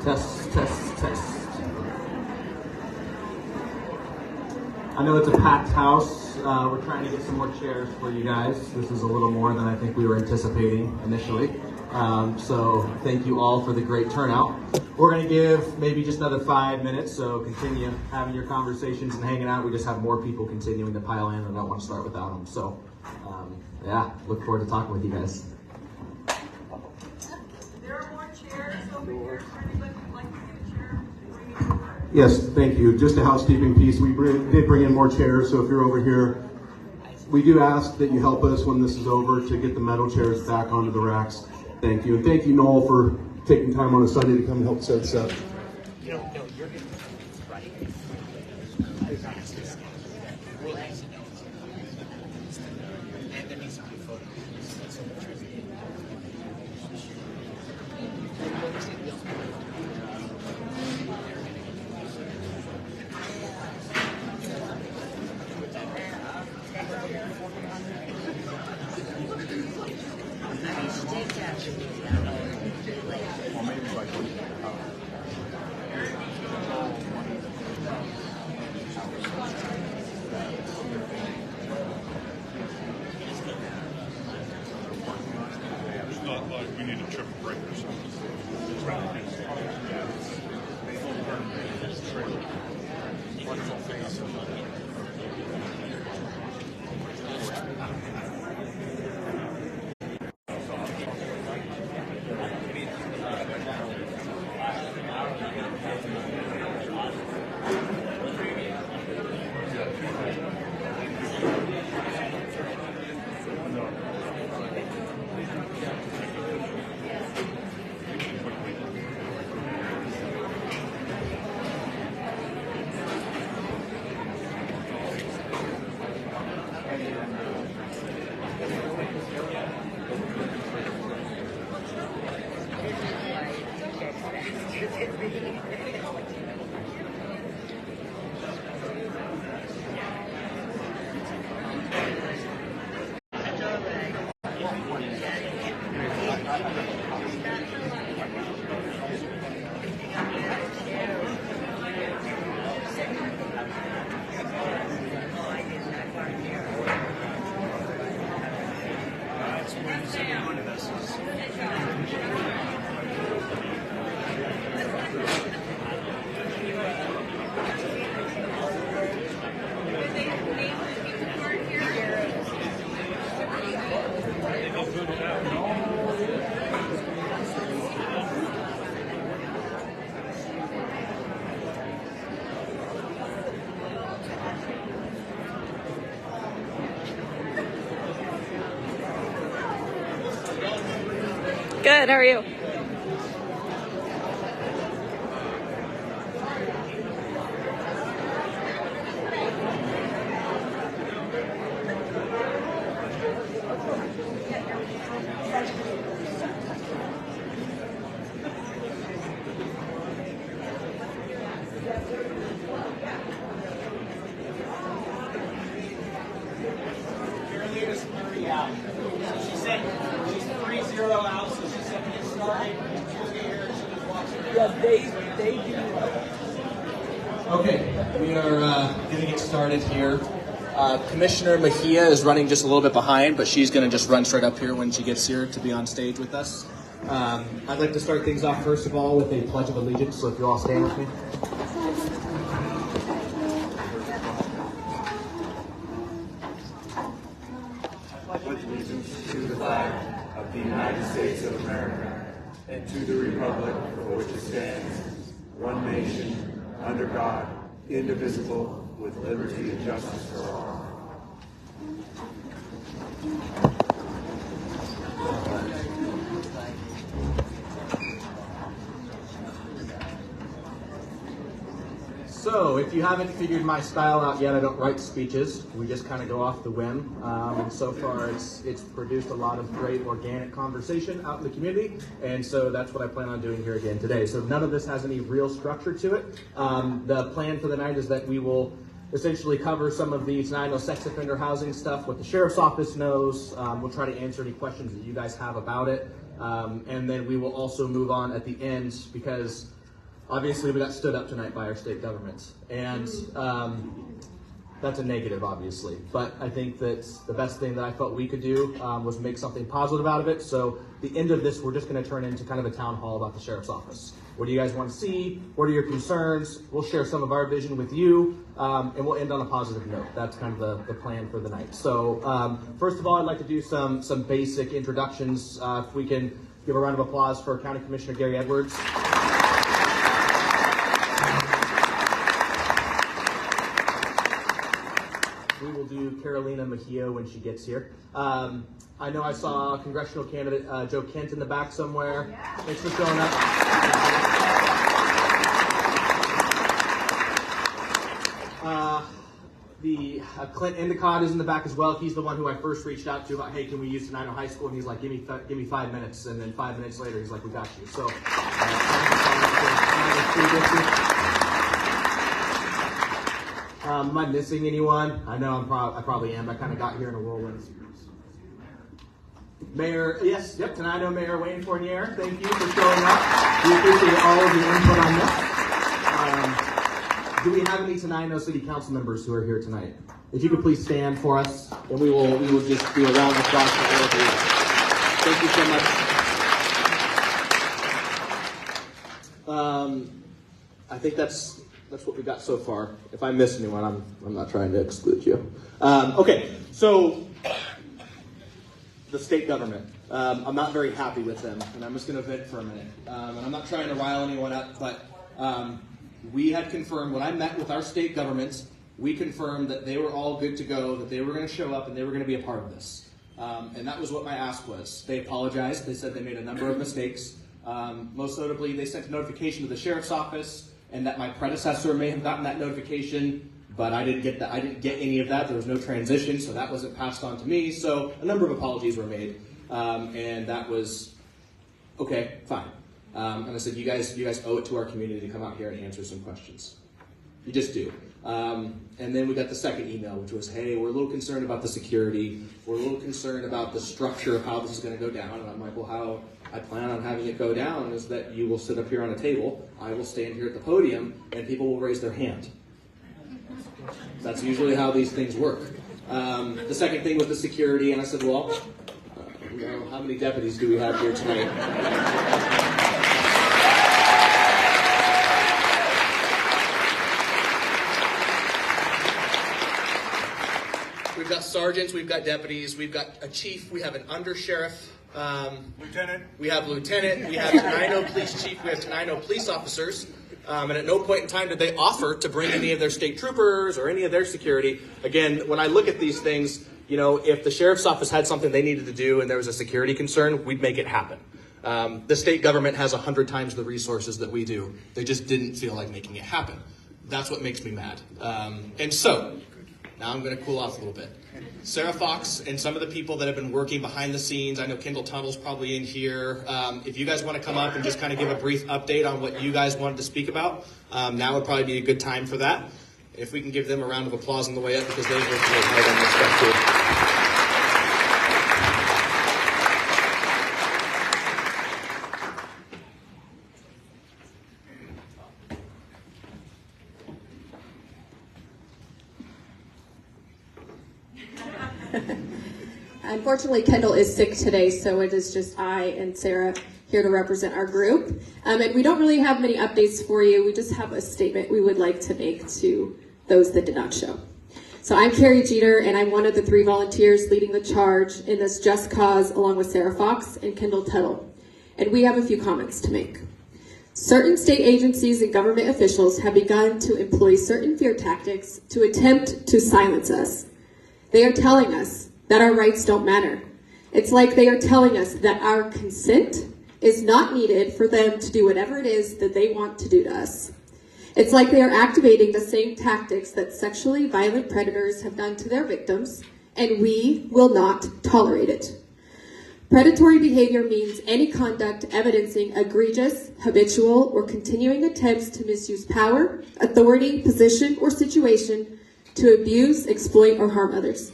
Test, test, test. I know it's a packed house. We're trying to get some more chairs for you guys. This is a little more than I think we were anticipating initially. So thank you all for the great turnout. We're going to give maybe just another 5 minutes, so continue having your conversations and hanging out. We just have more people continuing to pile in, and I don't want to start without them. So yeah, look forward to talking with you guys. There are more chairs over here. For anybody who'd like to get a chair, bring it over. Yes, thank you. Just a housekeeping piece. We did bring in more chairs, so if you're over here, we do ask that you help us when this is over to get the metal chairs back onto the racks. Thank you. And thank you, Noel, for taking time on a Sunday to come and help set this up. We need a triple break or something. Good, how are you? She said she's 3-0 out, so she said get started. She'll get here and she'll just watch it. Yeah, they do. Okay, we are going to get started here. Commissioner Mejia is running just a little bit behind, but she's going to just run straight up here when she gets here to be on stage with us. I'd like to start things off, first of all, with a Pledge of Allegiance, so if you all stand with me. Pledge allegiance to the flag of the United States of America and to the republic for which it stands, one nation, under God, indivisible, with liberty and justice for all. So, if you haven't figured my style out yet, I don't write speeches. We just kind of go off the whim. And so far, it's produced a lot of great organic conversation out in the community. And so that's what I plan on doing here again today. So none of this has any real structure to it. The plan for the night is that we will essentially cover some of the Tenino sex offender housing stuff, what the sheriff's office knows. We'll try to answer any questions that you guys have about it. And then we will also move on at the end, because obviously we got stood up tonight by our state government. And that's a negative, obviously. But I think that the best thing that I felt we could do was make something positive out of it. So the end of this, we're just going to turn into kind of a town hall about the sheriff's office. What do you guys want to see? What are your concerns? We'll share some of our vision with you, and we'll end on a positive note. That's kind of the plan for the night. So first of all, I'd like to do some basic introductions. If we can give a round of applause for County Commissioner Gary Edwards. We will do Carolina Mejia when she gets here. I know I saw congressional candidate Joe Kent in the back somewhere. Thanks for showing up. Clint Endicott is in the back as well. He's the one who I first reached out to about, hey, can we use Tenino High School? And he's like, give me 5 minutes. And then 5 minutes later, he's like, we got you. So, am I missing anyone? I know I probably am. I kind of got here in a whirlwind. Mayor, yes, yep, Tenino Mayor Wayne Fournier, thank you for showing up. We appreciate all of your input on this. Do we have any Tenino City Council members who are here tonight? If you could please stand for us, and we will just do a round of applause for all of you. Thank you so much. I think that's what we got so far. If I miss anyone, I'm not trying to exclude you. Okay, so the state government. I'm not very happy with them, and I'm just going to vent for a minute. And I'm not trying to rile anyone up, but we had confirmed, when I met with our state governments, we confirmed that they were all good to go, that they were going to show up and they were going to be a part of this. And that was what my ask was. They apologized. They said they made a number of mistakes. Most notably, they sent a notification to the sheriff's office, and that my predecessor may have gotten that notification, but I didn't get that. I didn't get any of that. There was no transition, so that wasn't passed on to me. So a number of apologies were made, and that was okay, fine. And I said, you guys owe it to our community to come out here and answer some questions. You just do. And then we got the second email, which was, hey, we're a little concerned about the security. We're a little concerned about the structure of how this is going to go down. And I'm like, well, how I plan on having it go down is that you will sit up here on a table, I will stand here at the podium, and people will raise their hand. That's usually how these things work. The second thing was the security, and I said, well, how many deputies do we have here tonight? We've got sergeants, we've got deputies, we've got a chief, we have an undersheriff, Lieutenant. we have lieutenant, we have Tenino police chief, we have Tenino police officers, and at no point in time did they offer to bring any of their state troopers or any of their security. Again, when I look at these things, you know, if the sheriff's office had something they needed to do and there was a security concern, we'd make it happen. The state government has 100 times the resources that we do. They just didn't feel like making it happen. That's what makes me mad. And so, now I'm going to cool off a little bit. Sarah Fox and some of the people that have been working behind the scenes, I know Kendall Tunnel's probably in here. If you guys want to come up and just kind of give a brief update on what you guys wanted to speak about, now would probably be a good time for that. If we can give them a round of applause on the way up, because they worked really hard on this stuff too. Unfortunately, Kendall is sick today, so it is just I and Sarah here to represent our group. And we don't really have many updates for you. We just have a statement we would like to make to those that did not show. So I'm Carrie Jeter, and I'm one of the 3 volunteers leading the charge in this just cause, along with Sarah Fox and Kendall Tuttle. And we have a few comments to make. Certain state agencies and government officials have begun to employ certain fear tactics to attempt to silence us. They are telling us that our rights don't matter. It's like they are telling us that our consent is not needed for them to do whatever it is that they want to do to us. It's like they are activating the same tactics that sexually violent predators have done to their victims, and we will not tolerate it. Predatory behavior means any conduct evidencing egregious, habitual, or continuing attempts to misuse power, authority, position, or situation to abuse, exploit, or harm others.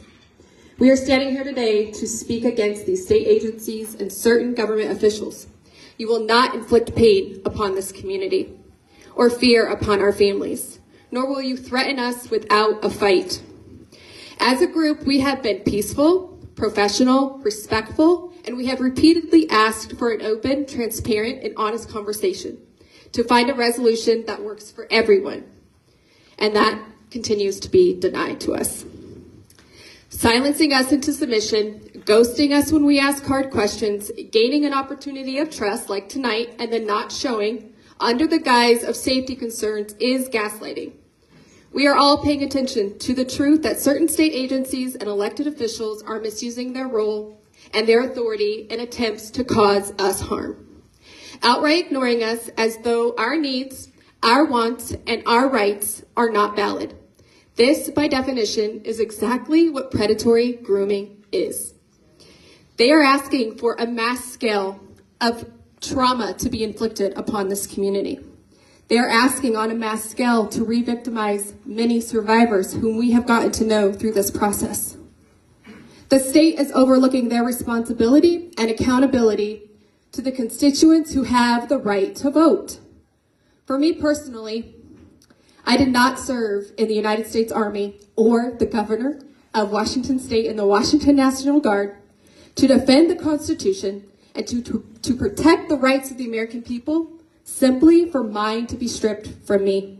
We are standing here today to speak against these state agencies and certain government officials. You will not inflict pain upon this community or fear upon our families, nor will you threaten us without a fight. As a group, we have been peaceful, professional, respectful, and we have repeatedly asked for an open, transparent, and honest conversation to find a resolution that works for everyone. And that continues to be denied to us. Silencing us into submission, ghosting us when we ask hard questions, gaining an opportunity of trust like tonight, and then not showing under the guise of safety concerns is gaslighting. We are all paying attention to the truth that certain state agencies and elected officials are misusing their role and their authority in attempts to cause us harm, outright ignoring us as though our needs, our wants, and our rights are not valid. This, by definition, is exactly what predatory grooming is. They are asking for a mass scale of trauma to be inflicted upon this community. They are asking on a mass scale to re-victimize many survivors whom we have gotten to know through this process. The state is overlooking their responsibility and accountability to the constituents who have the right to vote. For me personally, I did not serve in the United States Army or the governor of Washington State in the Washington National Guard to defend the Constitution and to protect the rights of the American people simply for mine to be stripped from me.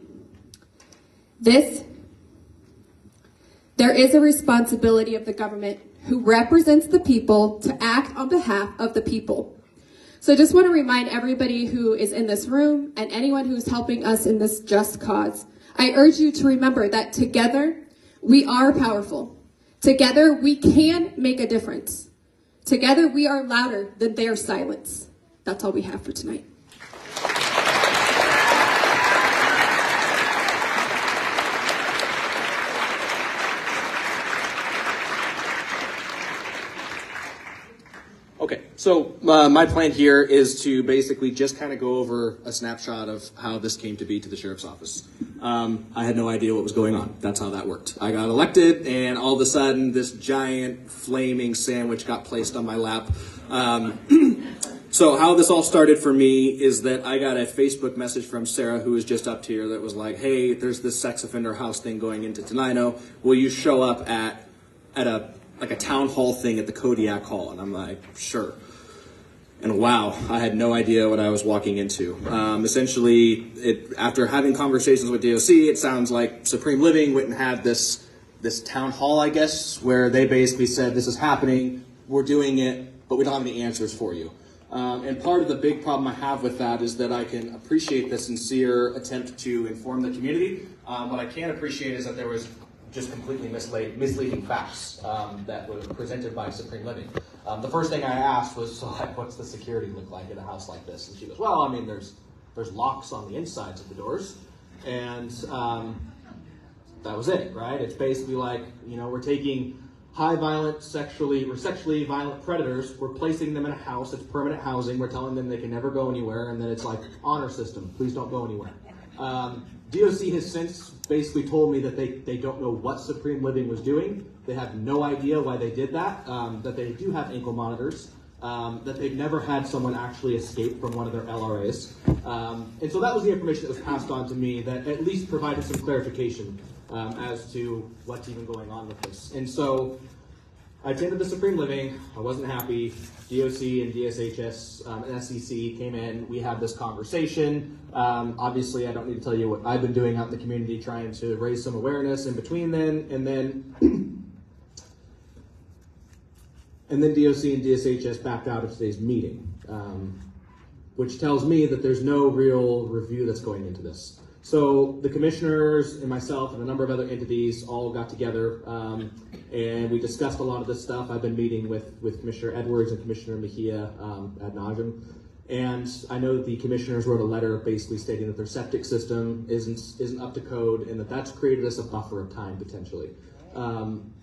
There is a responsibility of the government who represents the people to act on behalf of the people. So I just want to remind everybody who is in this room and anyone who's helping us in this just cause, I urge you to remember that together we are powerful. Together we can make a difference. Together we are louder than their silence. That's all we have for tonight. Okay, so my plan here is to basically just kind of go over a snapshot of how this came to be to the sheriff's office. I had no idea what was going on. That's how that worked. I got elected, and all of a sudden, this giant flaming sandwich got placed on my lap. So how this all started for me is that I got a Facebook message from Sarah, who was just up here, that was like, hey, there's this sex offender house thing going into Tenino. Will you show up at a town hall thing at the Kodiak Hall? And I'm like, sure. And wow, I had no idea what I was walking into. Essentially, after having conversations with DOC, it sounds like Supreme Living went and had this town hall, I guess, where they basically said, this is happening, we're doing it, but we don't have any answers for you. And part of the big problem I have with that is that I can appreciate the sincere attempt to inform the community. What I can't appreciate is that there was just completely misleading facts that were presented by Supreme Living. The first thing I asked was, so what's the security look like in a house like this? And she goes, well, I mean, there's locks on the insides of the doors, and that was it, right? It's basically like, we're taking sexually violent predators, we're placing them in a house, it's permanent housing, we're telling them they can never go anywhere, and then it's like, honor system, please don't go anywhere. DOC has since basically told me that they don't know what Supreme Living was doing. They have no idea why they did that, that they do have ankle monitors, that they've never had someone actually escape from one of their LRAs. And so that was the information that was passed on to me that at least provided some clarification as to what's even going on with this. And so I attended the Supreme Living. I wasn't happy. DOC and DSHS and SEC came in. We had this conversation. Obviously, I don't need to tell you what I've been doing out in the community, trying to raise some awareness in between then. And then DOC and DSHS backed out of today's meeting, which tells me that there's no real review that's going into this. So the commissioners and myself and a number of other entities all got together and we discussed a lot of this stuff. I've been meeting with Commissioner Edwards and Commissioner Mejia ad nauseum. And I know that the commissioners wrote a letter basically stating that their septic system isn't up to code and that's created us a buffer of time potentially.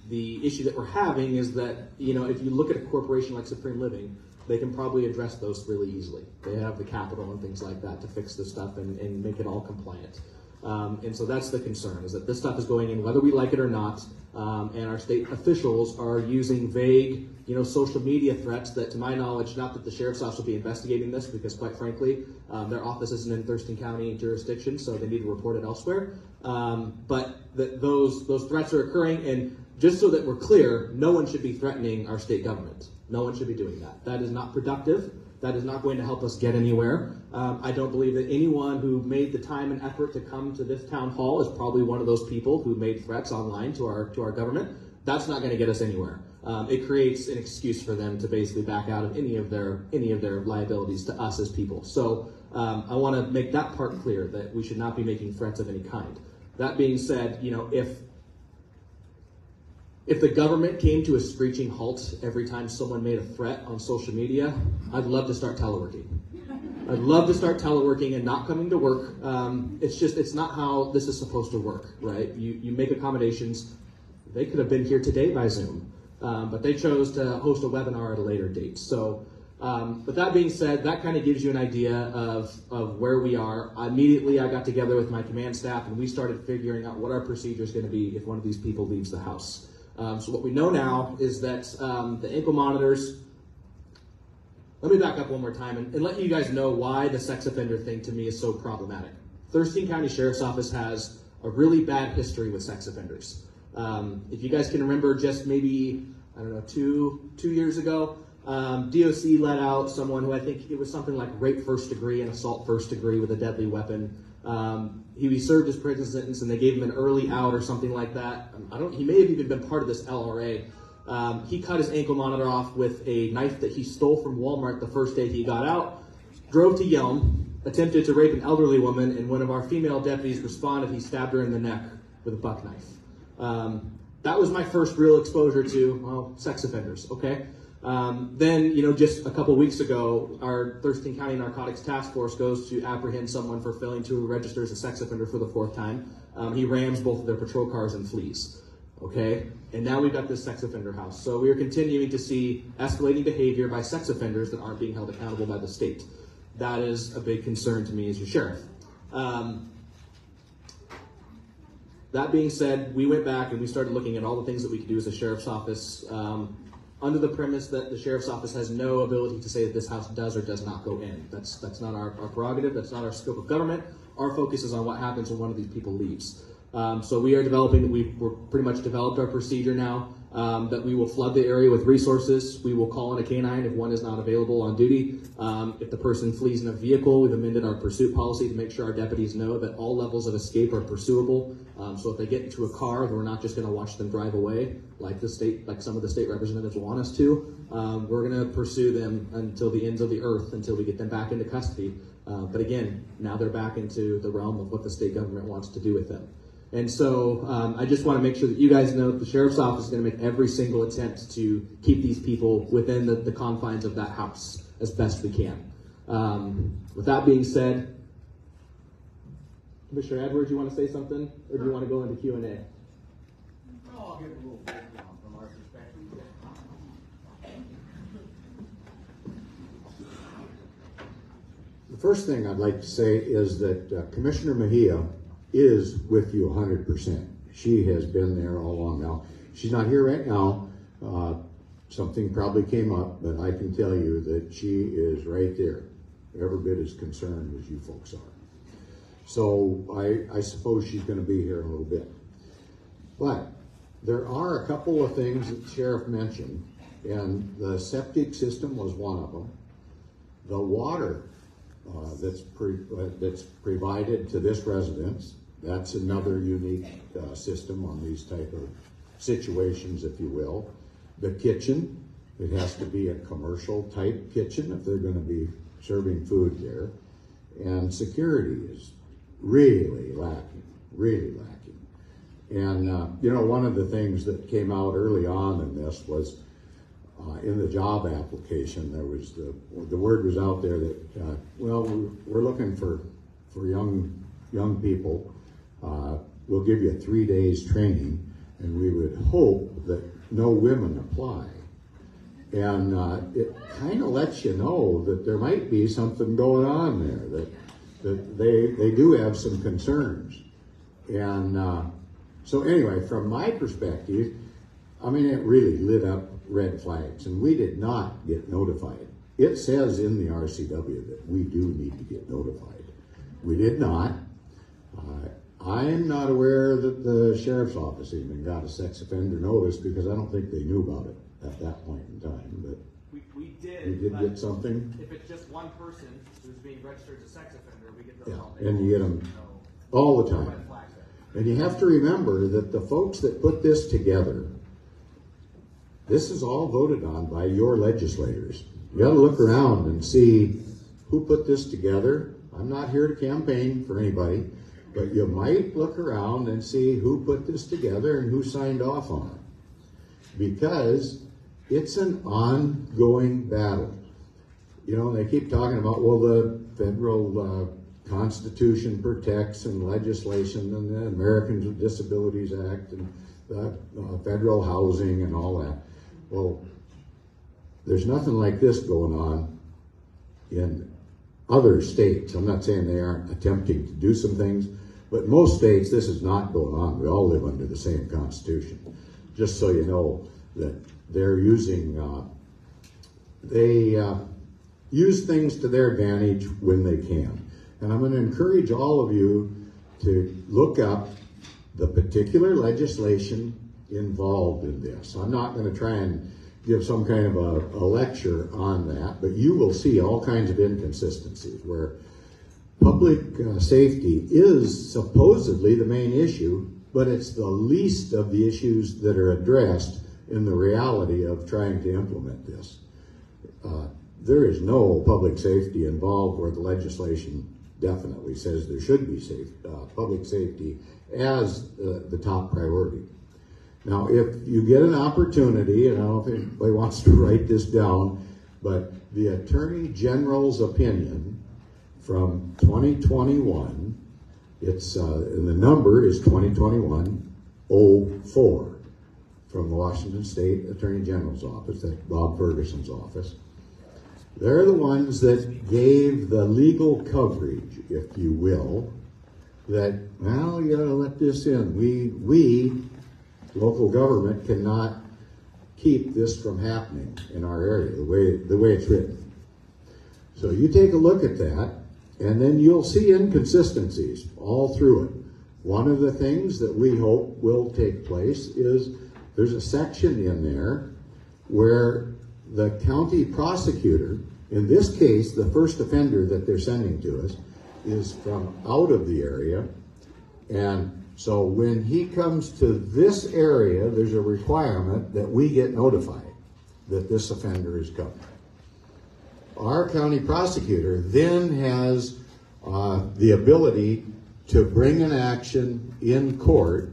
The issue that we're having is that, if you look at a corporation like Supreme Living, they can probably address those really easily. They have the capital and things like that to fix this stuff and make it all compliant. And so that's the concern, is that this stuff is going in whether we like it or not, and our state officials are using vague, social media threats that, to my knowledge, not that the sheriff's office will be investigating this, because quite frankly, their office isn't in Thurston County jurisdiction, so they need to report it elsewhere. But those threats are occurring, and just so that we're clear, no one should be threatening our state government. No one should be doing that. That is not productive. That is not going to help us get anywhere. I don't believe that anyone who made the time and effort to come to this town hall is probably one of those people who made threats online to our government. That's not going to get us anywhere. It creates an excuse for them to basically back out of any of their liabilities to us as people. So I want to make that part clear, that we should not be making threats of any kind. That being said, if the government came to a screeching halt every time someone made a threat on social media, I'd love to start teleworking. I'd love to start teleworking and not coming to work. It's not how this is supposed to work, right? You make accommodations. They could have been here today by Zoom, but they chose to host a webinar at a later date. So, with that being said, that kind of gives you an idea of where we are. Immediately, I got together with my command staff and we started figuring out what our procedure is going to be if one of these people leaves the house. So what we know now is that the ankle monitors, let me back up one more time and let you guys know why the sex offender thing to me is so problematic. Thurston County Sheriff's Office has a really bad history with sex offenders. If you guys can remember, just maybe, I don't know, two years ago, DOC let out someone who I think it was something like rape first degree and assault first degree with a deadly weapon. He served his prison sentence and they gave him an early out or something like that. He may have even been part of this LRA. He cut his ankle monitor off with a knife that he stole from Walmart the first day he got out, drove to Yelm, attempted to rape an elderly woman, and when one of our female deputies responded, he stabbed her in the neck with a buck knife. That was my first real exposure to, sex offenders, okay? Then, just a couple weeks ago, our Thurston County Narcotics Task Force goes to apprehend someone for failing to register as a sex offender for the 4th time. He rams both of their patrol cars and flees, okay? And now we've got this sex offender house. So we are continuing to see escalating behavior by sex offenders that aren't being held accountable by the state. That is a big concern to me as your sheriff. That being said, we went back and we started looking at all the things that we could do as a sheriff's office, under the premise that the sheriff's office has no ability to say that this house does or does not go in. That's not our prerogative. That's not our scope of government. Our focus is on what happens when one of these people leaves. So we are developing, we're pretty much developed our procedure now, that we will flood the area with resources. We will call in a canine if one is not available on duty. If the person flees in a vehicle, we've amended our pursuit policy to make sure our deputies know that all levels of escape are pursuable. So if they get into a car, we're not just going to watch them drive away like some of the state representatives want us to. We're going to pursue them until the ends of the earth, until we get them back into custody. But again, now they're back into the realm of what the state government wants to do with them. And so I just want to make sure that you guys know that the sheriff's office is going to make every single attempt to keep these people within the confines of that house as best we can. With that being said, Commissioner Edwards, you want to say something? Or do you want to go into Q&A? No, I'll give a little background from our perspective. The first thing I'd like to say is that Commissioner Mejia is with you 100%. She has been there all along. Now, she's not here right now. Something probably came up, but I can tell you that she is right there, every bit as concerned as you folks are. So I suppose she's going to be here in a little bit. But there are a couple of things that the sheriff mentioned, and the septic system was one of them. The water that's provided to this residence, that's another unique system on these type of situations, if you will. The kitchen, it has to be a commercial type kitchen if they're going to be serving food there. And security is really lacking, really lacking. And one of the things that came out early on in this was in the job application, there was the word was out there that, we're looking for young people. We'll give you 3 days training, and we would hope that no women apply. And it kind of lets you know that there might be something going on there, that they do have some concerns. And so anyway, from my perspective, I mean, it really lit up red flags, and we did not get notified. It says in the RCW that we do need to get notified. We did not. I'm not aware that the sheriff's office even got a sex offender notice, because I don't think they knew about it at that point in time. But We did. we did get something. If it's just one person who's being registered as a sex offender, we get those Yeah, all day and you get long. them So, all the no time. red flags there. And you have to remember that the folks that put this together, this is all voted on by your legislators. You got to look around and see who put this together. I'm not here to campaign for anybody, but you might look around and see who put this together and who signed off on it. Because it's an ongoing battle. You know, they keep talking about, well, the federal Constitution protects and legislation and the Americans with Disabilities Act and the federal housing and all that. Well, there's nothing like this going on in other states. I'm not saying they aren't attempting to do some things, but most states this is not going on. We all live under the same Constitution. Just so you know that they're using, they use things to their advantage when they can. And I'm going to encourage all of you to look up the particular legislation involved in this. I'm not going to try and give some kind of a lecture on that, but you will see all kinds of inconsistencies where public safety is supposedly the main issue, but it's the least of the issues that are addressed in the reality of trying to implement this. There is no public safety involved where the legislation definitely says there should be public safety as the top priority. Now, if you get an opportunity, and I don't know if anybody wants to write this down, but the Attorney General's opinion from 2021, it's and the number is 2021-04 from the Washington State Attorney General's office, that's Bob Ferguson's office. They're the ones that gave the legal coverage, if you will, that, well, you gotta let this in. We local government cannot keep this from happening in our area, the way it's written. So you take a look at that, and then you'll see inconsistencies all through it. One of the things that we hope will take place is there's a section in there where the county prosecutor, in this case, the first offender that they're sending to us, is from out of the area, and so when he comes to this area, there's a requirement that we get notified that this offender is coming. Our county prosecutor then has the ability to bring an action in court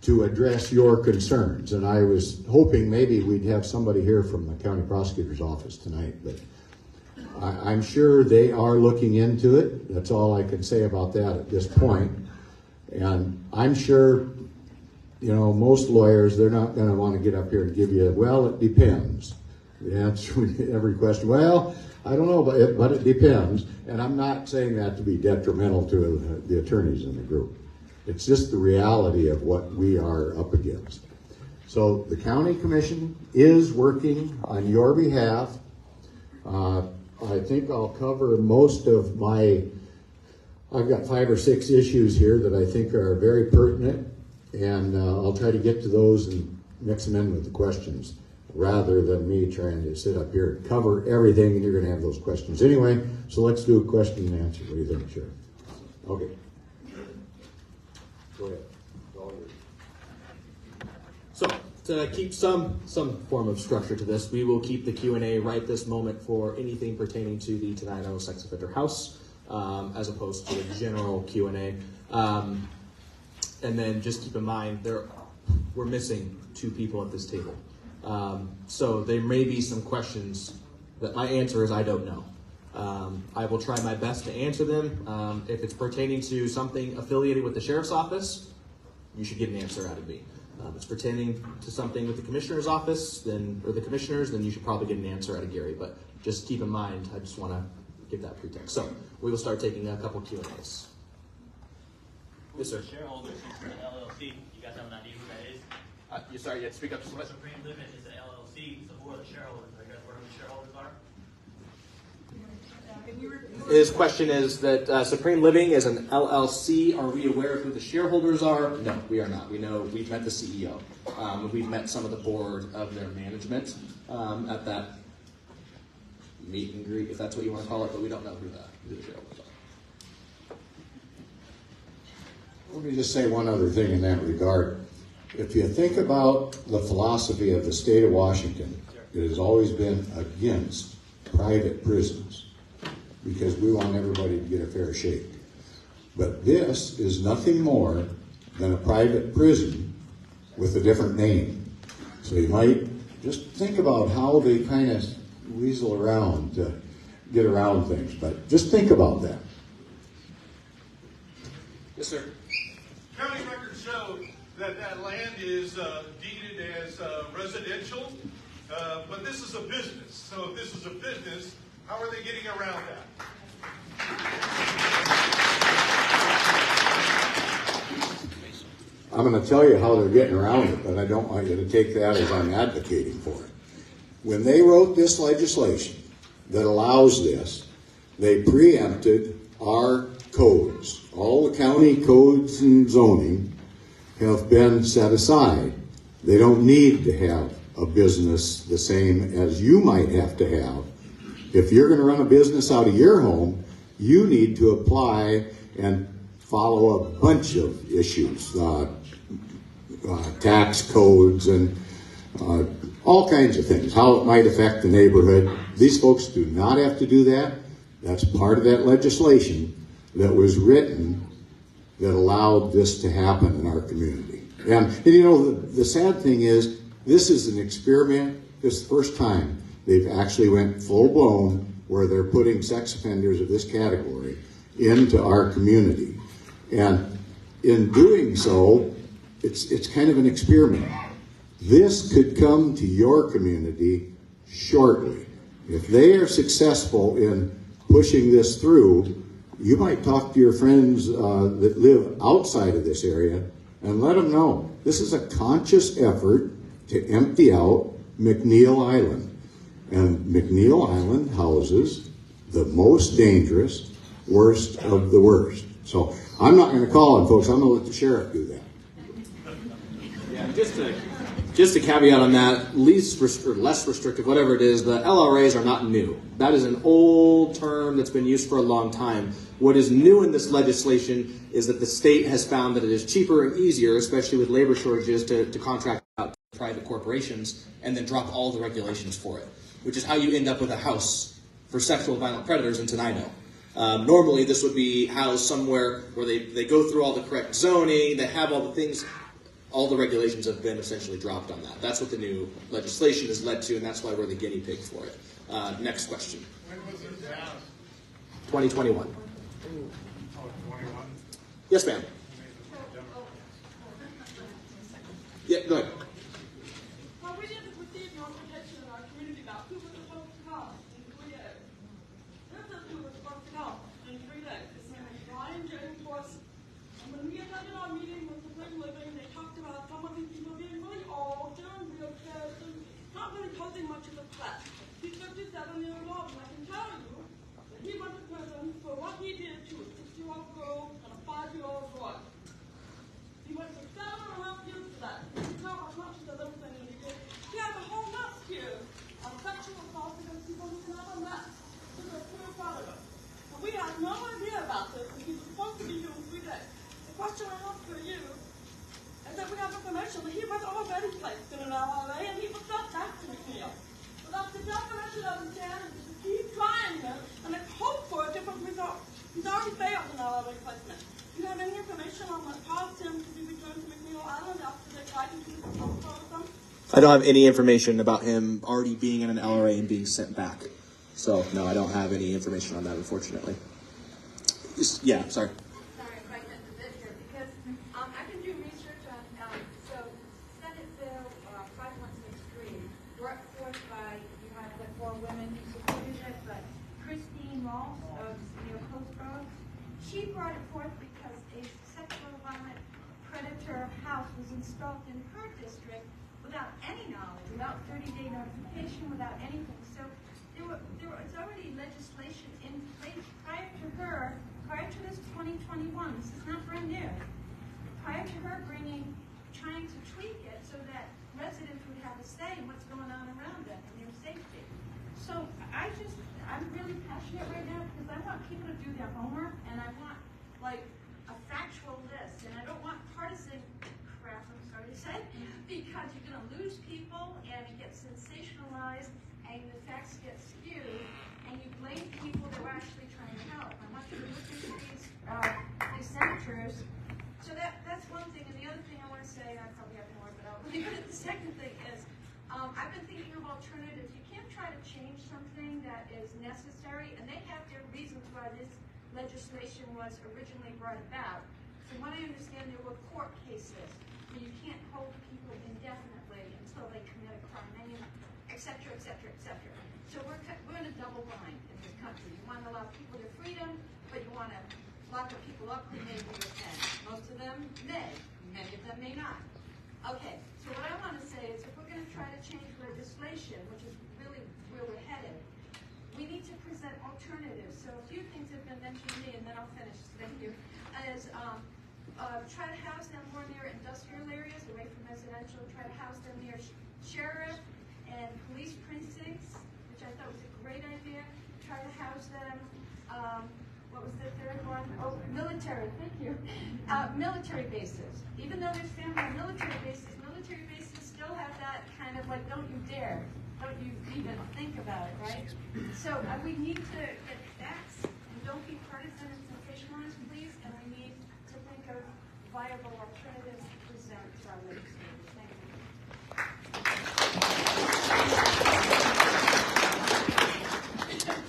to address your concerns. And I was hoping maybe we'd have somebody here from the county prosecutor's office tonight, but I'm sure they are looking into it. That's all I can say about that at this point. And I'm sure, you know, most lawyers, they're not going to want to get up here and give you, well, it depends. The answer to every question, well, I don't know, but it depends. And I'm not saying that to be detrimental to the attorneys in the group. It's just the reality of what we are up against. So the county commission is working on your behalf. I think I'll cover most of I've got 5 or 6 issues here that I think are very pertinent, and I'll try to get to those and mix them in with the questions rather than me trying to sit up here and cover everything, and you're going to have those questions anyway. So let's do a question and answer. What do you think, Sheriff? Okay. Go ahead. So to keep some form of structure to this, we will keep the Q&A right this moment for anything pertaining to the Tenino Sex Offender House, as opposed to a general Q&A. And then just keep in mind, we're missing 2 people at this table. So there may be some questions that my answer is I don't know. I will try my best to answer them. If it's pertaining to something affiliated with the sheriff's office, you should get an answer out of me. If it's pertaining to something with the commissioner's office, or the commissioners, then you should probably get an answer out of Gary. But just keep in mind, I just want to give that pretext. So we will start taking a couple Q&As. Yes, sir. Shareholders is the LLC. You guys have an idea who that is? You sorry, you had to speak up just a little bit. Supreme Living is the LLC, so who are the shareholders? Are you guys aware who the shareholders are? His question is that Supreme Living is an LLC. Are we aware of who the shareholders are? No, we are not. We know we've met the CEO. We've met some of the board of their management at that meet and greet, if that's what you want to call it, but we don't know who the shareholders are. Let me just say one other thing in that regard. If you think about the philosophy of the state of Washington, it has always been against private prisons because we want everybody to get a fair shake. But this is nothing more than a private prison with a different name. So you might just think about how they kind of weasel around to get around things, but just think about that. Yes, sir. County records show that that land is deeded as residential, but this is a business. So if this is a business, how are they getting around that? I'm going to tell you how they're getting around it, but I don't want you to take that as I'm advocating for it. When they wrote this legislation that allows this, they preempted our codes. All the county codes and zoning have been set aside. They don't need to have a business the same as you might have to have. If you're going to run a business out of your home, you need to apply and follow a bunch of issues, tax codes and all kinds of things, how it might affect the neighborhood. These folks do not have to do that. That's part of that legislation that was written that allowed this to happen in our community. And you know, the sad thing is, this is an experiment. This is the first time they've actually went full-blown where they're putting sex offenders of this category into our community. And in doing so, it's kind of an experiment. This could come to your community shortly. If they are successful in pushing this through, you might talk to your friends that live outside of this area and let them know this is a conscious effort to empty out McNeil Island. And McNeil Island houses the most dangerous, worst of the worst. So I'm not going to call on folks. I'm going to let the sheriff do that. Yeah, just a caveat on that, less restrictive, whatever it is, the LRAs are not new. That is an old term that's been used for a long time. What is new in this legislation is that the state has found that it is cheaper and easier, especially with labor shortages, to contract out to private corporations and then drop all the regulations for it, which is how you end up with a house for sexual violent predators in Tenino. Normally, this would be housed somewhere where they go through all the correct zoning, they have all the things. All the regulations have been essentially dropped on that. That's what the new legislation has led to, and that's why we're the guinea pig for it. Next question. When was this passed? 2021. Oh, 21? Yes, ma'am. Yeah, go ahead. Well, we didn't receive notification in our community about who was supposed to come in 3 days. This is who was supposed to come in 3 days. His name is Brian James Thurston. And when we attended our meeting with Supreme Living, they talked about some of these people being really old, doing wheelchairs, and not really posing much of a threat. He's 57 years old, and I can tell you that he went to prison for what he did to a 6-year-old girl and a 5-year-old boy. He went for 7.5 years for that. He's not conscious of everything that he did. He has a whole list here of sexual assault against people who never met. He's a clear predator. And we had no idea about this, and he was supposed to be here in 3 days. The question I have for you is that we have information that he was already placed in an LRA and he was sent back to McNeil. So that's the definition of insanity, to keep trying this and hope for a different result. He's already failed an LRA placement. Do you have any information on what caused him to be returned to McNeil Island after they tried to do some? I don't have any information about him already being in an LRA and being sent back. So, no, I don't have any information on that, unfortunately. Yeah, sorry. Sorry, I'm right at the bit here because I can do research on, so Senate Bill 5163, brought forth by, you have the 4 women who supported it, but Christine Ross of Coast Guard, she brought it forth because a sexual without any knowledge, without 30-day notification, without anything. So there was already legislation in place prior to this 2021. This is not brand new. Prior to her trying to tweak it so that residents would have a say in what's going on around them and their safety. So I'm really passionate right now because I want people to do their homework, and I want like a factual list, and I don't want partisan crap, I'm sorry to say, because you're going to lose people and it gets sensationalized and the facts get skewed and you blame people that were actually trying to help. I want you to look into these senators. So that's one thing, and the other thing I want to say, I probably have more, but I'll leave it. The second thing is, I've been thinking of alternatives. You can't try to change something that is necessary, and they have their reasons why this legislation was originally brought about. From what I understand, there were court cases where you can't hold people indefinitely until they commit a crime, and et cetera, et cetera, et cetera. So we're in a double bind in this country. You want to allow people their freedom, but you want to lock people up who may be offend. Most of them may, many of them may not. Okay, so what I want to say is if we're going to try to change legislation, which is really where we're headed, we need to present alternatives. So a few things have been mentioned to me, and then I'll finish, thank you, is try to house them more near industrial areas, away from residential, try to house them near sheriff and police precincts, which I thought was a great idea. Try to house them, what was the third one? Oh, military, thank you. Military bases. Even though there's family military bases still have that kind of like, don't you dare, don't you even think about it, right? So we need to get facts, and don't be partisan and sensationalized, please, and we need to think of viable alternatives to present to our legislators. Thank you.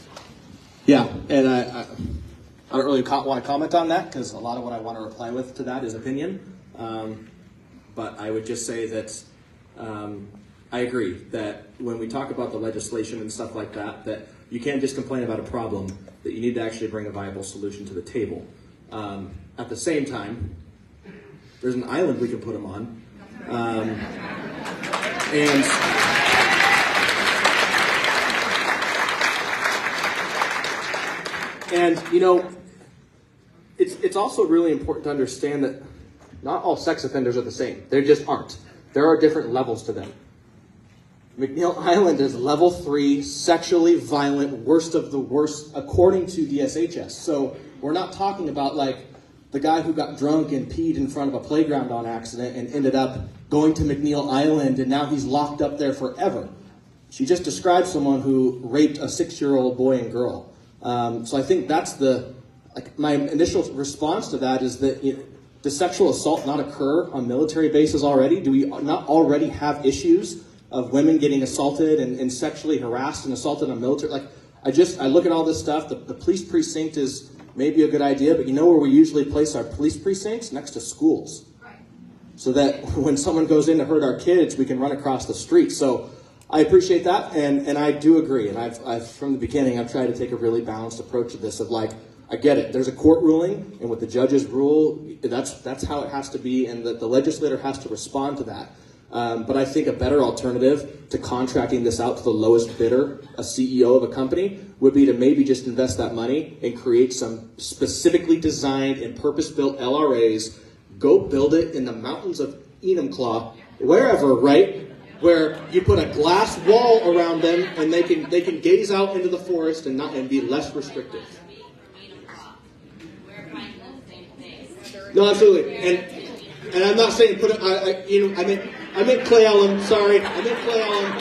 Yeah, and I don't really want to comment on that because a lot of what I want to reply with to that is opinion. But I would just say that I agree that when we talk about the legislation and stuff like that, that you can't just complain about a problem, that you need to actually bring a viable solution to the table. At the same time, there's an island we can put them on. And you know, it's also really important to understand that not all sex offenders are the same. They just aren't. There are different levels to them. McNeil Island is level 3, sexually violent, worst of the worst, according to DSHS. So we're not talking about like the guy who got drunk and peed in front of a playground on accident and ended up going to McNeil Island and now he's locked up there forever. She just described someone who raped a 6-year-old boy and girl. So I think that's my initial response to that is that does sexual assault not occur on military bases already? Do we not already have issues of women getting assaulted and sexually harassed and assaulted on military? Like, I look at all this stuff. The police precinct is maybe a good idea, but you know where we usually place our police precincts? Next to schools. Right. So that when someone goes in to hurt our kids, we can run across the street. So I appreciate that, and I do agree. And I've from the beginning, I've tried to take a really balanced approach to this of like, I get it. There's a court ruling, and with the judge's rule, that's how it has to be, and the legislator has to respond to that. But I think a better alternative to contracting this out to the lowest bidder, a CEO of a company, would be to maybe just invest that money and create some specifically designed and purpose-built LRAs. Go build it in the mountains of Enumclaw, wherever, right? Where you put a glass wall around them, and they can gaze out into the forest and be less restrictive. No, absolutely, and I'm not saying put it. I meant Clay Allen. Sorry, I meant Clay Allen.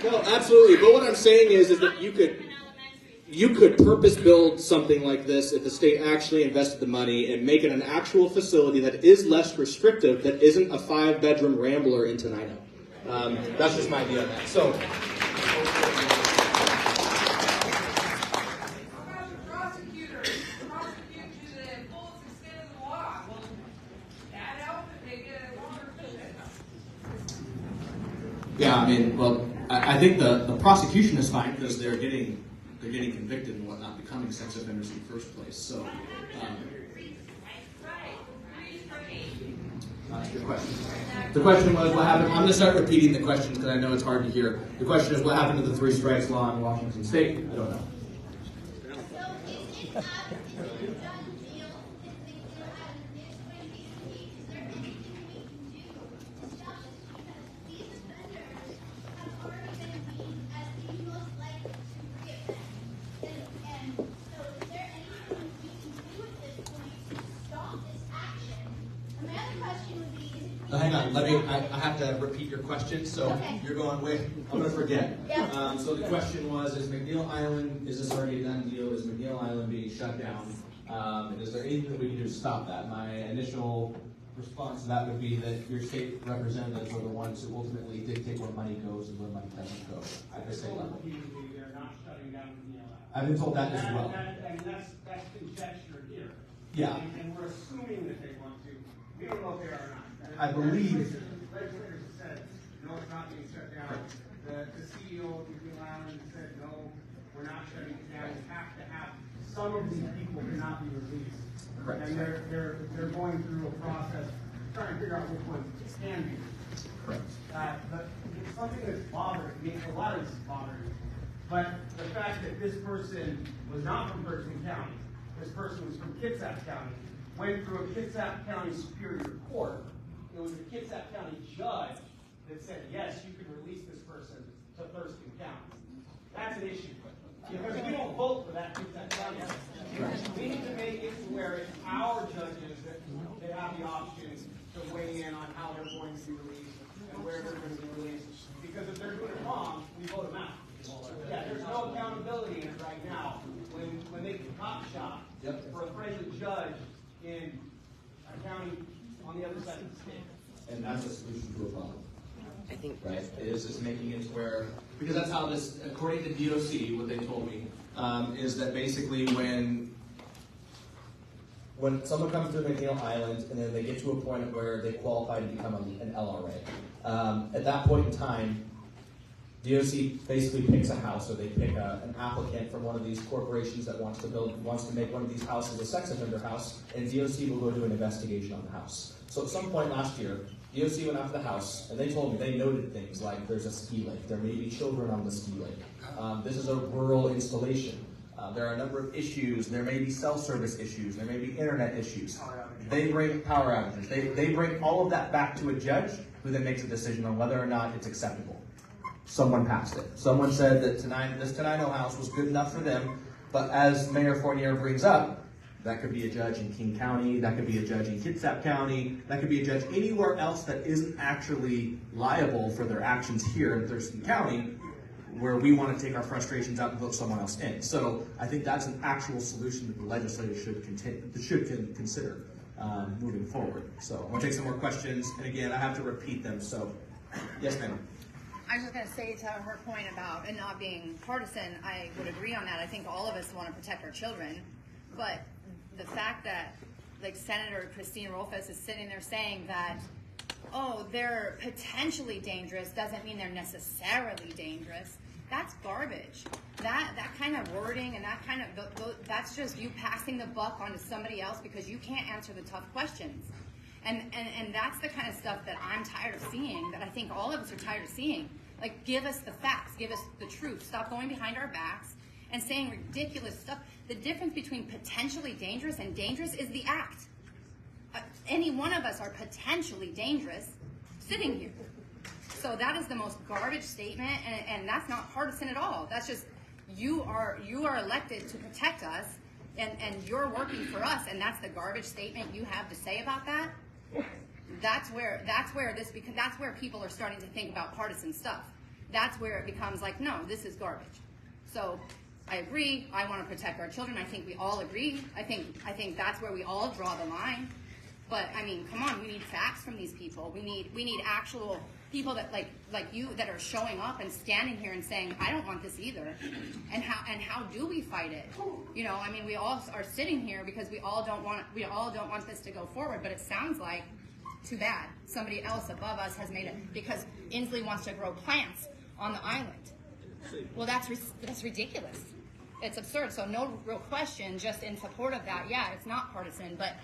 But no, absolutely. But what I'm saying is that you could purpose build something like this if the state actually invested the money and make it an actual facility that is less restrictive, that isn't a 5-bedroom rambler in Tenino. That's just my idea on that. So. Yeah, I mean, well, I think the prosecution is fine because they're getting convicted and whatnot, becoming sex offenders in the first place. So, Good question. The question was what happened. I'm going to start repeating the questions because I know it's hard to hear. The question is what happened to the 3 strikes law in Washington State? I don't know. Hang on, I have to repeat your question, so okay. You're going with, I'm going to forget. Yeah. So the question was, is this already a done deal? Is McNeil Island being shut down? And is there anything that we can do to stop that? My initial response to that would be that your state representatives are the ones who ultimately dictate where money goes and where money doesn't go. At the state level. They're not shutting down McNeil Island. I've been told that as well. That's conjecture here. Yeah. And we're assuming that they want to. We don't know if they are or not. I believe. Legislators said, no, it's not being shut down. The CEO of McNeil Island said, no, we're not shutting it down. We have to have, some of these people cannot be released. Correct. And they're going through a process, trying to figure out which ones can be released. Correct. But it's something that's bothering me. A lot of this is bothering me. But the fact that this person was not from Thurston County, this person was from Kitsap County, went through a Kitsap County Superior Court. It was a Kitsap County judge that said, yes, you can release this person to Thurston County. That's an issue. Because we don't vote for that Kitsap County. We need to make it to where it's our judges that have the option to weigh in on how they're going to be released and where they're going to be released. Because if they're doing it wrong, we vote them out. Yeah, there's no accountability in it right now. When they get cop shot for a friendly judge in a county on the other side of the state. And that's a solution to a problem. I think, right? It is just making it where, because that's how this, according to DOC, what they told me, is that basically when someone comes to McNeil Island and then they get to a point where they qualify to become an LRA, at that point in time, DOC basically picks a house, or they pick an applicant from one of these corporations that wants to make one of these houses a sex offender house, and DOC will go do an investigation on the house. So at some point last year, DOC went after the house, and they told me they noted things like there's a ski lake, there may be children on the ski lake, this is a rural installation, there are a number of issues, there may be cell service issues, there may be internet issues. They bring power outages. They bring all of that back to a judge who then makes a decision on whether or not it's acceptable. Someone passed it. Someone said that this Tenino house was good enough for them, but as Mayor Fournier brings up, that could be a judge in King County, that could be a judge in Kitsap County, that could be a judge anywhere else that isn't actually liable for their actions here in Thurston County, where we want to take our frustrations out and vote someone else in. So I think that's an actual solution that the legislature should consider moving forward. So I'm going to take some more questions, and again, I have to repeat them. So, yes, ma'am. I was just going to say to her point about it not being partisan, I would agree on that. I think all of us want to protect our children, but the fact that, like, Senator Christine Rolfes is sitting there saying that, oh, they're potentially dangerous doesn't mean they're necessarily dangerous. That's garbage. That kind of wording and that kind of, that's just you passing the buck onto somebody else because you can't answer the tough questions. And that's the kind of stuff that I'm tired of seeing, that I think all of us are tired of seeing. Like, give us the facts, give us the truth. Stop going behind our backs and saying ridiculous stuff. The difference between potentially dangerous and dangerous is the act. Any one of us are potentially dangerous sitting here. So that is the most garbage statement, and that's not partisan at all. That's just, you are elected to protect us, and you're working for us, and that's the garbage statement you have to say about that. That's where people are starting to think about partisan stuff. That's where it becomes like, no, this is garbage. So I agree. I want to protect our children. I think we all agree. I think that's where we all draw the line. But I mean, come on, we need facts from these people. We need actual people that like you that are showing up and standing here and saying, I don't want this either. And how do we fight it? You know, I mean, we all are sitting here because we all don't want this to go forward. But it sounds like, too bad, somebody else above us has made it because Inslee wants to grow plants on the island. Well, that's ridiculous. It's absurd. So no real question, just in support of that. Yeah, it's not partisan, but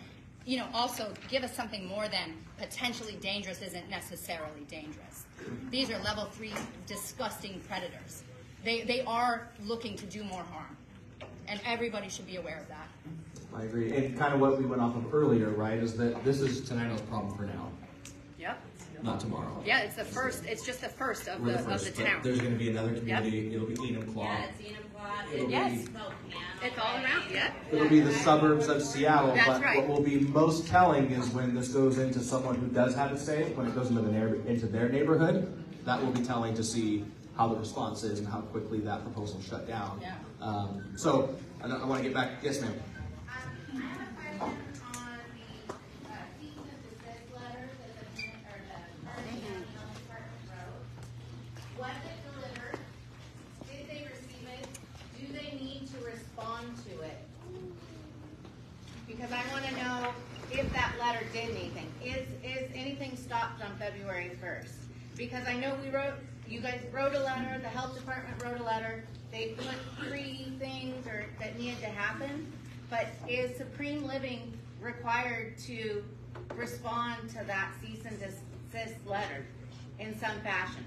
you know, also give us something more than potentially dangerous isn't necessarily dangerous. These are level 3 disgusting predators. They are looking to do more harm, and everybody should be aware of that. I agree. And kind of what we went off of earlier, right, is that this is Tenedo's problem for now, Yep. not tomorrow. Yeah, it's the first. It's just the first of We're the first, of the but town. there's going to be another community. It'll be Enumclaw. Yeah, it's Enumclaw, It'll Yes. be, It's all around. Yeah. it'll be the suburbs of Seattle. That's but right. what will be most telling is when this goes into someone who does have it safe, when it goes into their neighborhood, that will be telling to see how the response is and how quickly that proposal shut down. Yeah. So I want to get back. Yes, ma'am. I have a question on the cease and desist letter that the Thurston County Health Department wrote. Was it delivered? Did they receive it? Do they need to respond to it? Because I want to know if that letter did anything. Is anything stopped on February 1st? Because I know you guys wrote a letter, the health department wrote a letter, they put 3 things that needed to happen, but is Supreme Living required to respond to that cease and desist letter in some fashion?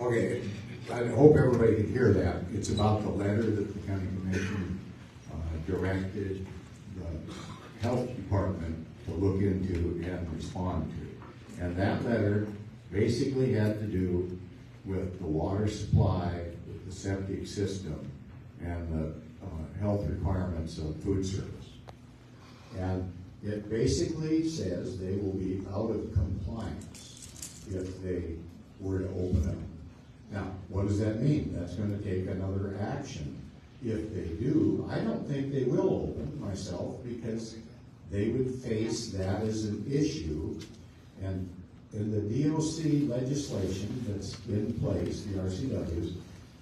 Okay, I hope everybody can hear that. It's about the letter that the county commission directed the health department to look into and respond to. And that letter basically had to do with the water supply, with the septic system, and the health requirements of food service. And it basically says they will be out of compliance if they were to open them. Now, what does that mean? That's going to take another action. If they do, I don't think they will open myself, because they would face that as an issue. And in the DOC legislation that's in place, the RCWs,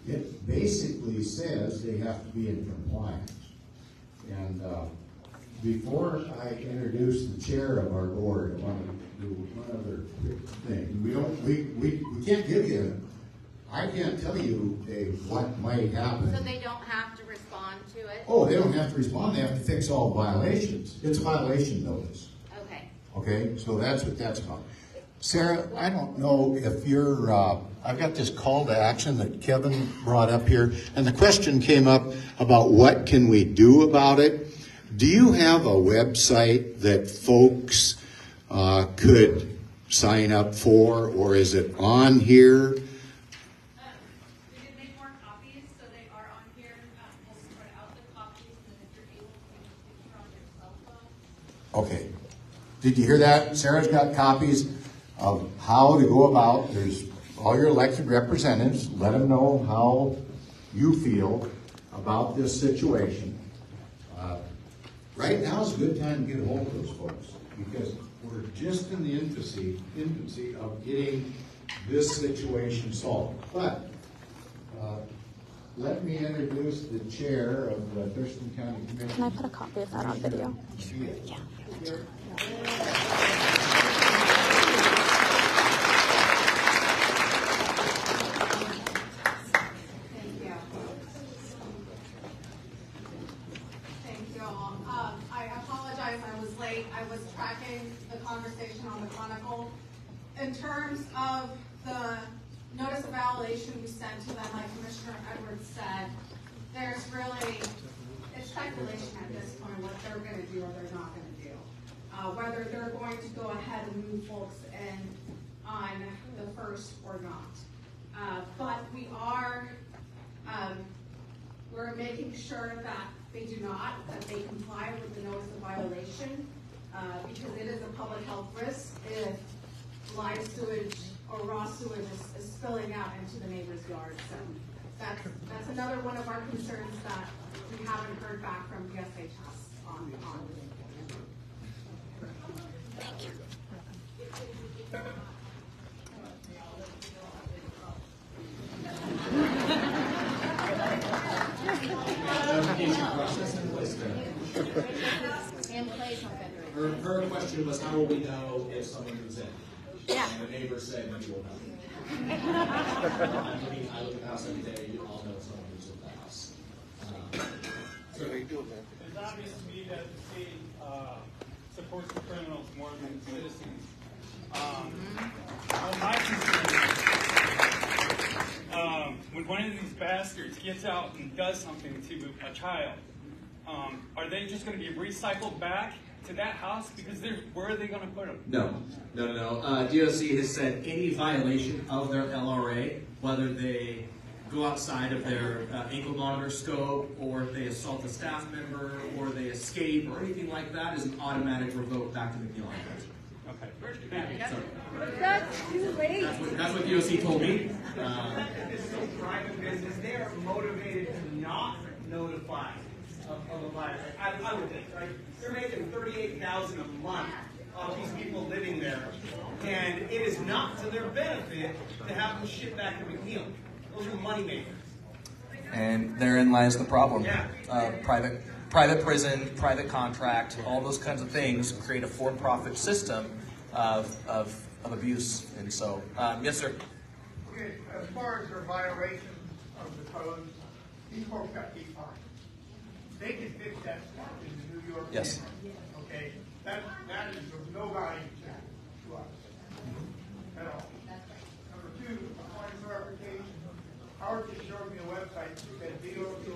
it basically says they have to be in compliance. And before I introduce the chair of our board, I want to do one other quick thing. We can't give you, I can't tell you what might happen. So they don't have to respond to it? Oh, they don't have to respond, they have to fix all violations. It's a violation notice. Okay. Okay, so that's what that's about. Sarah, I don't know if you're, I've got this call to action that Kevin brought up here, and the question came up about what can we do about it. Do you have a website that folks could sign up for, or is it on here? We did make more copies, so they are on here. We'll spread out the copies, and if you're able to take a picture on your cell phone. Okay. Did you hear that? Sarah's got copies of how to go about. There's all your elected representatives. Let them know how you feel about this situation. Right now is a good time to get a hold of those folks, because we're just in the infancy of getting this situation solved. But let me introduce the chair of the Thurston County Commission. Can I put a copy of that on video? Yeah. Thank you all. I apologize, I was late. I was tracking the conversation on the Chronicle. In terms of the notice of violation we sent to them, like Commissioner Edwards said, there's really, it's speculation at this point what they're going to do or they're not going to do. Whether they're going to go ahead and move folks in on the first or not. But we are, we're making sure that they do not, that they comply with the notice of violation, because it is a public health risk if live sewage or raw sewage is spilling out into the neighbor's yard. So that's another one of our concerns that we haven't heard back from DSHS on. Thank you. Notification process in place there. In place on February. Her question was, how will we know if someone moves in? Yeah. And the neighbor said, you will know. I look at the house every day, you all know if someone moves into the house. It's obvious to me that the state supports the criminals more than citizens. My concern is, when one of these bastards gets out and does something to a child, are they just going to be recycled back to that house? Because where are they going to put them? No. DOC has said any violation of their LRA, whether they go outside of their ankle monitor scope, or if they assault a staff member, or they escape, or anything like that, is an automatic revoke back to McNeil Island. Okay. That's too late. That's what DOC told me. This is a private business. They are motivated to not notify of a virus. I would think, right? They're making $38,000 a month of these people living there, and it is not to their benefit to have them ship back to McNeil. Those are money makers. And therein lies the problem. Yeah. Private prison, private contract, all those kinds of things create a for-profit system of abuse. And so, yes, sir. Okay, as far as their violation of the code, these folks got to be fined. They can fix that stuff in the New York. Yes. Okay, that is of no value to us at all. Number two, point of clarification. Howard just showed me a website that DOC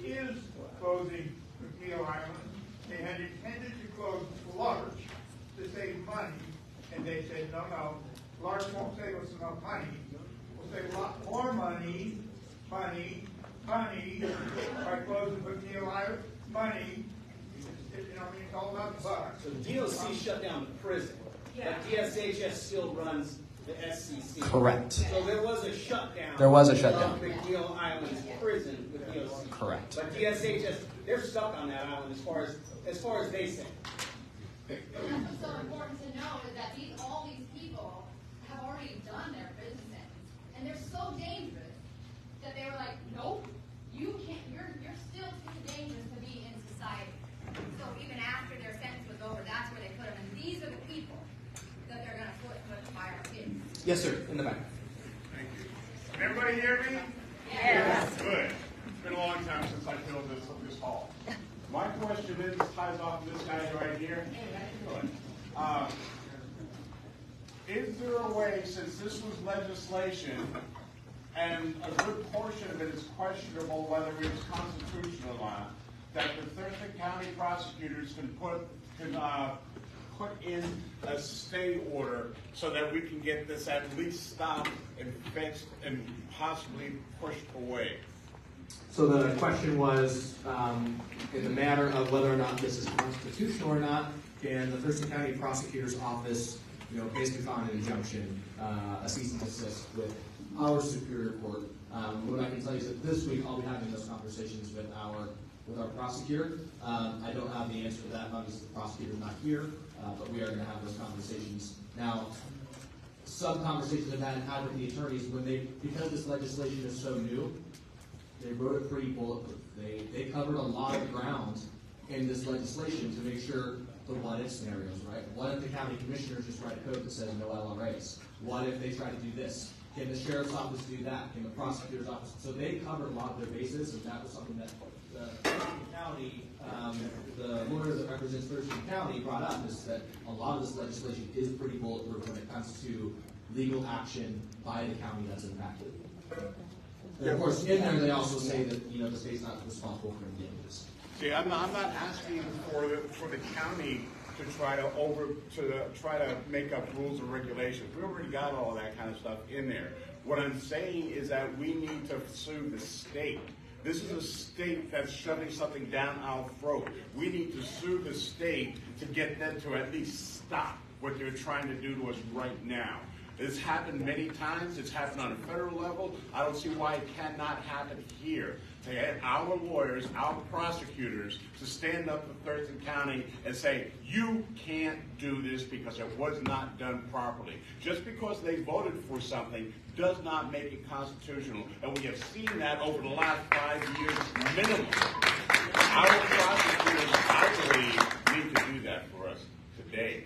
is closing McNeil Island. They had intended to close Large to save money, and they said, no, Large won't save us enough money. We'll save a lot more money by closing McNeil Island. Money, it's all about the bucks. So DOC shut down the prison, but DSHS still runs the SCC. Correct. So there was a shutdown. There was a shutdown. Of McNeil Island's prison with DOC. Correct. But DSHS, they're stuck on that island as far as they say. And that's what's so important to know is that all these people have already done their business, and they're so dangerous that they were like, nope, you can't. You're still too dangerous to be in society. So even after their sentence was over, that's where they put them. And these are the people that they're going to put by our kids. Yes, sir. In the back. Thank you. Can everybody hear me? Yes. Good. It's been a long time since I filled this hall. My question is, ties off this guy right here. Good. Is there a way, since this was legislation, and a good portion of it is questionable whether it's constitutional or not, that the Thurston County prosecutors can put in a stay order so that we can get this at least stopped and fixed and possibly pushed away? So the question was, in the matter of whether or not this is constitutional or not, can the Thurston County Prosecutor's Office, based upon an injunction, a cease and desist with our Superior Court? What I can tell you is that this week I'll be having those conversations with our prosecutor. I don't have the answer to that. Obviously, the prosecutor's not here, but we are going to have those conversations. Now, some conversations I've had with the attorneys, because this legislation is so new, they wrote it pretty bulletproof. They covered a lot of ground in this legislation to make sure the what-if scenarios, right? What if the county commissioners just write a code that says no LRAs? What if they try to do this? Can the sheriff's office do that? Can the prosecutor's office? So they covered a lot of their bases, and that was something that the Thurston County, the lawyer that represents Thurston County brought up, is that a lot of this legislation is pretty bulletproof when it comes to legal action by the county that's impacted. And of course, in there they also say that the state's not responsible for damages. See, I'm not asking for the county to try to make up rules and regulations. We already got all that kind of stuff in there. What I'm saying is that we need to sue the state. This is a state that's shoving something down our throat. We need to sue the state to get them to at least stop what they're trying to do to us right now. It's happened many times. It's happened on a federal level. I don't see why it cannot happen here. To get our lawyers, our prosecutors, to stand up to Thurston County and say, you can't do this because it was not done properly. Just because they voted for something does not make it constitutional. And we have seen that over the last 5 years minimum. Our prosecutors, I believe, need to do that for us today.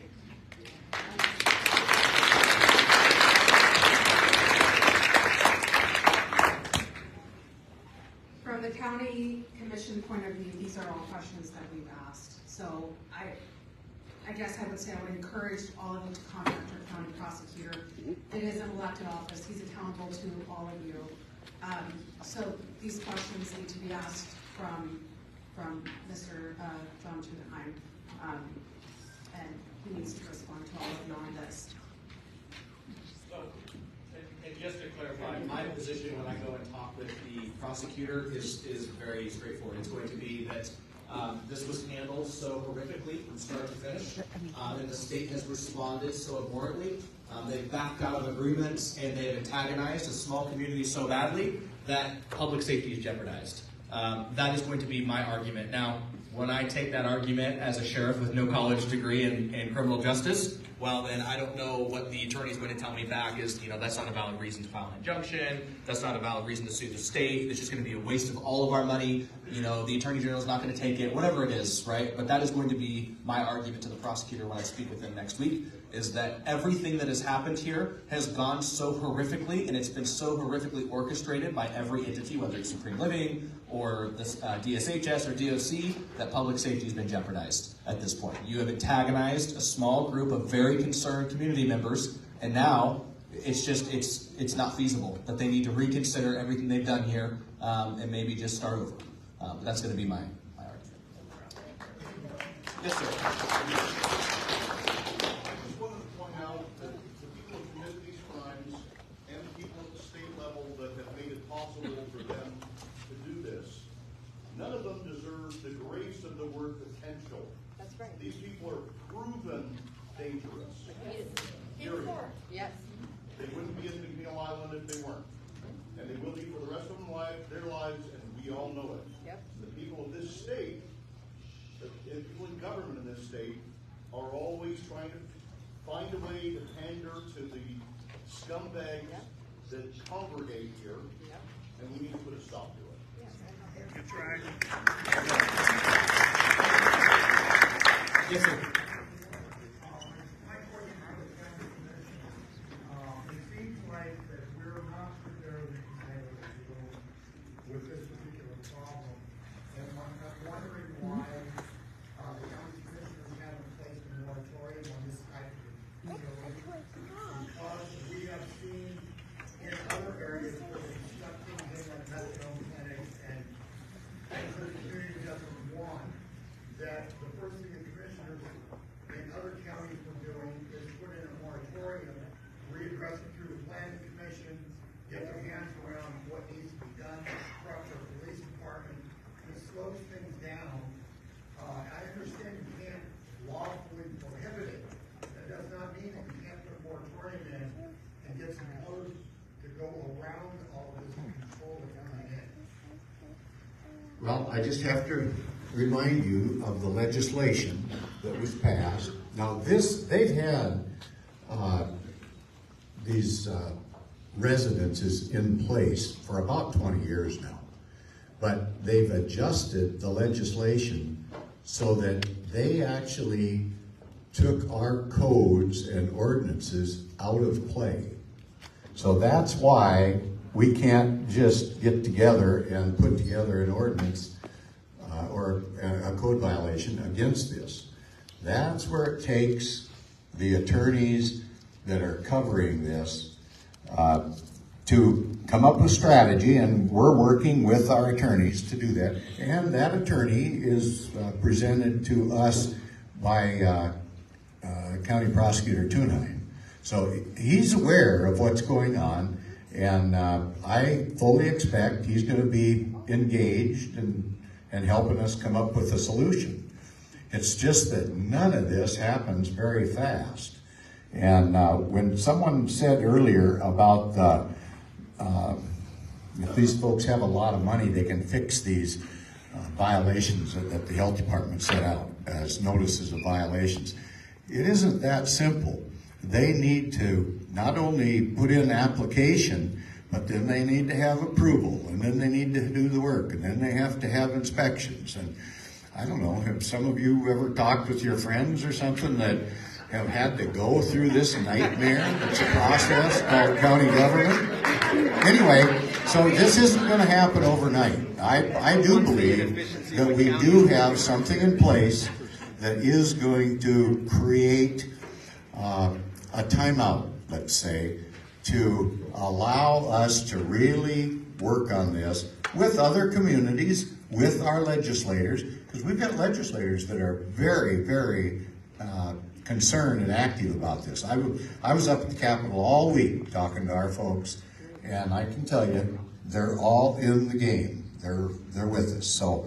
From the county commission point of view, these are all questions that we've asked. So I guess I would say I would encourage all of you to contact our county prosecutor. It is an elected office. He's accountable to all of you. So these questions need to be asked from Mr. John Tugendheim, and he needs to respond to all of you on this. And just to clarify, my position when I go and talk with the prosecutor is very straightforward. It's going to be that this was handled so horrifically from start to finish, and the state has responded so abhorrently. They've backed out of agreements, and they have antagonized a small community so badly that public safety is jeopardized. That is going to be my argument. Now, when I take that argument as a sheriff with no college degree in criminal justice, well, then I don't know what the attorney is going to tell me back is, that's not a valid reason to file an injunction. That's not a valid reason to sue the state. It's just going to be a waste of all of our money. The attorney general is not going to take it, whatever it is, right? But that is going to be my argument to the prosecutor when I speak with him next week, is that everything that has happened here has gone so horrifically, and it's been so horrifically orchestrated by every entity, whether it's Supreme Living or the DSHS or DOC, that public safety has been jeopardized at this point. You have antagonized a small group of very concerned community members, and now it's not feasible, that they need to reconsider everything they've done here and maybe just start over. But that's going to be my argument. Yes, sir. None of them deserve the grace of the word potential. That's right. These people are proven dangerous. Period. Yes. They wouldn't be in McNeil Island if they weren't. And they will be for the rest of their lives, and we all know it. Yep. The people of this state, the people in government in this state, are always trying to find a way to pander to the scumbags that congregate here, and we need to put a stop to it. Good try. Yes, sir. It seems like that we're not prepared to deal with this particular problem. And I'm wondering why the county commissioners haven't placed a moratorium on this type of deal. Because we have seen in other areas where they've shut things in like methadone clinics and the community doesn't want, that the first thing the commissioners in other counties were doing is put in a moratorium, readdress it through the planning commission, get their hands around what needs to be done, structure the police department, and it slows things down. I understand you can't lawfully prohibit it. That does not mean that you can't put a moratorium in and get some clothes to go around all of this control that's coming in. Well, I just have to remind you of the legislation that was passed. Now they've had these residences in place for about 20 years now. But they've adjusted the legislation so that they actually took our codes and ordinances out of play. So that's why we can't just get together and put together an ordinance or a code violation against this. That's where it takes the attorneys that are covering this to come up with strategy, and we're working with our attorneys to do that. And that attorney is presented to us by County Prosecutor Tugendheim. So he's aware of what's going on, and I fully expect he's going to be engaged and helping us come up with a solution. It's just that none of this happens very fast. And when someone said earlier about if these folks have a lot of money, they can fix these violations that the health department set out as notices of violations. It isn't that simple. They need to not only put in an application, but then they need to have approval, and then they need to do the work, and then they have to have inspections. And I don't know, have some of you ever talked with your friends or something that have had to go through this nightmare that's a process called county government? Anyway, so this isn't going to happen overnight. I do believe that we do have something in place that is going to create a timeout, let's say, to allow us to really work on this with other communities, with our legislators, because we've got legislators that are very, very concerned and active about this. I was up at the Capitol all week talking to our folks, and I can tell you, they're all in the game. They're with us. So,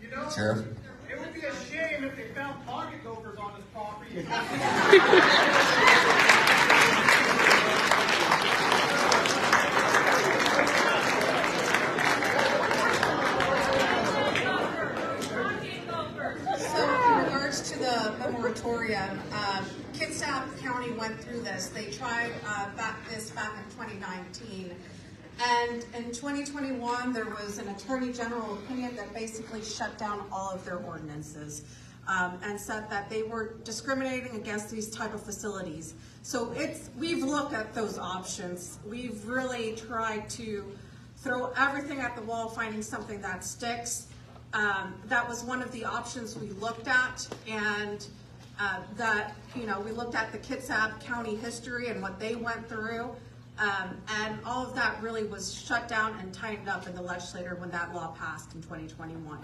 You know, Sheriff? It would be a shame if they found pocket gophers on his property. To the moratorium, Kitsap County went through this. They tried back in 2019. And in 2021, there was an attorney general opinion that basically shut down all of their ordinances and said that they were discriminating against these type of facilities. So we've looked at those options. We've really tried to throw everything at the wall, finding something that sticks. That was one of the options we looked at, and we looked at the Kitsap County history and what they went through, and all of that really was shut down and tightened up in the legislature when that law passed in 2021.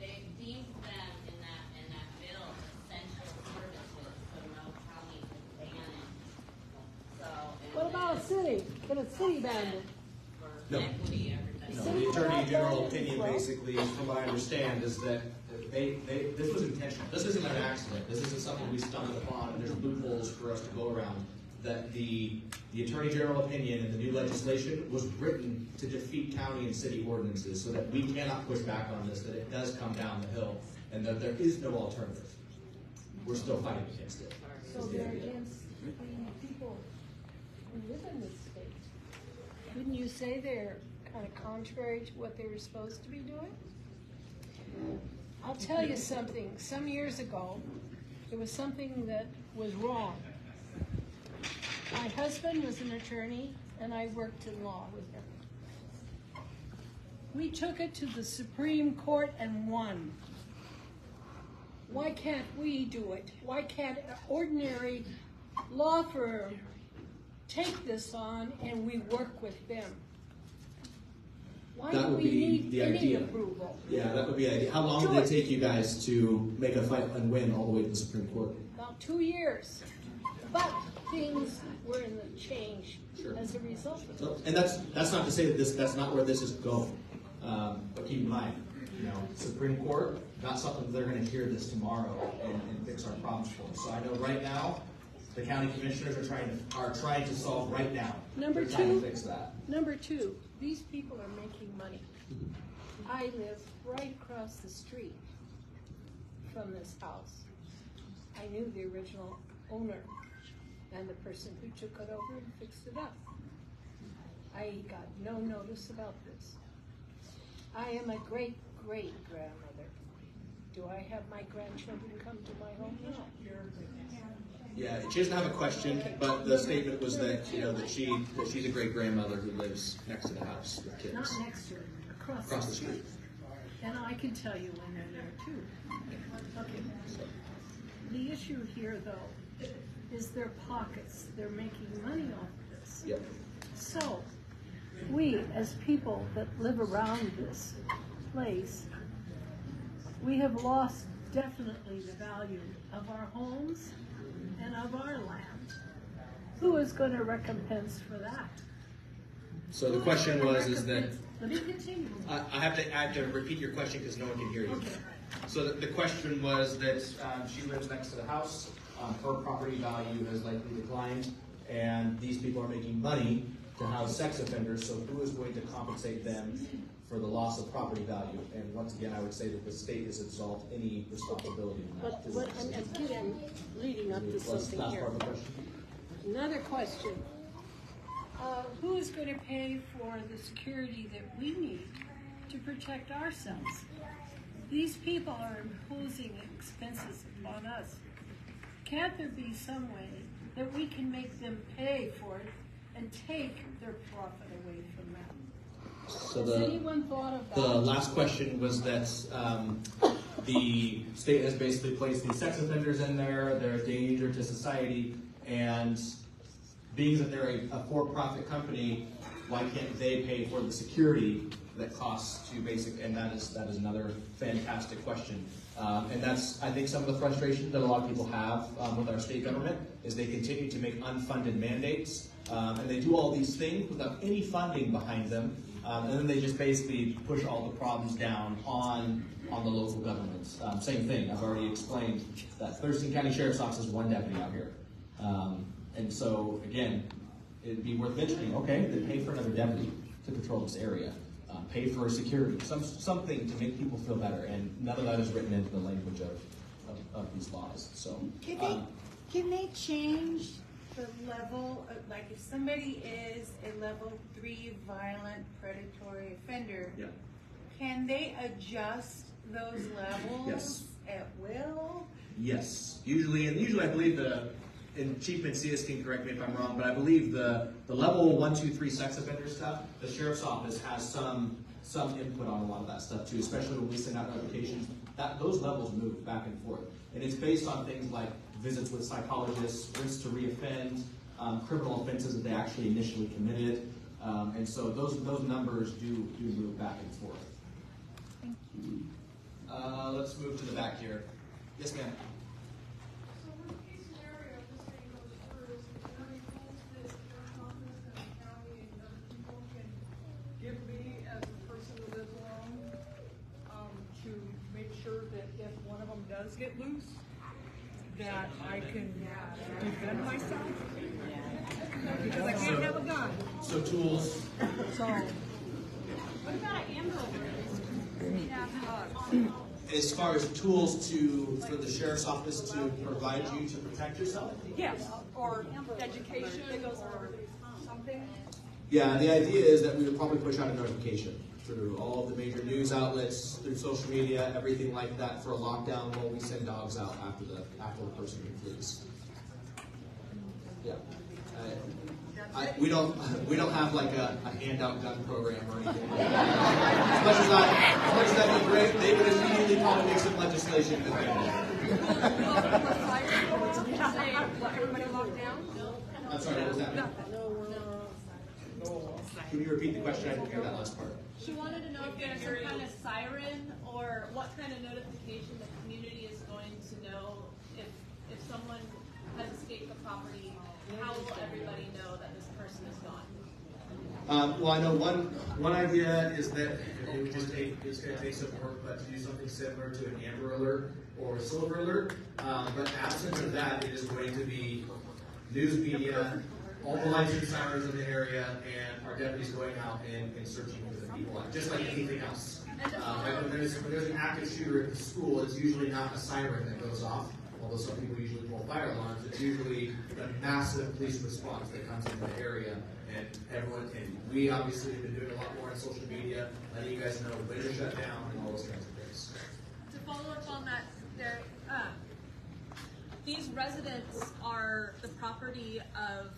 They deemed them in that bill essential services, so no county could ban it. So, What about a city? Can a city ban it? No. No, the Attorney General opinion basically, from what I understand, is that this was intentional. This isn't an accident. This isn't something we stumbled upon and there's loopholes for us to go around. That the Attorney General opinion and the new legislation was written to defeat county and city ordinances so that we cannot push back on this, that it does come down the hill, and that there is no alternative. We're still fighting against it. So they're against the people who live in this state. Wouldn't you say they're kind of contrary to what they were supposed to be doing? I'll tell you something. Some years ago, there was something that was wrong. My husband was an attorney, and I worked in law with him. We took it to the Supreme Court and won. Why can't we do it? Why can't an ordinary law firm take this on and we work with them? Why That do would we be need the any idea. approval? Yeah, that would be the idea. How long did it take you guys to make a fight and win all the way to the Supreme Court? About 2 years. But things were in the change as a result of it. And that's not to say that that's not where this is going. But keep in mind, Supreme Court, not something that they're going to hear this tomorrow and fix our problems for us. So I know right now, the county commissioners are trying to solve right now. Number They're trying two, to fix that. Number two, these people are making money. I live right across the street from this house. I knew the original owner and the person who took it over and fixed it up. I got no notice about this. I am a great-great-grandmother. Do I have my grandchildren come to my home? No. Yeah, she doesn't have a question, but the statement was that that she's a great grandmother who lives next to the house with kids. Not next to her, Across the street. And I can tell you when they're there too. Okay. The issue here, though, is their pockets. They're making money off of this. Yep. So, we as people that live around this place, we have lost definitely the value of our homes and of our land. Who is going to recompense for that? So the question was, is that Let me continue. I have to repeat your question because no one can hear you. Okay. So the question was that she lives next to the house. Her property value has likely declined, and these people are making money to house sex offenders. So who is going to compensate them for the loss of property value? And once again, I would say that the state has absolved any responsibility in that. But I'm leading up to something Last here. part of the question. Another question. Who is going to pay for the security that we need to protect ourselves? These people are imposing expenses upon us. Can't there be some way that we can make them pay for it and take their profit away from them? So Has anyone thought of that? the last question was that the state has basically placed these sex offenders in there. They're a danger to society, and being that they're a for-profit company, why can't they pay for the security that costs to and that is another fantastic question. And that's, I think, some of the frustration that a lot of people have with our state government is they continue to make unfunded mandates, and they do all these things without any funding behind them, and then they just basically push all the problems down on the local governments. Same thing, I've already explained that Thurston County Sheriff's Office is one deputy out here. And so, again, it'd be worth mentioning, okay, then pay for another deputy to patrol this area. Pay for security, something to make people feel better, and none of that is written into the language of these laws. So, Can they change the level of, like, if somebody is a level 3 violent predatory offender, yeah. Can they adjust those levels Yes. at will? Yes, usually I believe and Chief Mencius can correct me if I'm wrong, but I believe the level 1, 2, 3 sex offender stuff, the sheriff's office has some input on a lot of that stuff too, especially when we send out notifications. Those levels move back and forth, and it's based on things like visits with psychologists, risks to reoffend, criminal offenses that they actually initially committed, and so those numbers do move back and forth. Thank you. Let's move to the back here. Yes, ma'am. Give me as a person who lives alone, to make sure that if one of them does get loose, that I can defend myself. Because I can't have a gun. So tools. So. What about ambulance? As far as tools for the sheriff's office to provide you to protect yourself? Yes, or education, or something. Yeah, the idea is that we would probably push out a notification through all the major news outlets, through social media, everything like that for a lockdown while we send dogs out after the person who flees. Yeah. We don't have like a handout gun program or anything. As much as that'd be great, they would immediately probably make some legislation to defend I'm sorry, what was that? Can you repeat the question? I didn't hear that last part. She wanted to know if there's some kind of siren or what kind of notification the community is going to know if someone has escaped the property. How will everybody know that this person is gone? Well, I know one idea is that it's going to take some work, but to do something similar to an Amber Alert or a Silver Alert. But absent of that, it is going to be news media, all the lights and sirens in the area, and our deputies going out and searching for the people, just like anything else. When there's an active shooter at the school, it's usually not a siren that goes off. Although some people usually pull fire alarms, it's usually a massive police response that comes into the area, and we obviously have been doing a lot more on social media, letting you guys know when to shut down and all those kinds of things. To follow up on that, these residents are the property of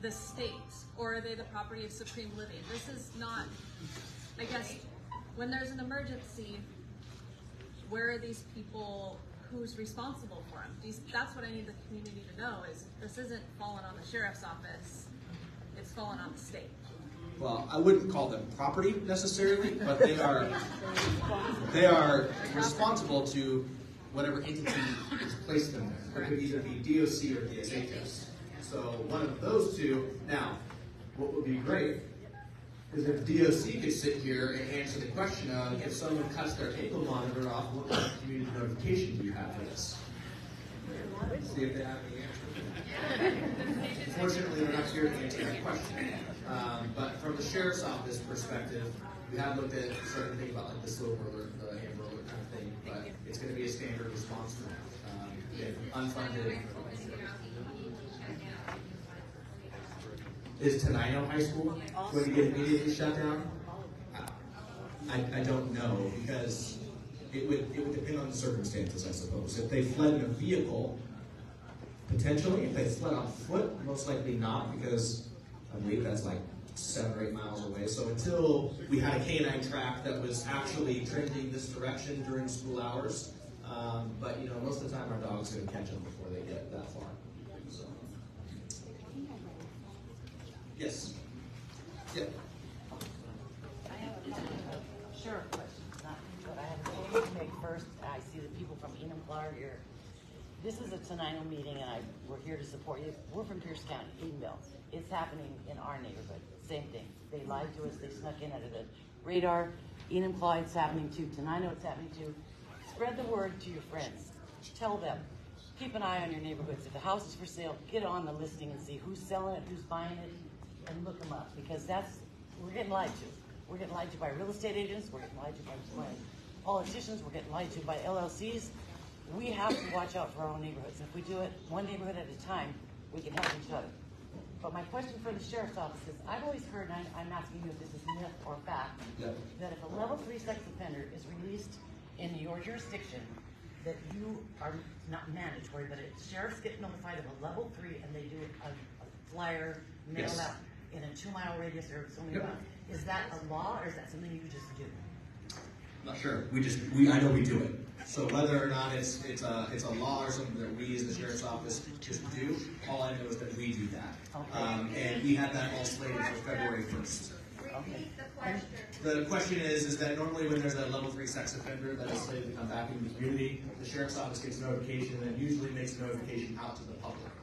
the state, or are they the property of Supreme Living? This is not, I guess, when there's an emergency, where are these people? Who's responsible for them? That's what I need the community to know, is this isn't falling on the sheriff's office, it's falling on the state. Well, I wouldn't call them property necessarily, but they are responsible to whatever entity has placed them there. It could either be DOC or DSHS. So one of those two. Now, what would be great is if DOC could sit here and answer the question of if someone cuts their ankle monitor off, what kind of community notification do you have for this? See if they have any answer. Unfortunately, they're not here to answer that question. But from the sheriff's office perspective, we have looked at starting to think about like the Silver Alert, the Amber Alert kind of thing, but it's going to be a standard response for unfunded. Is Tenino High School going to get immediately shut down? I don't know, because it would depend on the circumstances, I suppose. If they fled in a vehicle, potentially. If they fled on foot, most likely not, because I believe that's like 7 or 8 miles away. So until we had a canine track that was actually trending this direction during school hours, but you know, most of the time our dog's going to catch them before they get that far. So. Yes. Yeah. I have a couple of sheriff questions, not, but I have a statement to make first. I see the people from Enumclaw are here. This is a Tenino meeting, and we're here to support you. We're from Pierce County, Edenville. It's happening in our neighborhood. Same thing. They lied to us. They snuck in under the radar. Enumclaw, it's happening too. Tenino, it's happening too. Spread the word to your friends. Tell them. Keep an eye on your neighborhoods. If the house is for sale, get on the listing and see who's selling it, who's buying it, and look them up, because we're getting lied to. We're getting lied to by real estate agents. We're getting lied to by politicians. We're getting lied to by LLCs. We have to watch out for our own neighborhoods. If we do it one neighborhood at a time, we can help each other. But my question for the sheriff's office is, I've always heard, and I'm asking you if this is myth or fact, that if a level 3 sex offender is released in your jurisdiction, that you are not mandatory, but sheriffs get notified of a level 3 and they do a flyer, mail out in a 2-mile radius or so many miles. Is that a law, or is that something you just do? I'm not sure. I know we do it. So whether or not it's a law or something that we as the sheriff's office just do, all I know is that we do that. And we had that all slated for February 1st. Repeat the question. The question is that normally when there's a level 3 sex offender that is slated to come back into the community, the sheriff's office gets notification and then usually makes a notification out to the public.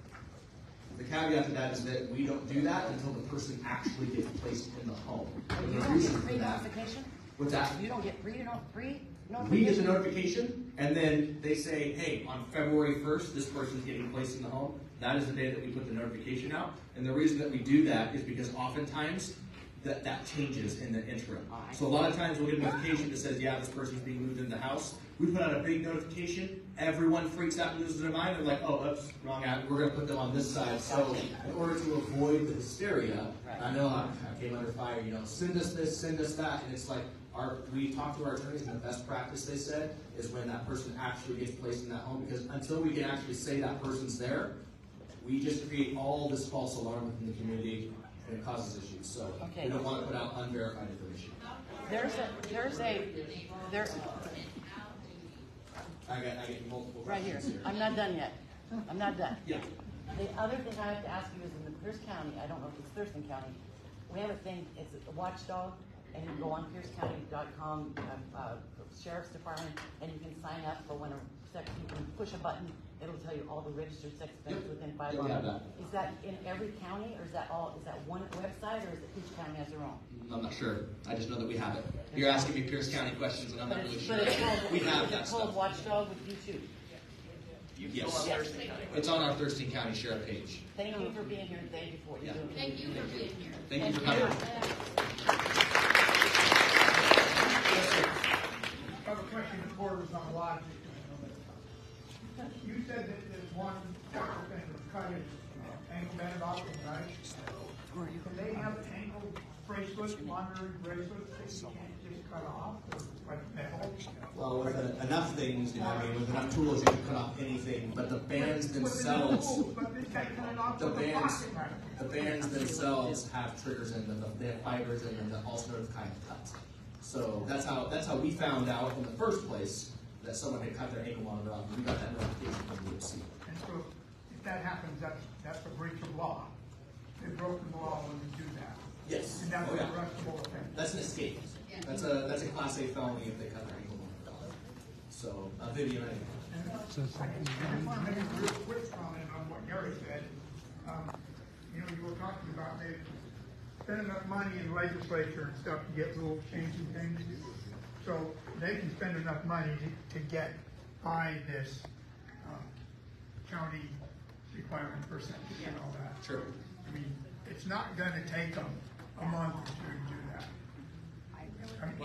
The caveat to that is that we don't do that until the person actually gets placed in the home. You don't get pre-notification? What's that? You don't get pre-notification? We get the notification, and then they say, hey, on February 1st, this person's getting placed in the home. That is the day that we put the notification out. And the reason that we do that is because oftentimes that changes in the interim. So a lot of times we'll get a notification that says, yeah, this person's being moved into the house. We put out a big notification. Everyone freaks out and loses their mind. They're like, oh, oops, wrong ad. We're going to put them on this side. So in order to avoid the hysteria, I know I came under fire, send us this, send us that. And it's like, we talk to our attorneys, and the best practice, they said, is when that person actually gets placed in that home, because until we can actually say that person's there, we just create all this false alarm within the community, and it causes issues. So we don't want to put out unverified information. I get multiple right here. I'm not done yet. I'm not done. Yeah. The other thing I have to ask you is in the Pierce County, I don't know if it's Thurston County, we have a thing, it's a watchdog, and you can go on piercecounty.com, Sheriff's Department, and you can sign up for when you can push a button, it'll tell you all the registered sex offenders within 5 miles. Is that in every county, or is that one website, or is it each county has their own? I'm not sure. I just know that we have it. You're asking me Pierce County questions, and I'm not really sure. But it's called, we have that stuff. Called Watchdog with you too. Yes. It's on our Thurston County Sheriff page. Thank you for being here, and thank you for what you're doing. Thank you for being here. Thank you for coming. I have a question that borders on logic. You said that there's one sex offender cut his ankle band right? Can they have ankle bracelets, monitoring bracelets that you can't just cut off, or like metal? Well, with enough things, with enough tools, you can cut off anything. But the bands themselves, the bands themselves have triggers in them. They have fibers in them that also kind of cut. So that's how we found out in the first place that someone had cut their ankle monitor off. We got that notification from the DOC. And so, if that happens, that's a breach of law. They've broken the law when they do that. Yes. And that's an arrestable offense. That's an escape. That's a Class A felony if they cut their ankle monitor off. So, Vivian, I just want to make a real quick comment on what Gary said. You were talking about maybe spending enough money in legislature and stuff to get rules changing things. So they can spend enough money to get by this county requirement percentage and all that. Sure. I mean, it's not going to take them a month or two to do that.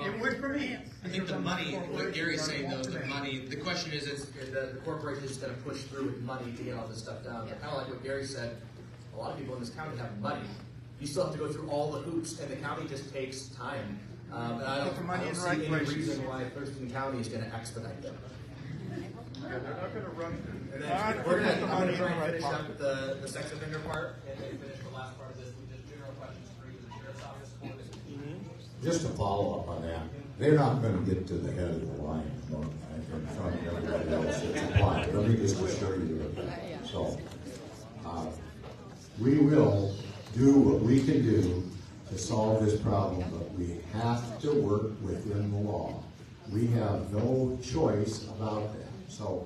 It would for me. I think the money, what Gary's saying though, the money, the question is the corporation is going to push through with money to get all this stuff done. But kind of like what Gary said, a lot of people in this county have money. You still have to go through all the hoops, and the county just takes time. And I don't see any reason why Thurston County is going to expedite them. They're not going to rush it. And then I'm going to try and finish up the sex offender part, and then finish the last part of this with just general questions for you, the sheriff's Sheriff's Office closed. Just to follow up on that, they're not going to get to the head of the line in front of everybody else that's applying. Let me just assure you of that. So, we will do what we can do to solve this problem, but we have to work within the law. We have no choice about that. So,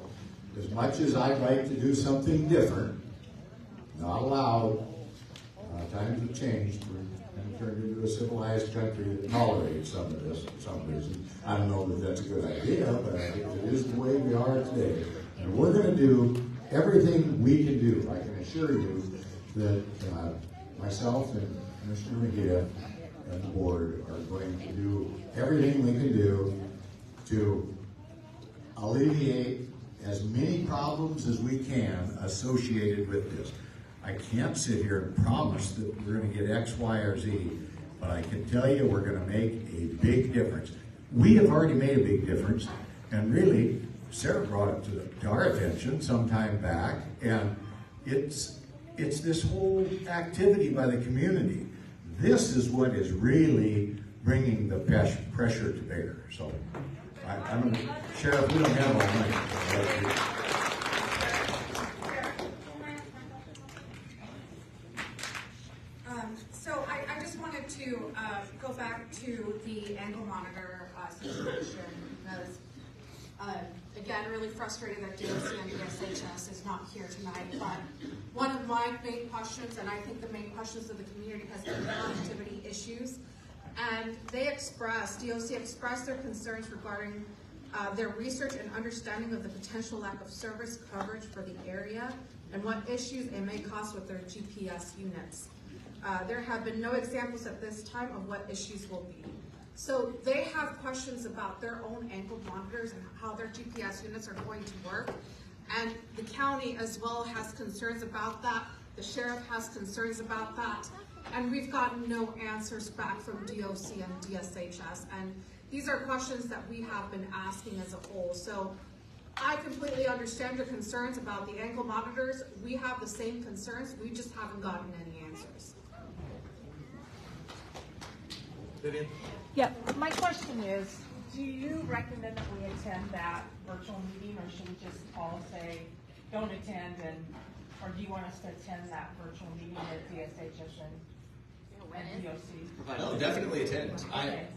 as much as I'd like to do something different, not allowed, times have changed. We're turned into a civilized country that tolerates some of this for some reason. I don't know that that's a good idea, but I think it is the way we are today. And we're going to do everything we can do. I can assure you that myself and Commissioner Mejia and the board are going to do everything we can do to alleviate as many problems as we can associated with this. I can't sit here and promise that we're going to get X, Y, or Z, but I can tell you we're going to make a big difference. We have already made a big difference, and really, Sarah brought it to our attention some time back, and it's this whole activity by the community. This is what is really bringing the pressure to bear. So, Sheriff, we don't have all night. So I just wanted to go back to the ankle monitor situation because, again, really frustrated that DOC and DSHS is not here tonight. But one of my main questions, and I think the main questions of the community, has been connectivity issues. And DOC expressed their concerns regarding their research and understanding of the potential lack of service coverage for the area and what issues it may cause with their GPS units. There have been no examples at this time of what issues will be. So they have questions about their own ankle monitors and how their GPS units are going to work. And the county as well has concerns about that. The sheriff has concerns about that. And we've gotten no answers back from DOC and DSHS. And these are questions that we have been asking as a whole. So I completely understand your concerns about the ankle monitors. We have the same concerns. We just haven't gotten any answers. Vivian? Yeah, my question is, do you recommend that we attend that virtual meeting, or should we just all say, don't attend, or do you want us to attend that virtual meeting at DSHS and DOC? No, definitely attend. Okay.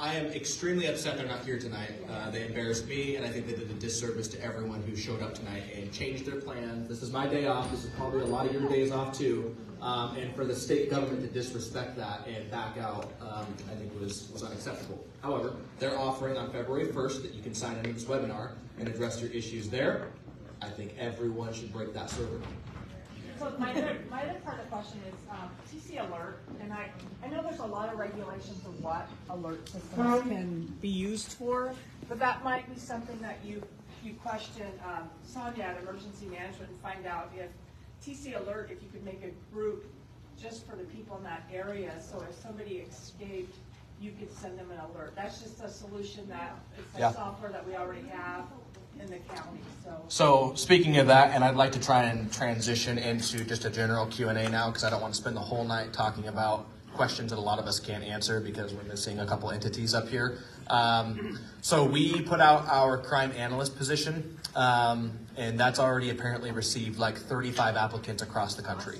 I am extremely upset they're not here tonight. They embarrassed me, and I think they did a disservice to everyone who showed up tonight and changed their plans. This is my day off. This is probably a lot of your days off too. And for the state government to disrespect that and back out, I think was unacceptable. However, they're offering on February 1st that you can sign into this webinar and address your issues there. I think everyone should break that server. So my other part of the question is TC Alert, and I know there's a lot of regulations of what alert systems can be used for, but that might be something that you question Sonia at Emergency Management and find out if TC Alert, if you could make a group just for the people in that area, so if somebody escaped, you could send them an alert. That's just a solution that it's a software that we already have in the county. So speaking of that, and I'd like to try and transition into just a general Q&A now, because I don't want to spend the whole night talking about questions that a lot of us can't answer because we're missing a couple entities up here. So we put out our crime analyst position, and that's already apparently received like 35 applicants across the country,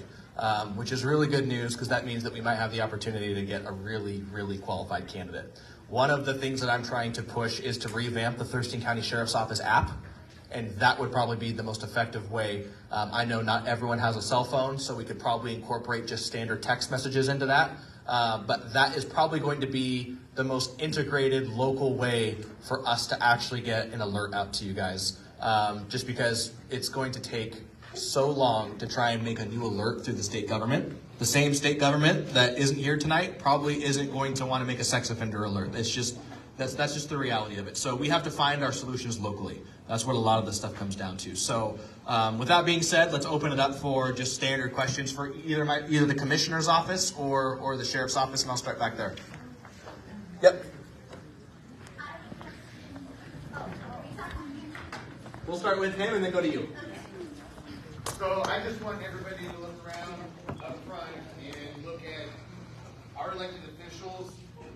which is really good news because that means that we might have the opportunity to get a really, really qualified candidate. One of the things that I'm trying to push is to revamp the Thurston County Sheriff's Office app, and that would probably be the most effective way. I know not everyone has a cell phone, so we could probably incorporate just standard text messages into that, but that is probably going to be the most integrated local way for us to actually get an alert out to you guys, just because it's going to take so long to try and make a new alert through the state government. The same state government that isn't here tonight probably isn't going to want to make a sex offender alert. It's just, that's just the reality of it. So we have to find our solutions locally. That's what a lot of this stuff comes down to. So with that being said, let's open it up for just standard questions for either the commissioner's office or the sheriff's office, and I'll start back there. Yep. We'll start with him and then go to you. So I just want everybody to look around up front and look at our elected officials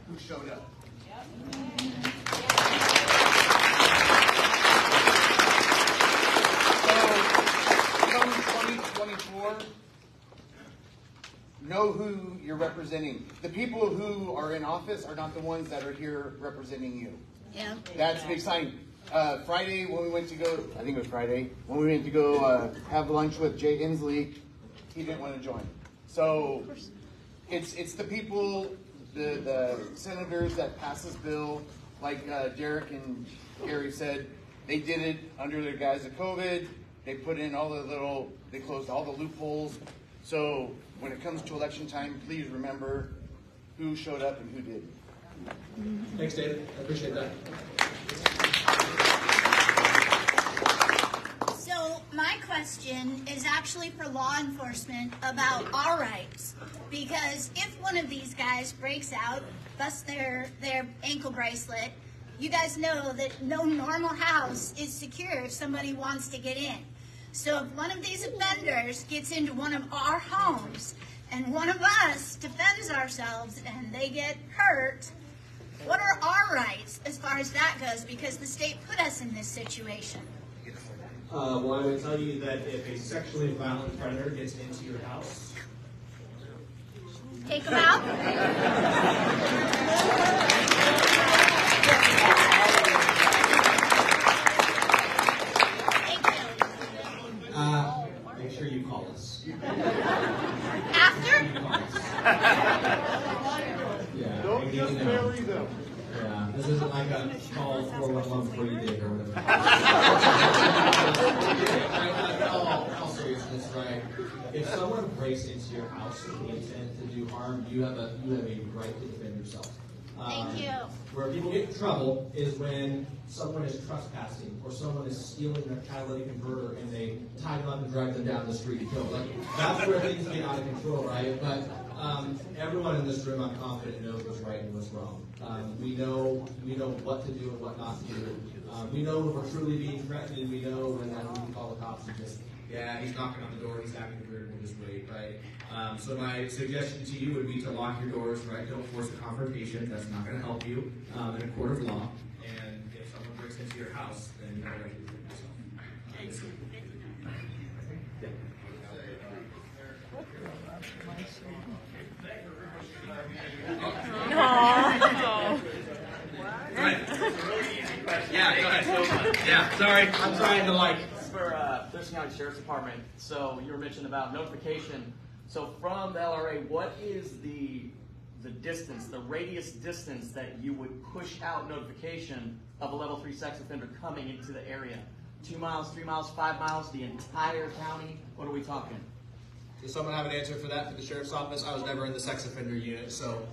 who showed up. So, come 2024, know who you're representing. The people who are in office are not the ones that are here representing you. Yeah. That's a big sign. Friday when we went to go, I think it was Friday, when we went to go have lunch with Jay Inslee, he didn't want to join. So it's the people, the senators that pass this bill, like Derek and Gary said, they did it under the guise of COVID. They put in all they closed all the loopholes. So when it comes to election time, please remember who showed up and who did. Thanks, Dave. I appreciate that. So my question is actually for law enforcement about our rights. Because if one of these guys breaks out, busts their ankle bracelet, you guys know that no normal house is secure if somebody wants to get in. So if one of these offenders gets into one of our homes and one of us defends ourselves and they get hurt, what are our rights as far as that goes? Because the state put us in this situation. Well, I would tell you that if a sexually violent predator gets into your house, take them out. make sure you call us. After? Yeah. Don't just bury them. Yeah, this isn't like a call 411 before you dig or whatever. All seriousness, right? If someone breaks into your house with the intent to do harm, you have a right to defend yourself. Thank you. Where people get in trouble is when someone is trespassing or someone is stealing a catalytic converter and they tie them up and drag them down the street and kill them. Like, that's where things get out of control, right? But everyone in this room, I'm confident, knows what's right and what's wrong. We know what to do and what not to do. We know when we're truly being threatened, and we know when we can call the cops and just, yeah, he's knocking on the door, he's acting weird, we'll just wait, right? So my suggestion to you would be to lock your doors, right? Don't force a confrontation. That's not going to help you in a court of law. And if someone breaks into your house, then you have a right to defend yourself. Yeah, go ahead. Yeah, sorry. I'm trying to This is for Thurston County Sheriff's Department. So you were mentioning about notification. So from the LRA, what is the distance, the radius distance that you would push out notification of a level 3 sex offender coming into the area? 2 miles, 3 miles, 5 miles, the entire county? What are we talking? Does someone have an answer for that for the sheriff's office? I was never in the sex offender unit, so.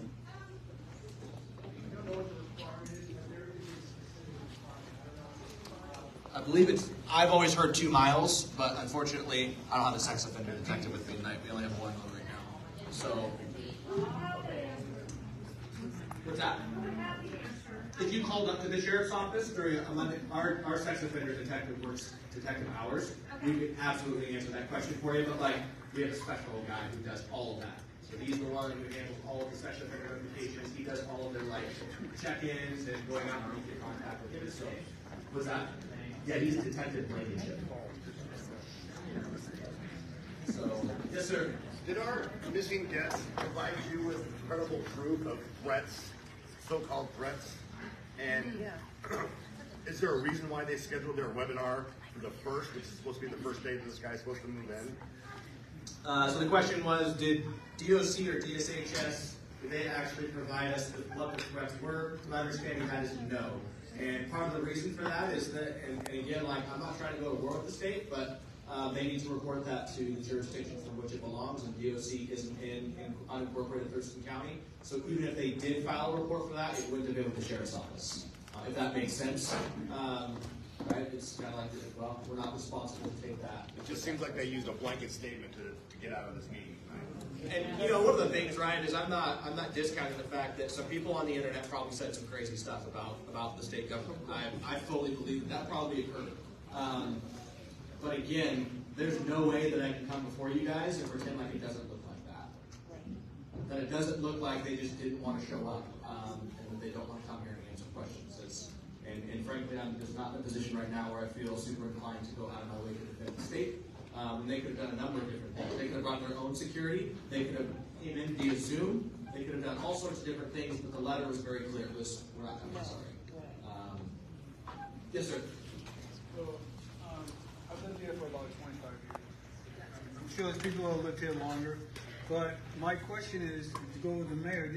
I believe I've always heard 2 miles, but unfortunately, I don't have a sex offender detective with me tonight. We only have one right now. So. What's that? If you called up to the sheriff's office during a Monday, our sex offender detective works detective hours, we could absolutely answer that question for you, but we have a special guy who does all of that. So he's the one who handles all of the sex offender notifications. He does all of their check-ins and going out and making contact with him. So, what's that? Yeah, he's a detective relationship. So, yes, sir. Did our missing guests provide you with credible proof of threats, so-called threats? And is there a reason why they scheduled their webinar for the 1st, which is supposed to be the first day that this guy's supposed to move in? So the question was, did DOC or DSHS, did they actually provide us with what the threats were? My understanding that is no. And part of the reason for that is that, and again, I'm not trying to go to war with the state, but they need to report that to the jurisdiction from which it belongs, and DOC isn't in unincorporated Thurston County. So even if they did file a report for that, it wouldn't have been with the sheriff's office, if that makes sense. Right? It's kind of like, well, we're not responsible to take that. It just seems like they used a blanket statement to get out of this meeting tonight. And one of the things, Ryan, is I'm not discounting the fact that some people on the internet probably said some crazy stuff about the state government. I fully believe that probably occurred. But again, there's no way that I can come before you guys and pretend like it doesn't look like that. that it doesn't look like they just didn't want to show up, and that they don't want to come here and answer questions. And frankly, I'm just not in a position right now where I feel super inclined to go out of my way to defend the state. They could have done a number of different things. They could have brought their own security. They could have came in via Zoom. They could have done all sorts of different things, but the letter was very clear. It was, we're not coming, sorry. Yes, sir. So, I've lived here for about 25 years. I'm sure there's people who have lived here longer, but my question is, to go with the mayor,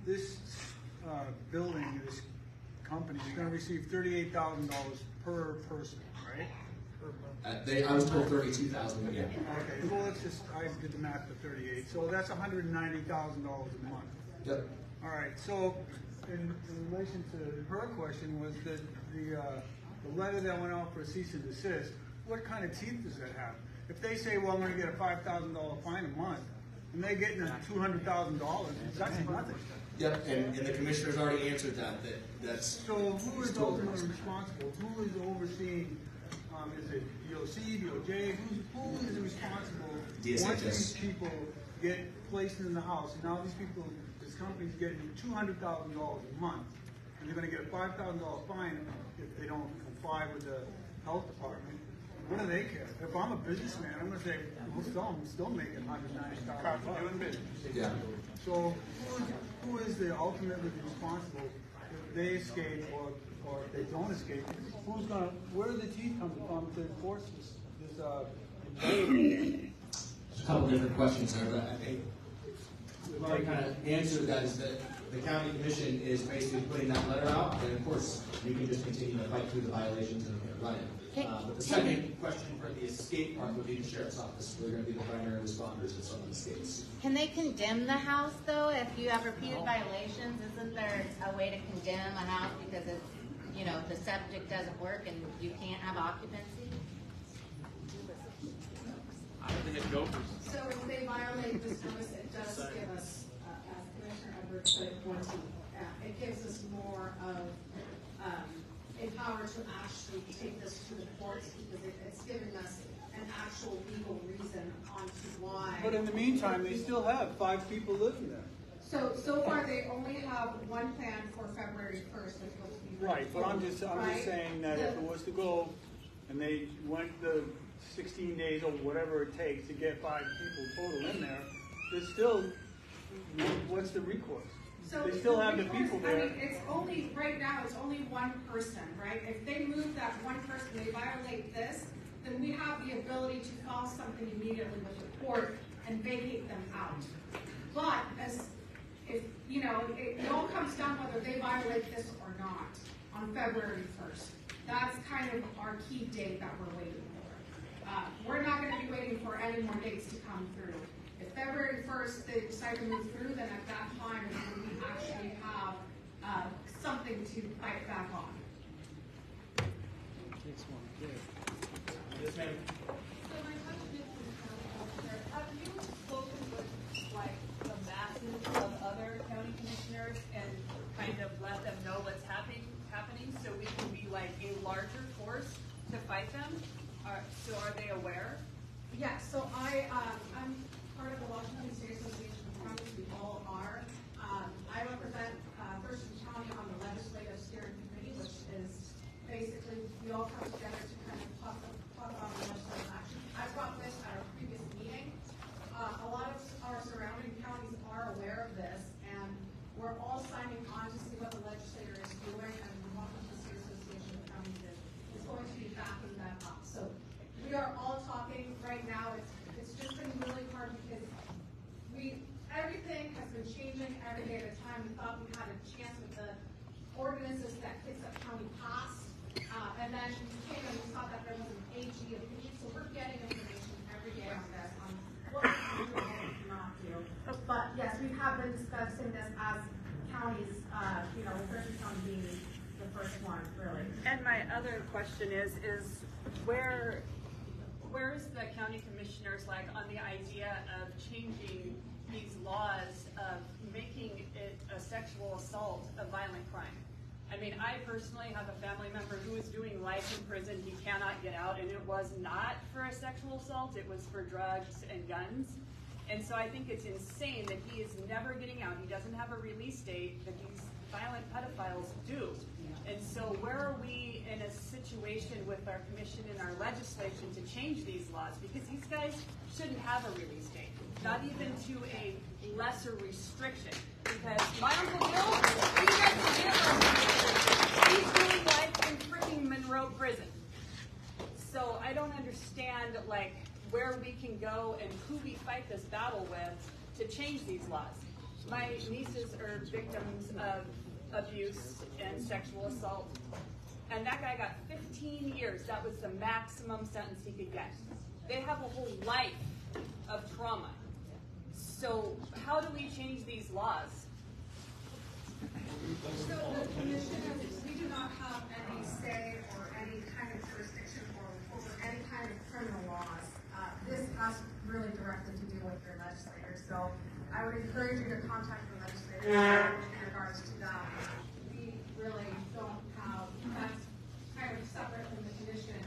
this building, this company is going to receive $38,000 per person, right? I was told 32,000, but yeah. Okay, well, let's just, I did the math for 38, so that's $190,000 a month. Yep. All right, so in relation to her question was that the letter that went out for cease and desist, what kind of teeth does that have? If they say, well, I'm going to get a $5,000 fine a month, and they're getting $200,000, that's nothing. Yep, and the commissioner's already answered that's. So who is ultimately responsible? Who is overseeing? Is it DOC, DOJ? Who is responsible DSHS. once these people get placed in the house? And now these people, this company's getting $200,000 a month, and they're going to get a $5,000 fine if they don't comply with the health department. What do they care? If I'm a businessman, I'm going to say, well, I'm still making $190,000. Doing business. Yeah. So who is the ultimately responsible if they escape or if they don't escape? Who's gonna? Where are the teeth coming from to enforce this? There's a couple different questions there, but I think we've already kind of answered that. Is that the county commission is basically putting that letter out, and of course you can just continue to fight through the violations and run it. But the second question for the escape part would be the sheriff's office. They're going to be the primary responders in some of the states. Can they condemn the house though if you have repeated violations? Isn't there a way to condemn a house because it's, you know, the septic doesn't work and you can't have occupancy? I don't think it goes. So if they violate the service, it does give us, as Commissioner Edwards put it, more teeth. It gives us more of a power to actually take this to the courts because it's giving us an actual legal reason on to why. But in the meantime, they still have 5 people living there. So far they only have one plan for February 1st. That's supposed to be Right, but I'm just right? saying that if it was to go and they went the 16 days or whatever it takes to get 5 people total in there, there's still, what's the recourse? So they still have the people there. I mean, it's only, right now, it's only one person, right? If they move that one person, they violate this, then we have the ability to file something immediately with the court and vacate them out. But if you know, it all comes down whether they violate this or not on February 1st. That's kind of our key date that we're waiting for. We're not going to be waiting for any more dates to come through. If February 1st they decide to move through, then at that time we actually have something to fight back on. Yes, ma'am. So my question is, have you spoken with like the masses of other county commissioners and kind of let them know what's happening so we can be like a larger force to fight them? So are they aware? Yeah, so I'm part of the Washington State Association of Counties. We all are. I represent Thurston County on the Legislative Steering Committee, which is basically we all come together to kind of talk about legislative action. I brought this at our previous meeting. A lot of our surrounding counties are aware of this, and we're all signing on to see what the legislator is doing, and the Washington State Association of Counties is going to be backing that up. So we are all talking right now. It's just been really hard because everything has been changing every day at a time. We thought we had a chance with the ordinances that Kitsap County passed, and then we came and we saw that there was an AG opinion. So we're getting information every day on this, on what to do and what not to. But yes, we have been discussing this as counties, you know, with Thurston County being the first one, really. And my other question is where's the county commissioners like on the idea of changing these laws of making it a sexual assault a violent crime? I mean, I personally have a family member who is doing life in prison. He cannot get out, and it was not for a sexual assault. It was for drugs and guns. And so I think it's insane that he is never getting out. He doesn't have a release date that these violent pedophiles do. And so where are we in a situation with our commission and our legislation to change these laws? Because these guys shouldn't have a release date, not even to a lesser restriction. Because my Uncle Bill, he's doing life in freaking Monroe Prison. So I don't understand, like, where we can go and who we fight this battle with to change these laws. My nieces are victims of abuse and sexual assault, and that guy got 15 years. That was the maximum sentence he could get. They have a whole life of trauma. So how do we change these laws? So the commission, we do not have any say or any kind of jurisdiction over any kind of criminal laws. This has really directly to do with your legislators. So I would encourage you to contact the legislators in regards to that. We really don't have, that's kind of separate from the commission in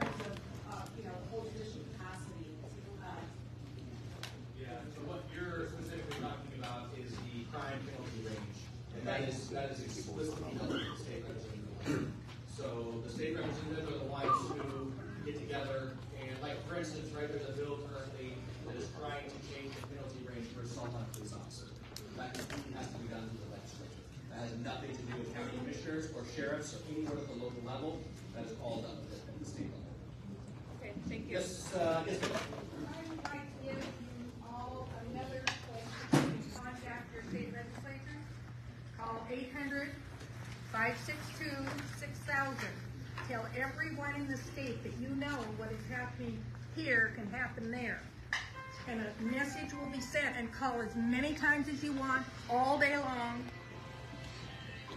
terms of, whole judicial capacity. Yeah, so what you're specifically talking about is the crime penalty range. And that is explicitly held in the state representative. So the state representatives are the ones who get together and, like, for instance, right, there's a bill currently that is trying to change the penalty range for assault on a police officer. That completely has to be done through the legislature. That has nothing to do with county commissioners or sheriffs or anyone at the local level. That is all done at the state level. Okay, thank you. Yes, yes, ma'am. I would like to give you all another place to contact your state legislature. Call 800-562-6000. Tell everyone in the state that you know what is happening here can happen there. And a message will be sent, and call as many times as you want, all day long,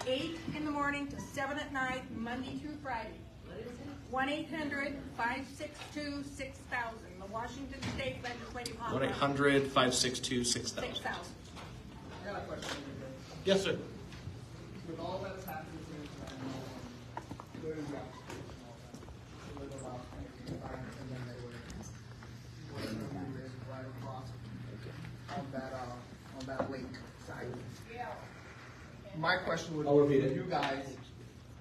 8 in the morning to 7 at night, Monday through Friday. 1-800-562-6000, the Washington State Legislative Hotline. 1-800-562-6000. 6,000. I got a question. Yes, sir. With all that's happening in Centralia, clearly the opposition and all that, they live about environment, and then they were right across on that lake side. Yeah. My question would I'll repeat be it. you guys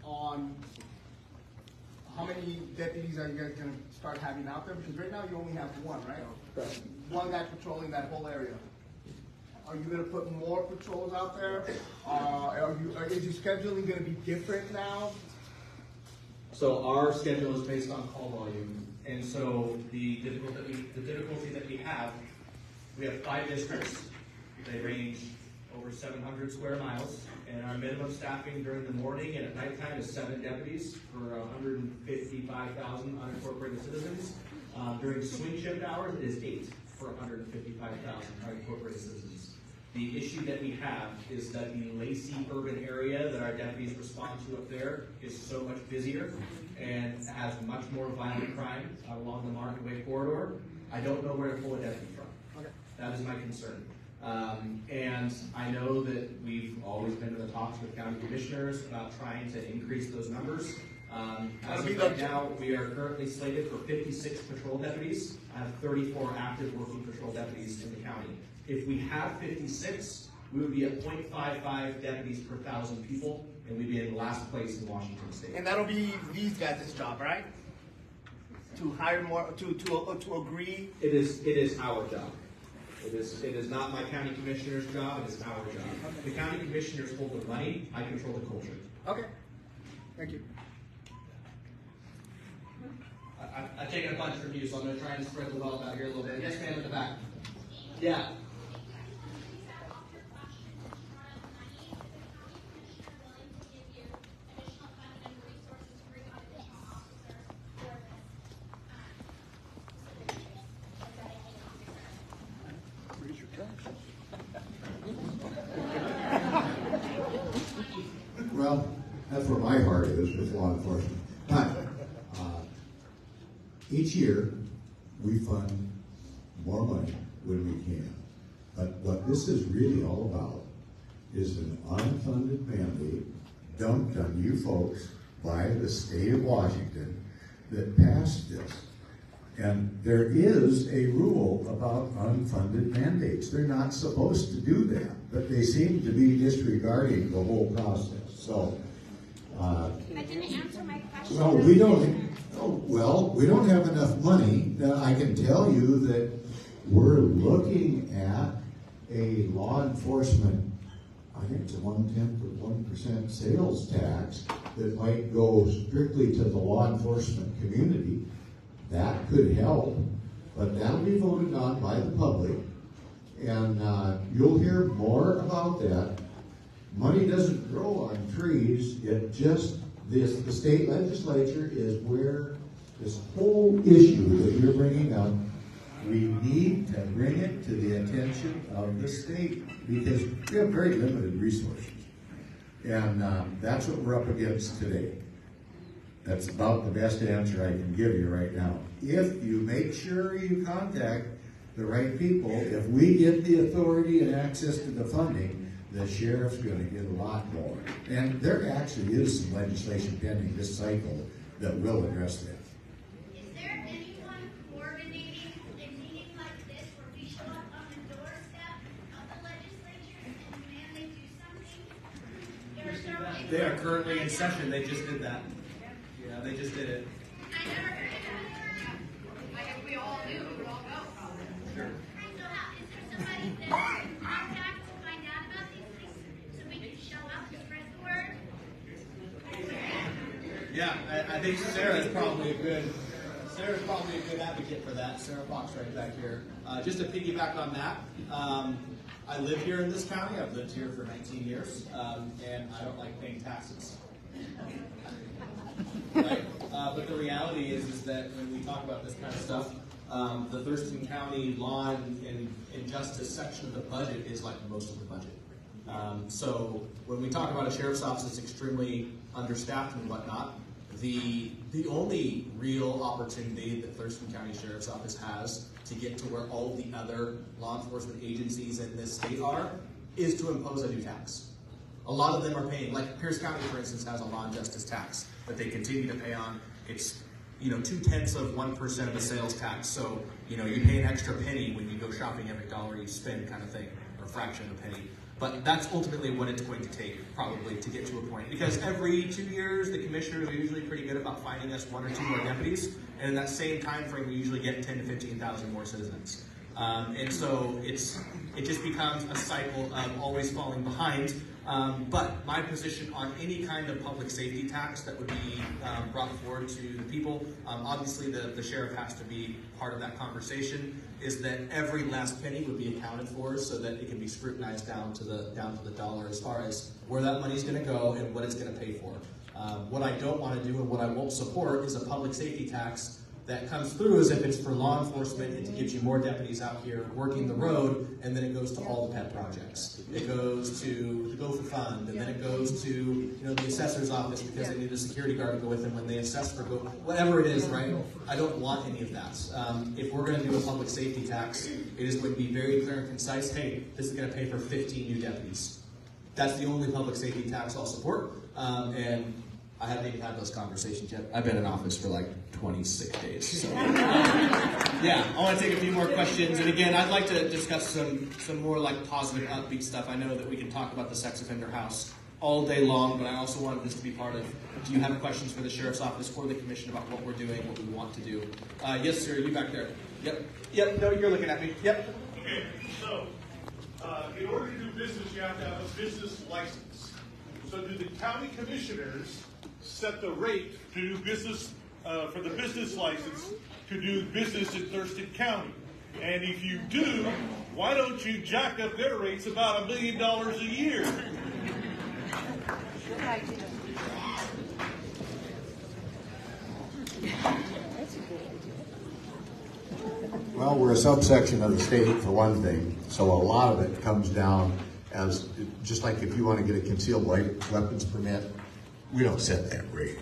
on how many deputies are you guys going to start having out there? Because right now you only have one, right? Correct. One guy patrolling that whole area. Are you going to put more patrols out there? Is your scheduling going to be different now? So our schedule is based on call volume, and so the difficulty that we have 5 districts. They range over 700 square miles, and our minimum staffing during the morning and at nighttime is 7 deputies for 155,000 unincorporated citizens. During swing shift hours, it is 8 for 155,000 unincorporated citizens. The issue that we have is that the Lacey urban area that our deputies respond to up there is so much busier and has much more violent crime along the Market Way corridor. I don't know where to pull a deputy from. Okay. That is my concern. And I know that we've always been in the talks with county commissioners about trying to increase those numbers. As of right now, we are currently slated for 56 patrol deputies. I have 34 active working patrol deputies in the county. If we have 56, we would be at 0.55 deputies per 1,000 people, and we'd be in last place in Washington State. And that'll be these guys' job, right? To hire more, to agree. It is our job. It is not my county commissioner's job. It is our job. The county commissioners hold the money. I control the culture. Okay. Thank you. I've taken a bunch from you, so I'm going to try and spread the wealth out here a little bit. Yes, ma'am, in the back. Yeah. Well, that's where my heart is with law enforcement. But each year, we fund more money when we can. But what this is really all about is an unfunded mandate dumped on you folks by the state of Washington that passed this. And there is a rule about unfunded mandates. They're not supposed to do that, but they seem to be disregarding the whole process. So, That didn't answer my question. well, we don't have enough money. Now, I can tell you that we're looking at a law enforcement, I think it's a 1/10 or 1% sales tax that might go strictly to the law enforcement community. That could help, but that'll be voted on by the public, and you'll hear more about that. Money doesn't grow on trees. It just, the state legislature is where this whole issue that you're bringing up, we need to bring it to the attention of the state because we have very limited resources. And that's what we're up against today. That's about the best answer I can give you right now. If you make sure you contact the right people, if we get the authority and access to the funding, the sheriff's going to get a lot more. And there actually is some legislation pending this cycle that will address that. Is there anyone coordinating a meeting like this where we show up on the doorstep of the legislature and demand they do something? They are currently in session. They just did that. Yeah, they just did it. I never heard of it. If we all knew, we would all go probably. Sure. So how, is there somebody that we can contact to find out about these things so we can show up and spread the word? Yeah, I think Sarah's probably a good advocate for that. Sarah Fox right back here. Just to piggyback on that, I live here in this county. I've lived here for 19 years, and I don't like paying taxes. Right? But the reality is that when we talk about this kind of stuff, the Thurston County Law and Justice section of the budget is like most of the budget. So when we talk about a sheriff's office that's extremely understaffed and whatnot, the only real opportunity that Thurston County Sheriff's Office has to get to where all the other law enforcement agencies in this state are is to impose a new tax. A lot of them are paying, like Pierce County, for instance, has a law and justice tax that they continue to pay on. It's 0.2% of a sales tax. So, you pay an extra penny when you go shopping every dollar you spend kind of thing, or a fraction of a penny. But that's ultimately what it's going to take, probably, to get to a point. Because every 2 years, the commissioners are usually pretty good about finding us 1 or 2 more deputies. And in that same time frame, we usually get 10 to 15,000 more citizens. And so it just becomes a cycle of always falling behind. But my position on any kind of public safety tax that would be brought forward to the people, obviously the sheriff has to be part of that conversation, is that every last penny would be accounted for so that it can be scrutinized down to the dollar as far as where that money's going to go and what it's going to pay for. What I don't want to do and what I won't support is a public safety tax that comes through as if it's for law enforcement and to get you more deputies out here working the road, and then it goes to all the pet projects. It goes to the Gopher Fund, and then it goes to the assessor's office because they need a security guard to go with them when they assess for whatever it is, right? I don't want any of that. If we're going to do a public safety tax, it is going to be very clear and concise. Hey, this is going to pay for 15 new deputies. That's the only public safety tax I'll support, and I haven't even had those conversations yet. I've been in office for like 26 days. So, yeah, I want to take a few more questions. And again, I'd like to discuss some more like positive, upbeat stuff. I know that we can talk about the sex offender house all day long, but I also wanted this to be part of, do you have questions for the sheriff's office or the commission about what we're doing, what we want to do? Yes, sir, you back there. Yep, no, you're looking at me. Yep. Okay, so in order to do business, you have to have a business license. So do the county commissioners set the rate to do business, for the business license to do business in Thurston County? And if you do, why don't you jack up their rates about $1 million a year? Good idea. Well, we're a subsection of the state for one thing, so a lot of it comes down as, just like if you want to get a concealed weapons permit, we don't set that rate.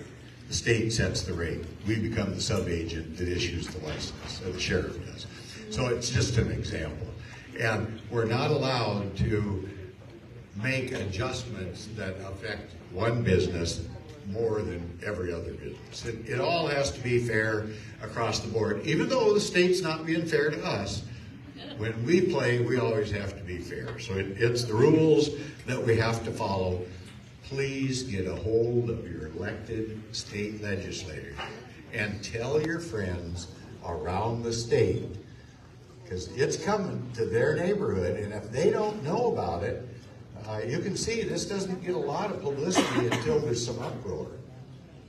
The state sets the rate. We become the sub-agent that issues the license, or the sheriff does. So it's just an example. And we're not allowed to make adjustments that affect one business more than every other business. It all has to be fair across the board. Even though the state's not being fair to us, when we play, we always have to be fair. So it's the rules that we have to follow. Please get a hold of your elected state legislators and tell your friends around the state, because it's coming to their neighborhood, and if they don't know about it, you can see this doesn't get a lot of publicity until there's some uproar.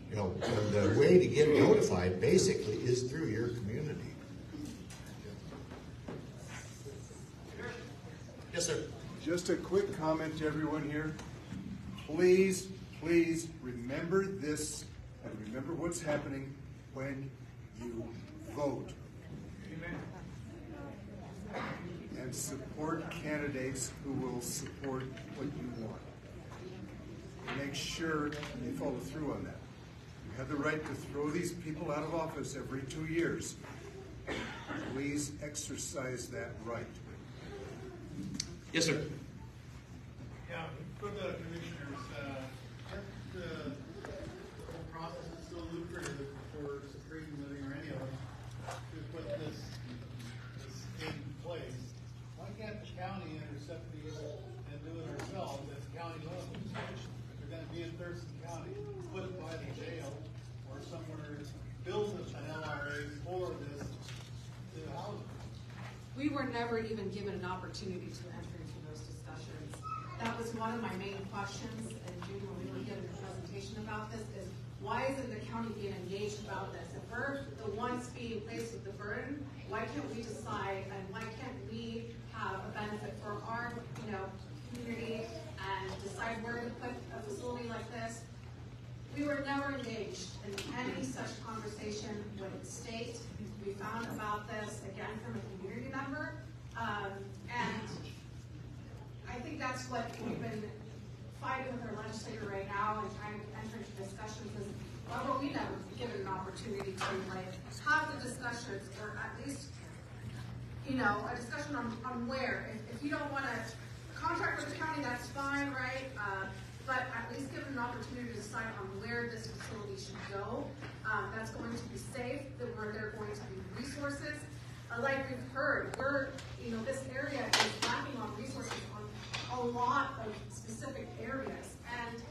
You know, the way to get notified basically is through your community. Yes, sir. Just a quick comment to everyone here. Please, please remember this and remember what's happening when you vote. And support candidates who will support what you want. Make sure you follow through on that. You have the right to throw these people out of office every 2 years. Please exercise that right. Yes, sir. Yeah, for the commissioners, if the whole process is still lucrative for Supreme Living or any of them to put this in place, why can't the county intercept these and do it ourselves at the county level? If they're going to be in Thurston County, put it by the jail or somewhere, build an LRA for this to housing. We were never even given an opportunity to enter into those discussions. That was one of my main questions in June when we were given a presentation about this, is why isn't the county being engaged about this? If we're the ones being faced with the burden, why can't we decide and why can't we have a benefit for our, community and decide where to put a facility like this? We were never engaged in any such conversation with the state. We found about this again from a community member, and I think that's what we've been fighting with our legislator right now and trying to enter into discussions. Is why were we never given an opportunity to have the discussions, or at least a discussion on where. If you don't want to contract with the county, that's fine, right? But at least give an opportunity to decide on where this facility should go. That's going to be safe, where there are going to be resources. Like we've heard, this area is lacking on resources on a lot of specific areas. And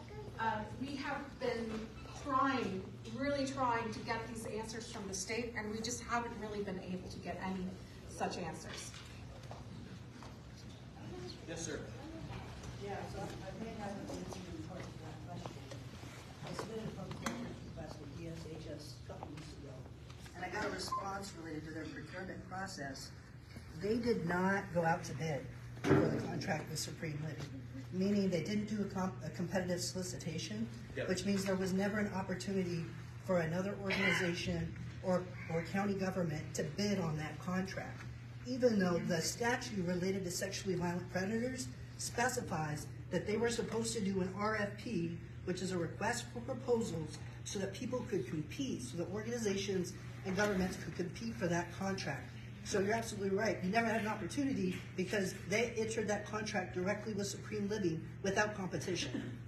we have been really trying to get these answers from the state, and we just haven't really been able to get any such answers. Yes, sir. Yeah, so I may have an answer in part to that question. I submitted a public hearing request with DSHS a couple weeks ago, and I got a response related to their procurement process. They did not go out to bid for the contract with Supreme Living, meaning they didn't do a competitive solicitation, which means there was never an opportunity for another organization or county government to bid on that contract, even though the statute related to sexually violent predators specifies that they were supposed to do an RFP, which is a request for proposals, so that people could compete, so that organizations and governments could compete for that contract. So you're absolutely right. You never had an opportunity because they entered that contract directly with Supreme Living without competition.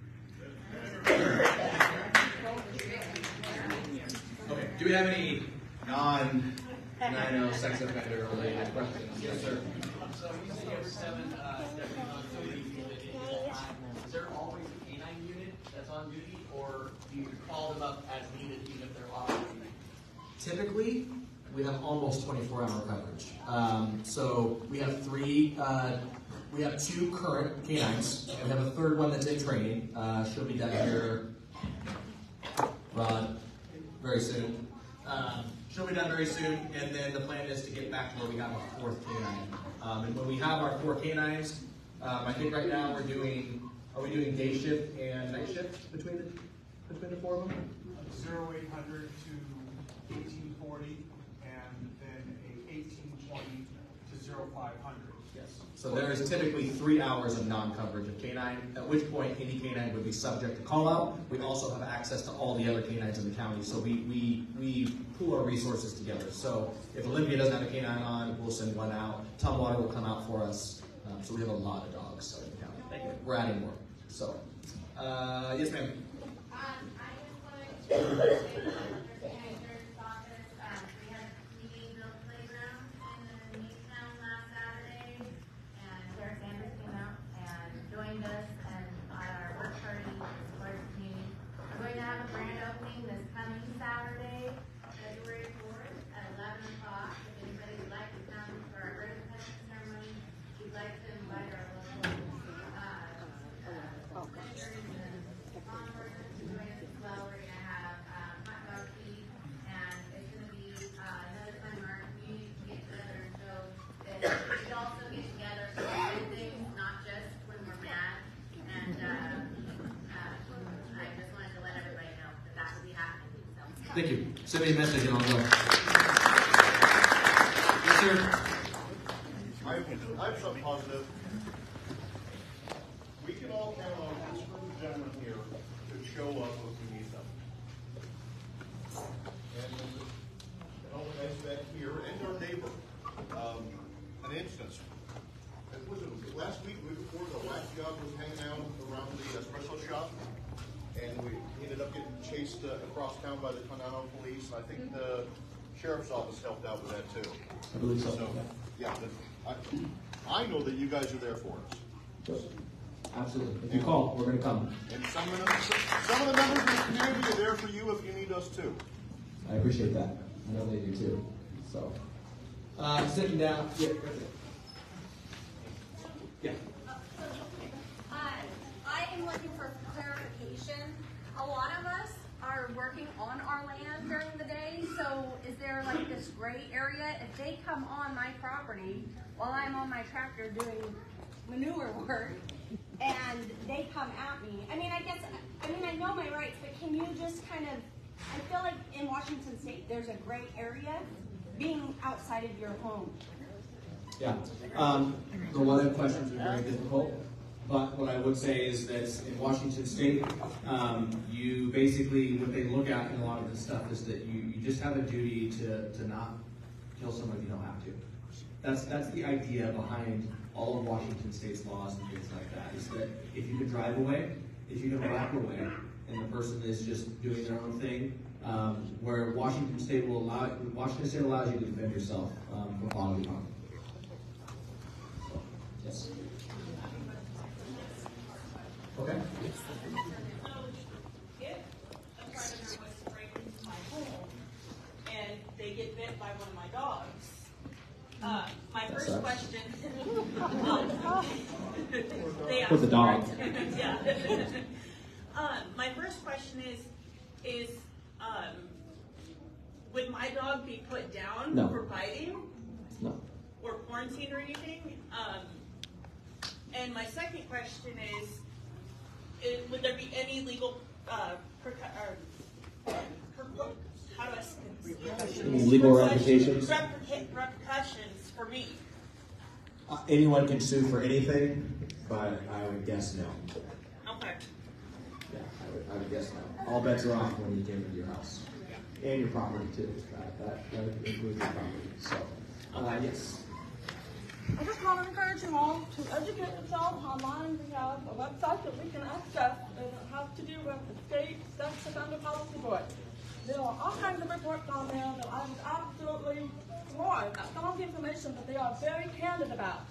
Okay, do we have any non-9-0 sex offender related questions? Yes, sir. So we say every 7 deputies on duty. Is there always a canine unit that's on duty, or do you call them up as needed even if they're off duty? Typically, we have almost 24-hour coverage. So we have we have 2 current canines, and we have a 3rd one that's in training. She'll be down here, Rod, very soon. She'll be done very soon, and then the plan is to get back to where we have our 4th canine. And when we have our 4 canines, I think right now are we doing day shift and night shift between the 4 of them? 0800 to 1840, and then a 1820 to 0500. Yes. So there is typically 3 hours of non-coverage of canine, at which point any canine would be subject to call-out. We also have access to all the other canines in the county, so we pool our resources together. So if Olympia doesn't have a canine on, we'll send one out. Tumwater will come out for us. So we have a lot of dogs in the county. Thank you. We're adding more. So, yes, ma'am. I just wanted to say we had a meeting-built playground in Maytown last Saturday, and Sarah Sanders came out and joined us and our work party support the community. We're going to have a grand opening this coming Saturday, February 4th at 11 o'clock. If anybody would like to come for our bird protection ceremony, we'd like to invite our local vendors and conferences to join us as well. We're going to have hot dog feed, and it's going to be another time where our community can get together and show that we can also get together for good things, not just when we're mad. And I just wanted to let everybody know that that will be happening. So. Thank you. Send me a message and I'll go. Yes, sir. I have something positive. We can all count on this group of gentlemen here to show up if we need them. And as that here, and our neighbor, an instance. Was it last week, week before, the last job was hanging out around the espresso shop, and we ended up getting chased across town by the Chronicle police. I think the sheriff's office helped out with that too. I believe so. So, yeah, I know that you guys are there for us. Absolutely. If you call, we're going to come. And some of the members of the community are there for you if you need us too. I appreciate that. I know they do too. So, sitting down. Yeah, right there. Yeah. I am looking for clarification. A lot of us are working on our land during the day, so is there like this gray area? If they come on my property while I'm on my tractor doing manure work and they come at me, I I know my rights, but can you just kind of, I feel like in Washington State there's a gray area being outside of your home. Yeah. The one questions are very difficult, but what I would say is that in Washington State, you basically, what they look at in a lot of this stuff is that you just have a duty to not kill someone if you don't have to. That's the idea behind all of Washington State's laws and things like that, is that if you can drive away, if you can back away, and the person is just doing their own thing, where Washington State allows you to defend yourself from bodily harm. Yes. Okay. If a predator was to break into my home and they get bit by one of my dogs, my first question. With the dog. Yeah. My first question is would my dog be put down for biting? No. Or quarantined or anything? And my second question is would there be any legal legal ramifications? Repercussions for me? Anyone can sue for anything, but I would guess no. Okay. Yeah, I would guess no. All bets are off when you get into your house. And your property too. That includes your property. So, yes. I just want to encourage you all to educate yourselves online. We have a website that we can access that has to do with the state sex offender policy board. There are all kinds of reports on there that I was absolutely floored at some of the information that they are very candid about.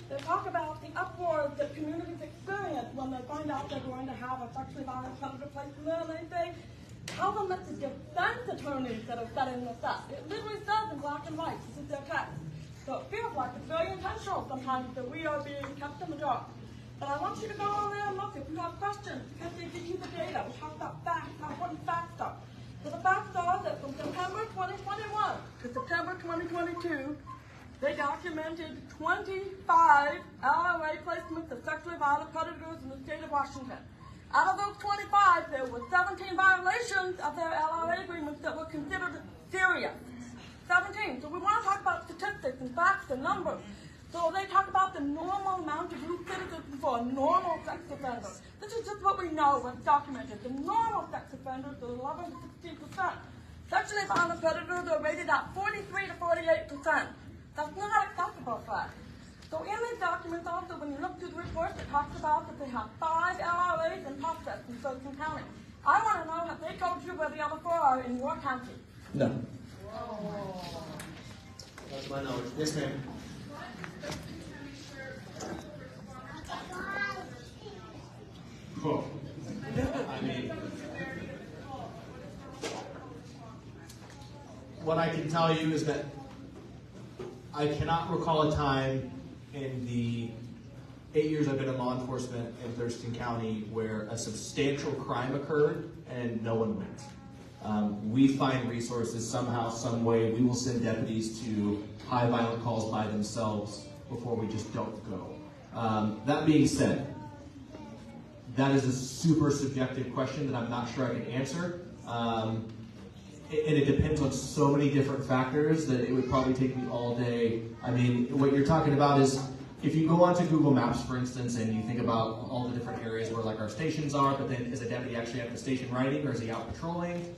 They talk about the uproar that communities experience when they find out they're going to have a sexually violent predator placed in there, and they say, tell them it's the defense attorneys that are setting this up. It literally says in black and white, this is their text. So it feels like it's very intentional sometimes that we are being kept in the dark. But I want you to go on there and look if you have questions, because they give you the data. We talk about facts, how important facts are. So the facts are that from September 2021 to September 2022, they documented 25 LOA placements of sexually violent predators in the state of Washington. Out of those 25, there were 17 violations of their LOA agreements that were considered serious. 17. So we want to talk about statistics and facts and numbers. So they talk about the normal amount of new citizens for a normal sex offender. This is just what we know what's documented. The normal sex offenders are 11 to 16%. Sexually violent predators are rated at 43 to 48%. That's not acceptable for us. So in these documents also, when you look through the report, it talks about that they have 5 LRAs in process in Thurston County. I want to know, have they told you where the other 4 are in your county? No. That's my knowledge. Yes, ma'am. Cool. I mean, what I can tell you is that I cannot recall a time in the 8 years I've been in law enforcement in Thurston County where a substantial crime occurred and no one went. We find resources somehow, some way. We will send deputies to high violent calls by themselves before we just don't go. That being said, that is a super subjective question that I'm not sure I can answer. And it depends on so many different factors that it would probably take me all day. I mean, what you're talking about is, if you go onto Google Maps, for instance, and you think about all the different areas where like our stations are, but then is a deputy actually at the station riding, or is he out patrolling?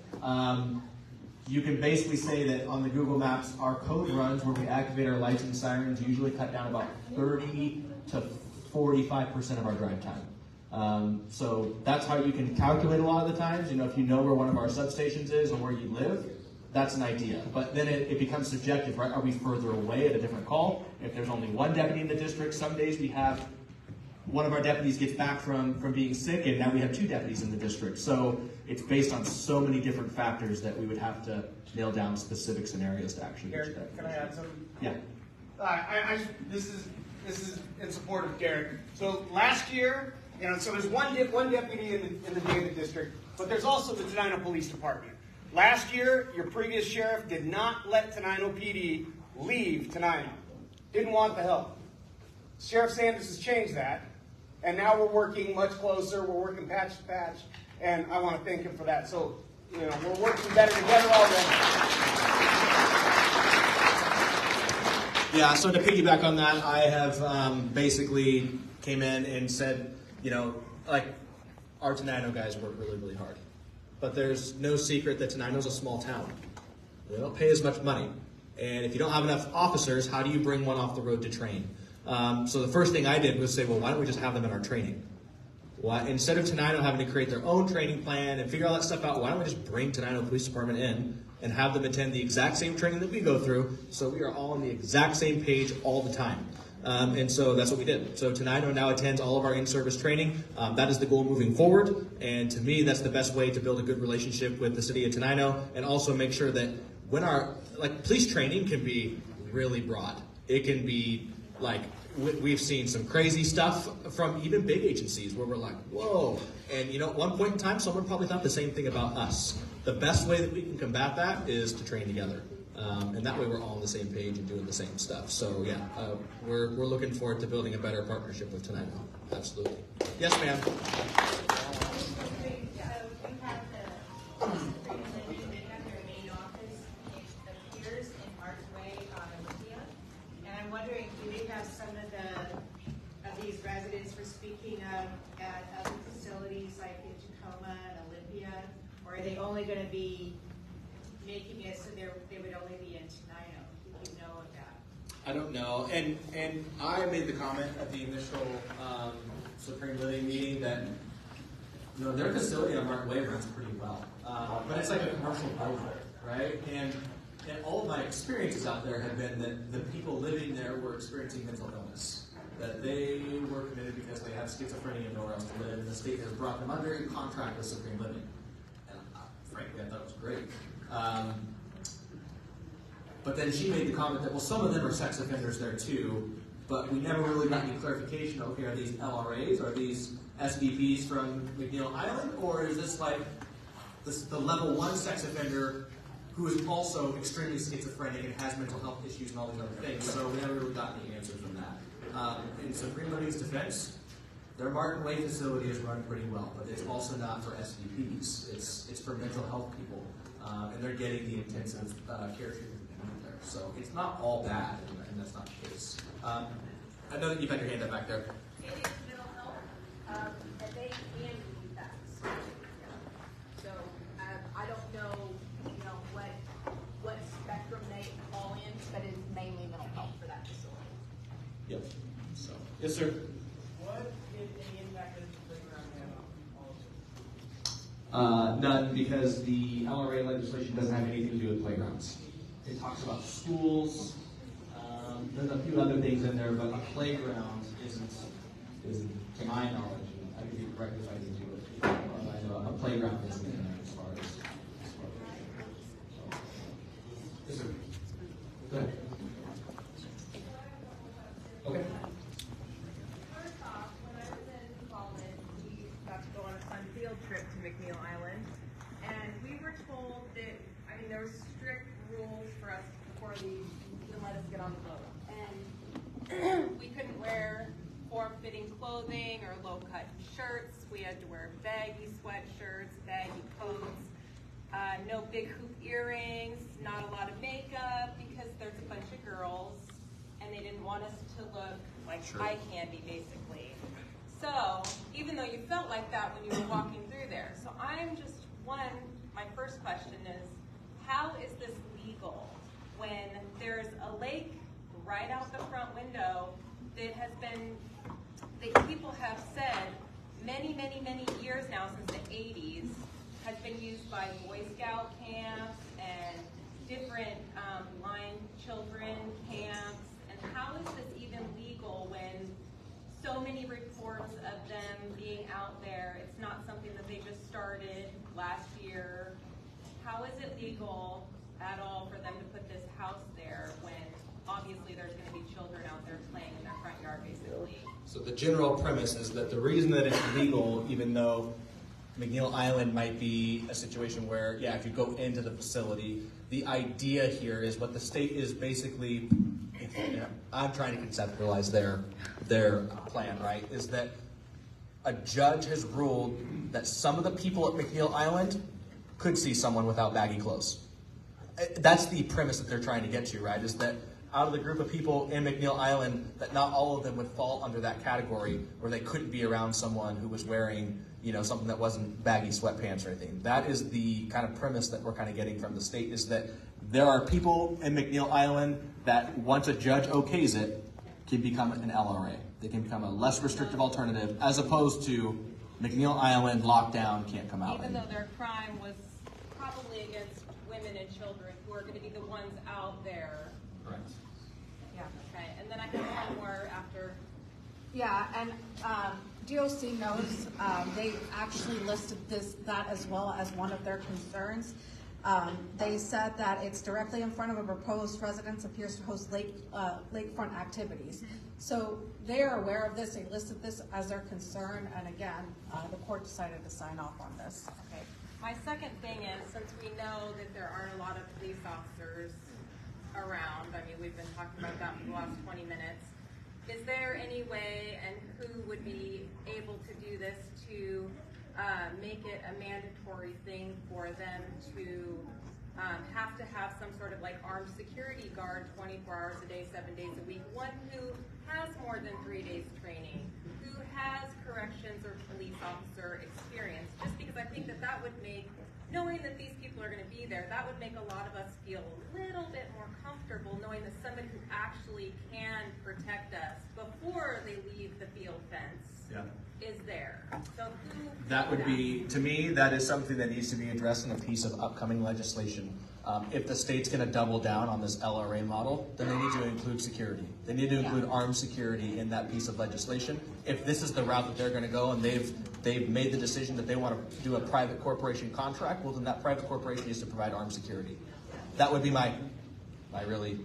You can basically say that on the Google Maps, our code runs where we activate our lights and sirens usually cut down about 30 to 45% of our drive time. So that's how you can calculate a lot of the times. You know, if you know where one of our substations is or where you live, that's an idea. But then it becomes subjective, right? Are we further away at a different call? If there's only one deputy in the district, some days we have one of our deputies gets back from being sick, and now we have 2 deputies in the district. So it's based on so many different factors that we would have to nail down specific scenarios to actually reach that. Can I add something? Yeah. This is in support of Derek. So last year, so there's one deputy in the Data district, but there's also the Tenino Police Department. Last year, your previous sheriff did not let Tenino PD leave Tenino. Didn't want the help. Sheriff Sanders has changed that, and now we're working much closer. We're working patch to patch, and I want to thank him for that. So, we're working better together already. Yeah, so to piggyback on that, I have basically came in and said, like, our Tenino guys work really, really hard. But there's no secret that Tenino's a small town. They don't pay as much money. And if you don't have enough officers, how do you bring one off the road to train? So the first thing I did was say, well, why don't we just have them in our training? Instead of Tenino having to create their own training plan and figure all that stuff out, why don't we just bring Tenino Police Department in and have them attend the exact same training that we go through, so we are all on the exact same page all the time. And so that's what we did. So Tenino now attends all of our in-service training. That is the goal moving forward. And to me, that's the best way to build a good relationship with the city of Tenino, and also make sure that when our police training can be really broad. It can be we've seen some crazy stuff from even big agencies where we're like, whoa. And at one point in time, someone probably thought the same thing about us. The best way that we can combat that is to train together. And that way we're all on the same page and doing the same stuff. So yeah, we're looking forward to building a better partnership with Tenino. Absolutely. Yes, ma'am. And I'm wondering, do they have some of these residents for speaking of at other facilities like in Tacoma and Olympia, or are they only going to be making it so they would only be in Tenino? Do you know of that? I don't know. And I made the comment at the initial Supreme Living meeting that their facility on Martin Way runs pretty well. But it's like a commercial building, right? And all of my experiences out there have been that the people living there were experiencing mental illness. That they were committed because they had schizophrenia and nowhere else to live, and the state has brought them under a contract with Supreme Living. And frankly, I thought it was great. But then she made the comment that, well, some of them are sex offenders there too, but we never really got any clarification. Okay, are these LRAs? Are these SVPs from McNeil Island? Or is this like the level 1 sex offender who is also extremely schizophrenic and has mental health issues and all these other things? So we never really got any answers from that. In Supreme Living's defense, their Martin Way facility is run pretty well, but it's also not for SVPs. It's for mental health people, and they're getting the intensive care treatment there. So it's not all bad, and that's not the case. I know that you've had your hand up back there. It is mental health, and they can be that. So I don't know, what spectrum they fall in, but it's mainly mental health for that facility. Yep. Yes, sir. What, if any, impact does the playground have on policy? None, because the LRA legislation doesn't have anything to do with playgrounds. It talks about schools. There's a few other things in there, but a playground isn't, to my knowledge, and I could be correct if I didn't do it. I know a playground isn't in there as far as. Yes, sir. Go ahead. Okay. First off, when I was in college, we got to go on a fun field trip to McNeil Island, and we were told that, I mean, there were strict rules for us before they even let us get on the boat. And we couldn't wear form-fitting clothing or low-cut shirts. We had to wear baggy sweatshirts, baggy coats, no big hoop earrings, not a lot of makeup, because there's a bunch of girls, and they didn't want us to look like eye candy, basically. So, even though you felt like that when you were walking through there. So I'm just, my first question is, how is this legal when there's a lake right out the front window that has been, that people have said many, many, many years now, since the 80s, has been used by Boy Scout camps and different blind children camps. And how is this even legal when so many reports of them being out there? It's not something that they just started last year. How is it legal at all for them to put this house there when obviously there's going to be children out there playing in their front yard, basically? So the general premise is that the reason that it's legal, even though McNeil Island might be a situation where, yeah, if you go into the facility, the idea here is what the state is basically, I'm trying to conceptualize their plan, right, is that a judge has ruled that some of the people at McNeil Island could see someone without baggy clothes. That's the premise that they're trying to get to, right, is that out of the group of people in McNeil Island, that not all of them would fall under that category where they couldn't be around someone who was wearing, you know, something that wasn't baggy sweatpants or anything. That is the kind of premise that we're kind of getting from the state, is that there are people in McNeil Island that once a judge okays it, can become an LRA. They can become a less restrictive alternative, as opposed to McNeil Island lockdown, can't come out. Even though their crime was probably against women and children, who are going to be the ones out there. Correct. Yeah, okay. And then I have one more after. Yeah, and DOC knows, they actually listed that as well as one of their concerns. They said that it's directly in front of a proposed residence, appears to host lakefront activities. So they are aware of this, they listed this as their concern, and again, the court decided to sign off on this. Okay. My second thing is, since we know that there aren't a lot of police officers around, I mean, we've been talking about that for the last 20 minutes, is there any way, and who would be able to do this, to make it a mandatory thing for them to have to have some sort of like armed security guard 24 hours a day, 7 days a week, one who has more than 3 days training, who has corrections or police officer experience, just because I think that that would make, knowing that these people are going to be there, that would make a lot of us feel a little bit more comfortable knowing that somebody who actually can protect us before they leave the field fence is there. So who that would be, to me, that is something that needs to be addressed in a piece of upcoming legislation. If the state's going to double down on this LRA model, then they need to include security. They need to include armed security in that piece of legislation. If this is the route that they're going to go, and they've made the decision that they want to do a private corporation contract, well, then that private corporation needs to provide armed security. That would be my really,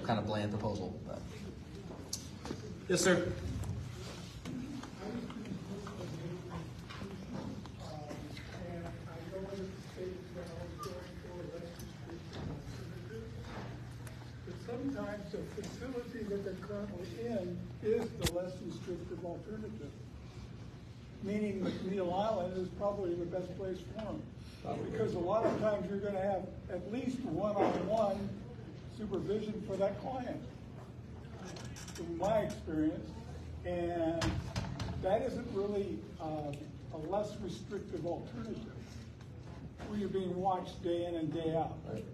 kind of bland proposal. But. Yes, sir. Sometimes the facility that they're currently in is the less restrictive alternative. Meaning McNeil Island is probably the best place for them. Because a lot of times you're going to have at least one-on-one supervision for that client, in my experience. And that isn't really a less restrictive alternative, where you're being watched day in and day out. Right.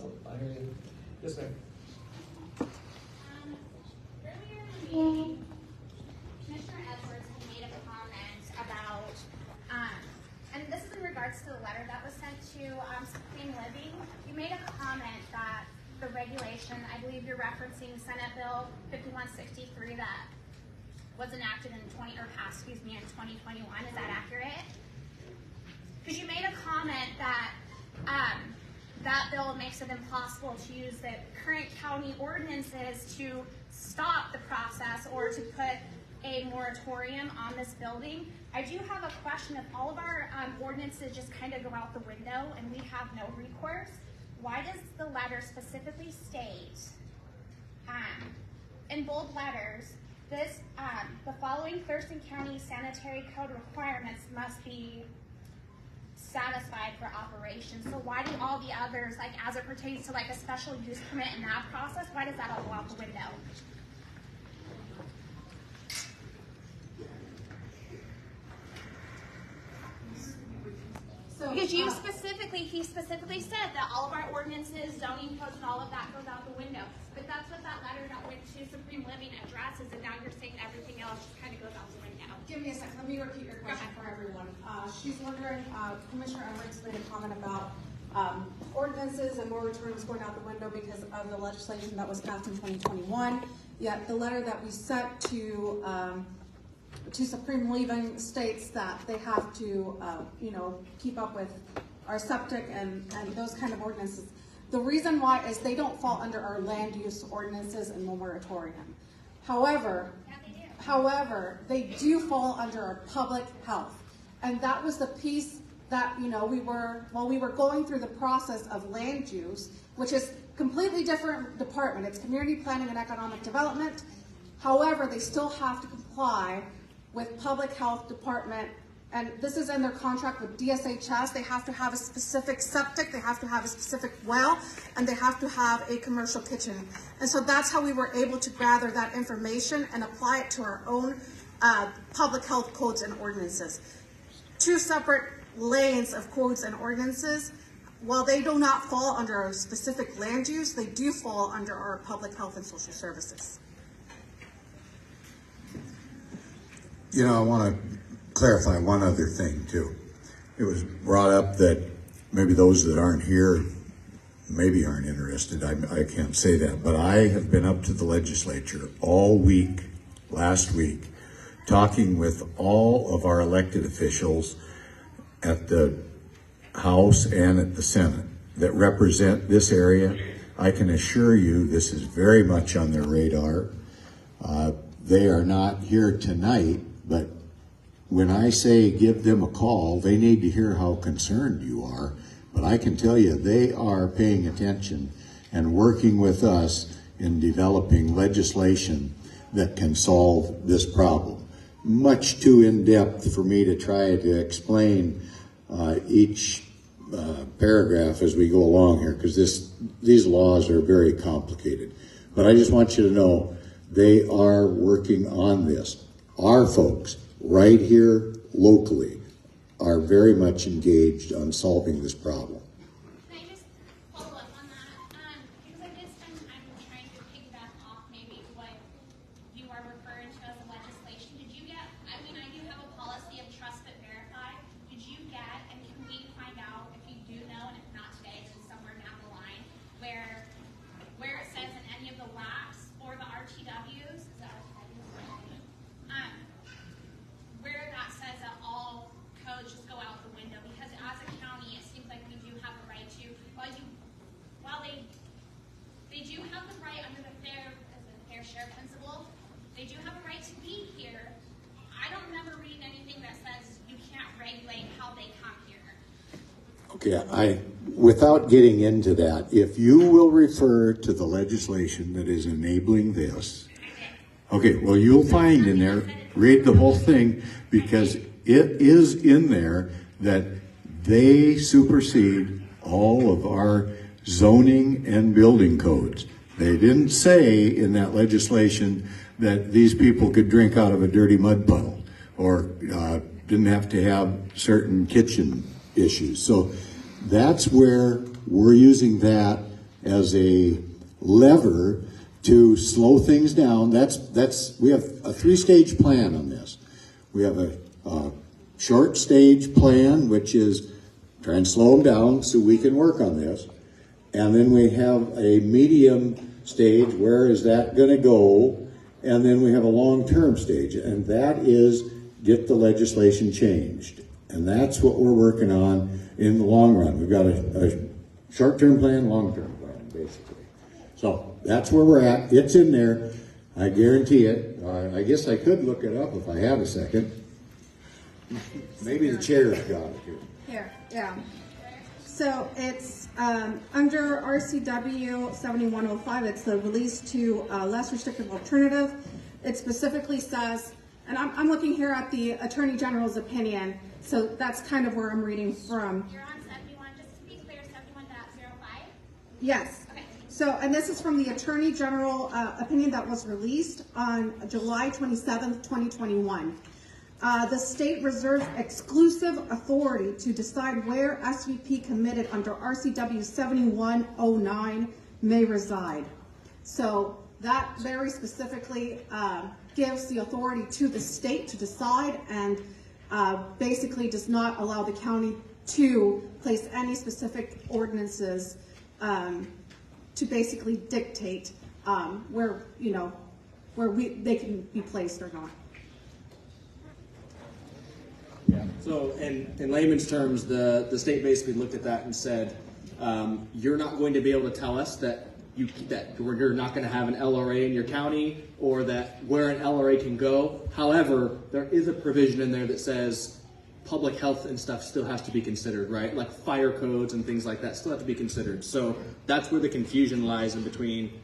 Oh, I hear you. Yes, ma'am. Earlier in the you made a comment that the regulation, I believe you're referencing Senate Bill 5163 that was enacted in 2021. Is that accurate? Because you made a comment that that bill makes it impossible to use the current county ordinances to stop the process or to put a moratorium on this building. I do have a question. If all of our ordinances just kind of go out the window and we have no recourse, why does the letter specifically state in bold letters, this the following Thurston County sanitary code requirements must be satisfied for operation? So why do all the others, like as it pertains to like a special use permit and that process, why does that all go out the window? Because he specifically said that all of our ordinances, zoning codes, and all of that goes out the window. But that's what that letter that went to Supreme Living addresses, and now you're saying everything else just kind of goes out the window. Give me a second. Let me repeat your question for everyone. She's wondering, Commissioner Emmerich made a comment about ordinances and moratoriums going out the window because of the legislation that was passed in 2021. Yet the letter that we sent to Supreme Living states that they have to, keep up with our septic and those kind of ordinances. The reason why is they don't fall under our land use ordinances and moratorium. However, they do fall under our public health. And that was the piece that, we were going through the process of land use, which is completely different department. It's community planning and economic development. However, they still have to comply with public health department, and this is in their contract with DSHS. They have to have a specific septic, they have to have a specific well, and they have to have a commercial kitchen. And so that's how we were able to gather that information and apply it to our own public health codes and ordinances. Two separate lanes of codes and ordinances. While they do not fall under our specific land use, they do fall under our public health and social services. I want to clarify one other thing too. It was brought up that maybe those that aren't here maybe aren't interested. I can't say that, but I have been up to the legislature all week, last week, talking with all of our elected officials at the House and at the Senate that represent this area. I can assure you this is very much on their radar. They are not here tonight, but when I say give them a call, they need to hear how concerned you are. But I can tell you they are paying attention and working with us in developing legislation that can solve this problem. Much too in-depth for me to try to explain each paragraph as we go along here, because these laws are very complicated. But I just want you to know they are working on this. Our folks right here locally are very much engaged on solving this problem. Can I just follow up on that? Because I did spend time trying to piggyback off maybe what you are referring to as a legislation. Did you get, I do have a policy of trust but verify. Did you get, and can we find out if you do know, and if not today, then somewhere down the line, where it says in any of the WACs or the RTWs, is that where that says that all codes just go out the window? Because as a county, it seems like we do have a right to, while they do have the right under the fair share principle, they do have a right to be here. I don't remember reading anything that says you can't regulate how they come here. Okay, without getting into that, if you will refer to the legislation that is enabling this, okay, well, you'll find in there, read the whole thing, because it is in there that they supersede all of our zoning and building codes. They didn't say in that legislation that these people could drink out of a dirty mud puddle or didn't have to have certain kitchen issues. So that's where we're using that as a lever to slow things down. We have a 3-stage plan on this. We have a short stage plan, which is try and slow them down so we can work on this. and then we have a medium stage, where is that going to go? And then we have a long-term stage, and that is get the legislation changed. And that's what we're working on in the long run. We've got a short-term plan, long-term plan, basically. So that's where we're at. It's in there. I guarantee it. I guess I could look it up if I have a second. Maybe the chair's got it here. Here, yeah. So it's under RCW 7105, it's the release to less restrictive alternative. It specifically says, and I'm looking here at the Attorney General's opinion, so that's kind of where I'm reading from. You're on 71, just to be clear, 71.05? Yes. Okay. So, and this is from the Attorney General opinion that was released on July 27th, 2021. The state reserves exclusive authority to decide where SVP committed under RCW 7109 may reside. So that very specifically gives the authority to the state to decide, and basically does not allow the county to place any specific ordinances to basically dictate where, you know, where they can be placed or not. Yeah. So in layman's terms, the state basically looked at that and said, you're not going to be able to tell us that you're not going to have an LRA in your county, or that where an LRA can go. However, there is a provision in there that says public health and stuff still has to be considered, right? Like fire codes and things like that still have to be considered. So that's where the confusion lies in between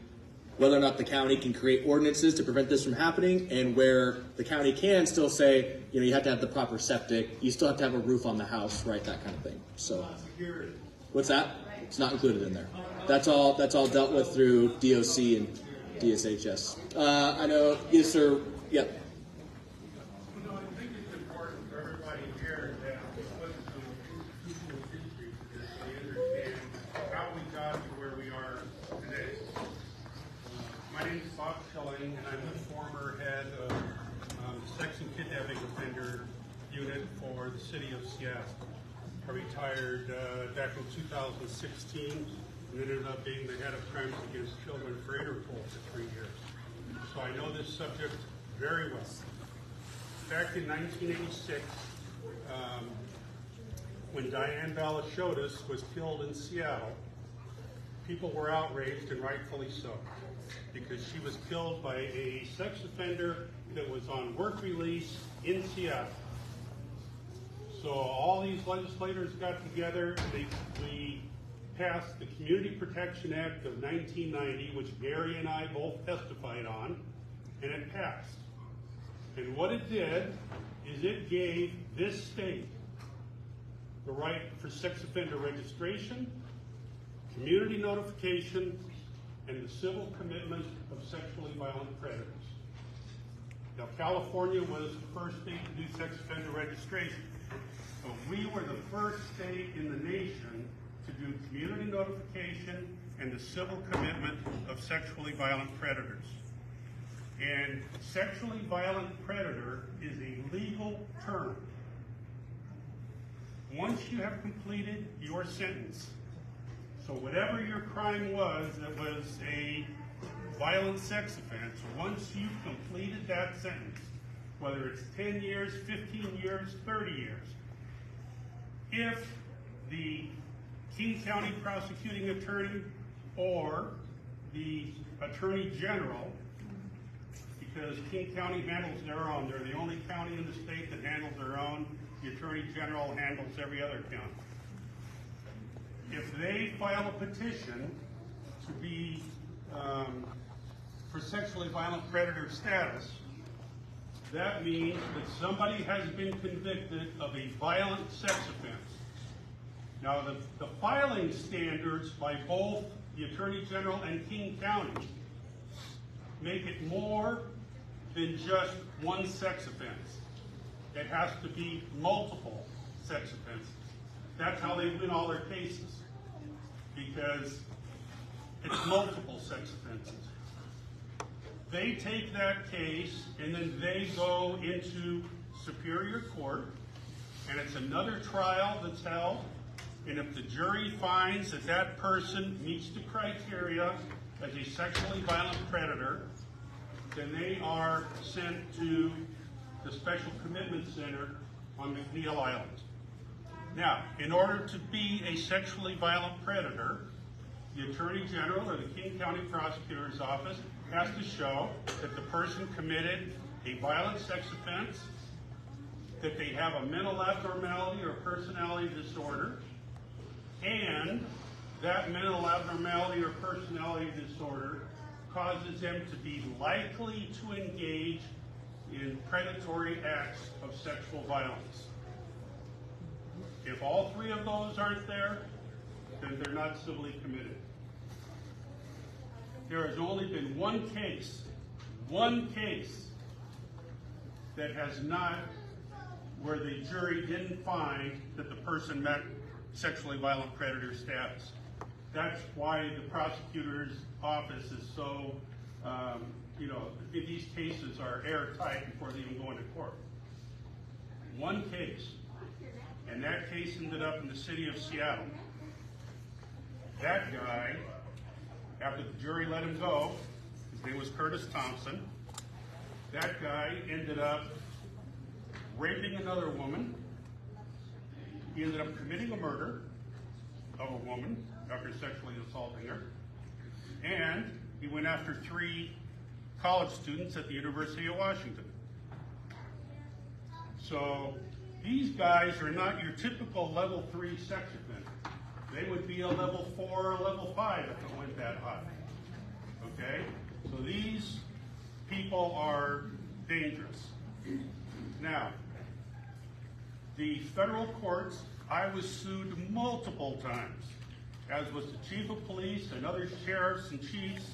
whether or not the county can create ordinances to prevent this from happening, and where the county can still say, you know, you have to have the proper septic, you still have to have a roof on the house, right? That kind of thing. So, what's that? It's not included in there. That's all dealt with through DOC and DSHS. I know, yes, sir. Yep. I think it's important for everybody here that we put some truthful history to this, so you understand how we got to where we are today. My name is Bob Schilling, and I'm the former head of Section Kidnapping Offender Unit for the City of Seattle. I retired back in 2016 and ended up being the head of crimes against children for Interpol for 3 years. So I know this subject very well. Back in 1986, when Diane Balashotis was killed in Seattle, people were outraged, and rightfully so, because she was killed by a sex offender that was on work release in Seattle. So all these legislators got together, we passed the Community Protection Act of 1990, which Gary and I both testified on, and it passed. And what it did is it gave this state the right for sex offender registration, community notification, and the civil commitment of sexually violent predators. Now, California was the first state to do sex offender registration, but we were the first state in the nation to do community notification and the civil commitment of sexually violent predators. And sexually violent predator is a legal term. Once you have completed your sentence, so whatever your crime was that was a violent sex offense, once you've completed that sentence, whether it's 10 years, 15 years, 30 years, if the King County prosecuting attorney or the Attorney General, because King County handles their own, they're the only county in the state that handles their own, the Attorney General handles every other county. If they file a petition to be for sexually violent predator status, that means that somebody has been convicted of a violent sex offense. Now, the filing standards by both the Attorney General and King County make it more than just one sex offense. It has to be multiple sex offenses. That's how they win all their cases, because it's multiple sex offenses. They take that case and then they go into Superior Court, and it's another trial that's held, And if the jury finds that that person meets the criteria as a sexually violent predator, then they are sent to the Special Commitment Center on McNeil Island. Now, in order to be a sexually violent predator, the Attorney General or the King County Prosecutor's Office has to show that the person committed a violent sex offense, that they have a mental abnormality or personality disorder, and that mental abnormality or personality disorder causes them to be likely to engage in predatory acts of sexual violence. If all three of those aren't there, then they're not civilly committed. There has only been one case that has not, where the jury didn't find that the person met sexually violent predator status. That's why the prosecutor's office is so, these cases are airtight before they even go into court. One case, and that case ended up in the city of Seattle. That guy, after the jury let him go, his name was Curtis Thompson, that guy ended up raping another woman. He ended up committing a murder of a woman after sexually assaulting her. And he went after 3 college students at the University of Washington. So these guys are not your typical level 3 sex offender. They would be a level 4 or level 5 if it went that high. Okay? So these people are dangerous. Now, the federal courts, I was sued multiple times, as was the chief of police and other sheriffs and chiefs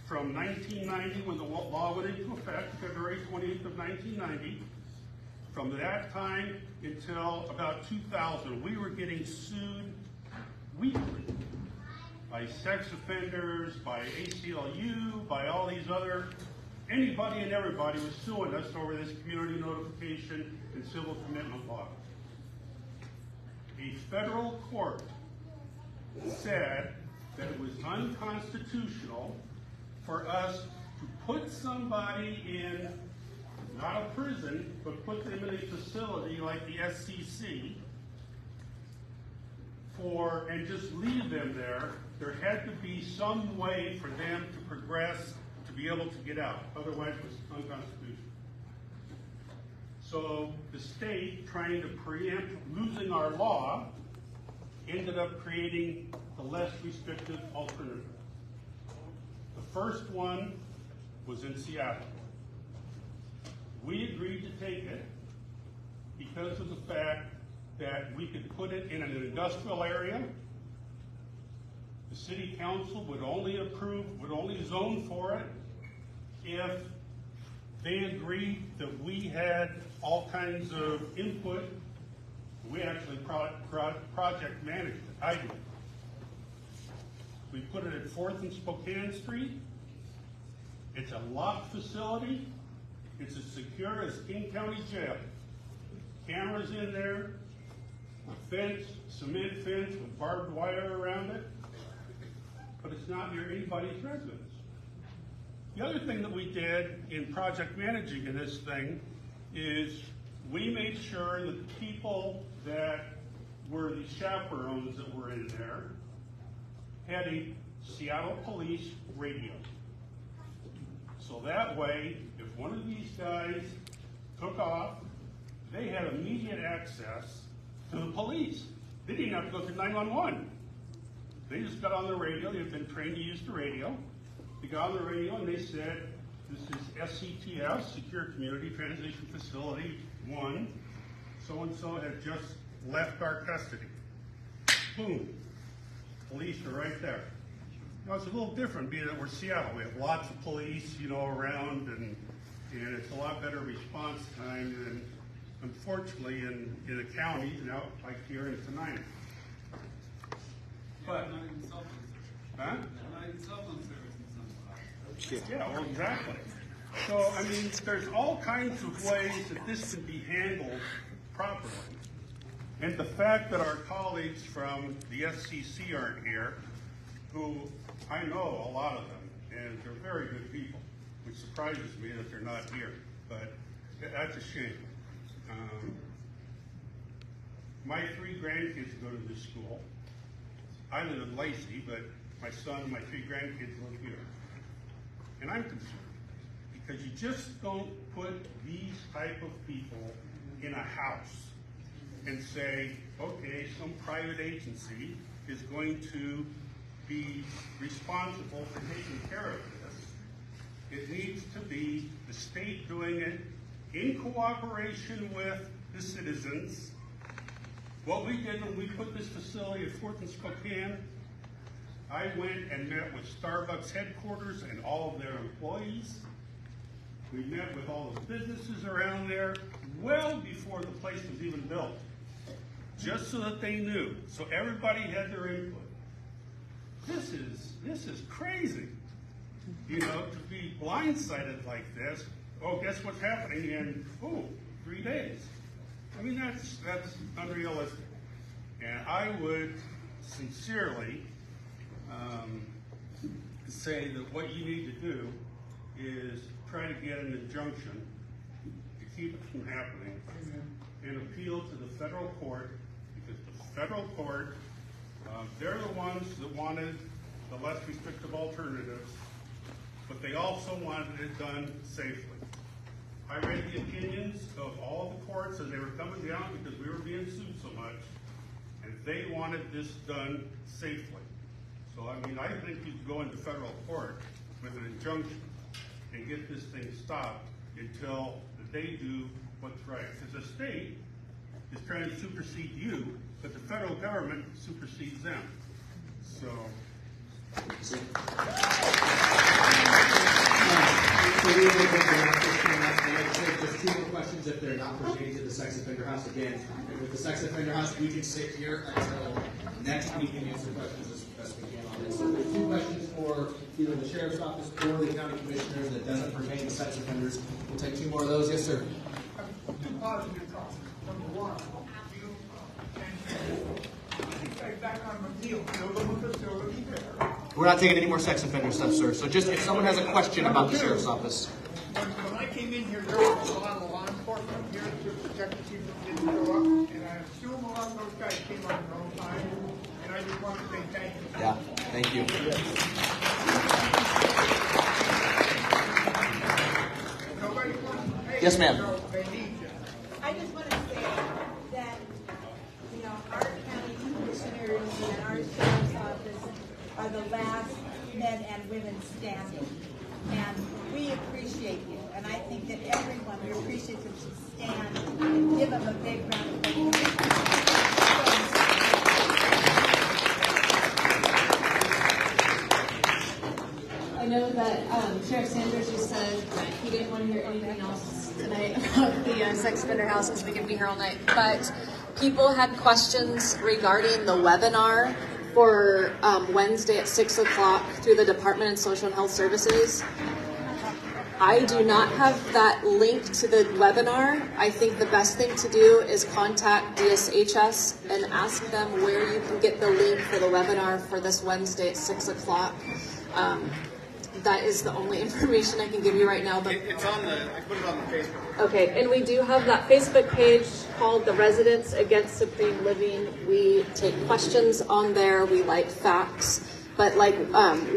from 1990 when the law went into effect, February 28th of 1990. From that time until about 2000, we were getting sued weekly by sex offenders, by ACLU, by all these other, anybody and everybody was suing us over this community notification and civil commitment law. A federal court said that it was unconstitutional for us to put somebody in, not a prison, but put them in a facility like the SCC and just leave them there. There had to be some way for them to progress to be able to get out. Otherwise, it was unconstitutional. So the state, trying to preempt losing our law, ended up creating the less restrictive alternative. The first one was in Seattle. We agreed to take it because of the fact that we could put it in an industrial area. The city council would only zone for it if they agreed that we had all kinds of input. We actually project managed it. I did. We put it at 4th and Spokane Street. It's a locked facility. It's as secure as King County Jail. Cameras in there, a fence, cement fence with barbed wire around it. But it's not near anybody's residence. The other thing that we did in project managing in this thing is we made sure that the people that were the chaperones that were in there had a Seattle police radio. So that way, if one of these guys took off, they had immediate access to the police. They didn't have to go through 911. They just got on the radio. They had been trained to use the radio. They got on the radio and they said, this is SCTF, Secure Community Transition Facility 1. So-and-so has just left our custody. Boom. Police are right there. Now, it's a little different being that we're Seattle. We have lots of police, around, and it's a lot better response time than, unfortunately, in the counties, like here in Tenina. But, huh? Yeah, well, exactly. So, I mean, there's all kinds of ways that this can be handled properly. And the fact that our colleagues from the SCC aren't here, who I know a lot of them, and they're very good people, which surprises me that they're not here, but that's a shame. My 3 grandkids go to this school. I live in Lacey, but my son and my 3 grandkids live here. And I'm concerned, because you just don't put these type of people in a house and say, okay, some private agency is going to be responsible for taking care of this. It needs to be the state doing it in cooperation with the citizens. What we did when we put this facility at Fort and Spokane, I went and met with Starbucks headquarters and all of their employees. We met with all the businesses around there well before the place was even built, just so that they knew, so everybody had their input. This is crazy, you know, to be blindsided like this. Oh, guess what's happening in 3 days? I mean, that's unrealistic. And I would sincerely say that what you need to do is try to get an injunction to keep it from happening and appeal to the federal court, because the federal court, they're the ones that wanted the less restrictive alternatives, but they also wanted it done safely. I read the opinions of all the courts as they were coming down because we were being sued so much, and they wanted this done safely. So, I mean, I think you could go into federal court with an injunction and get this thing stopped until they do what's right. Because the state is trying to supersede you, but the federal government supersedes them. So. So we will get back to just 2 more questions if they're not pertaining to the sex offender house again. And with the sex offender house, we can sit here until next week and answer questions as best we can on this. So there's 2 questions for either the sheriff's office or the county commissioners that doesn't pertain to sex offenders. We'll take 2 more of those. Yes, sir. 2 positive thoughts. Number 1, back on Mejia, build a facility there. We're not taking any more sex offender stuff, sir. So just if someone has a question about the sheriff's office. When I came in here, there was a lot of law enforcement here to protect the people that didn't show up, and I assume a lot of those guys came on their own time, and I just want to say thank you. Yeah, thank you. Nobody wants to pay. Yes, ma'am. So they need you. I just want to say that, you know, our county commissioners and our sheriff's office are the last men and women standing. And we appreciate you. And I think that everyone who appreciates them should stand and give them a big round of applause. I know that Sheriff Sanders just said that he didn't want to hear anything else tonight about the sex offender house because we could be here all night. But people had questions regarding the webinar for Wednesday at 6 o'clock through the Department of Social and Health Services. I do not have that link to the webinar. I think the best thing to do is contact DSHS and ask them where you can get the link for the webinar for this Wednesday at 6 o'clock. That is the only information I can give you right now. But it's on I put it on the Facebook. Okay, and we do have that Facebook page called The Residents Against Supreme Living. We take questions on there. We like facts. But like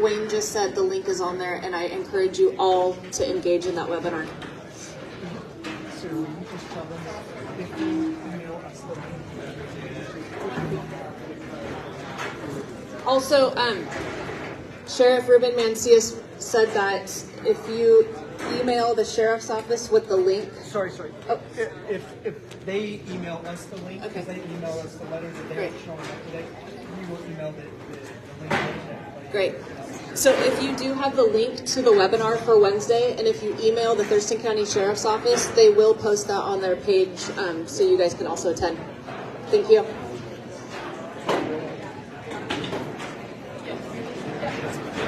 Wayne just said, the link is on there, and I encourage you all to engage in that webinar. Also, Sheriff Ruben Mancias said that if you email the sheriff's office with the link. Sorry. Oh. If they email us the link, because they email us the letter that they have shown up today, we will email the link. Great. So if you do have the link to the webinar for Wednesday, and if you email the Thurston County Sheriff's Office, they will post that on their page so you guys can also attend. Thank you.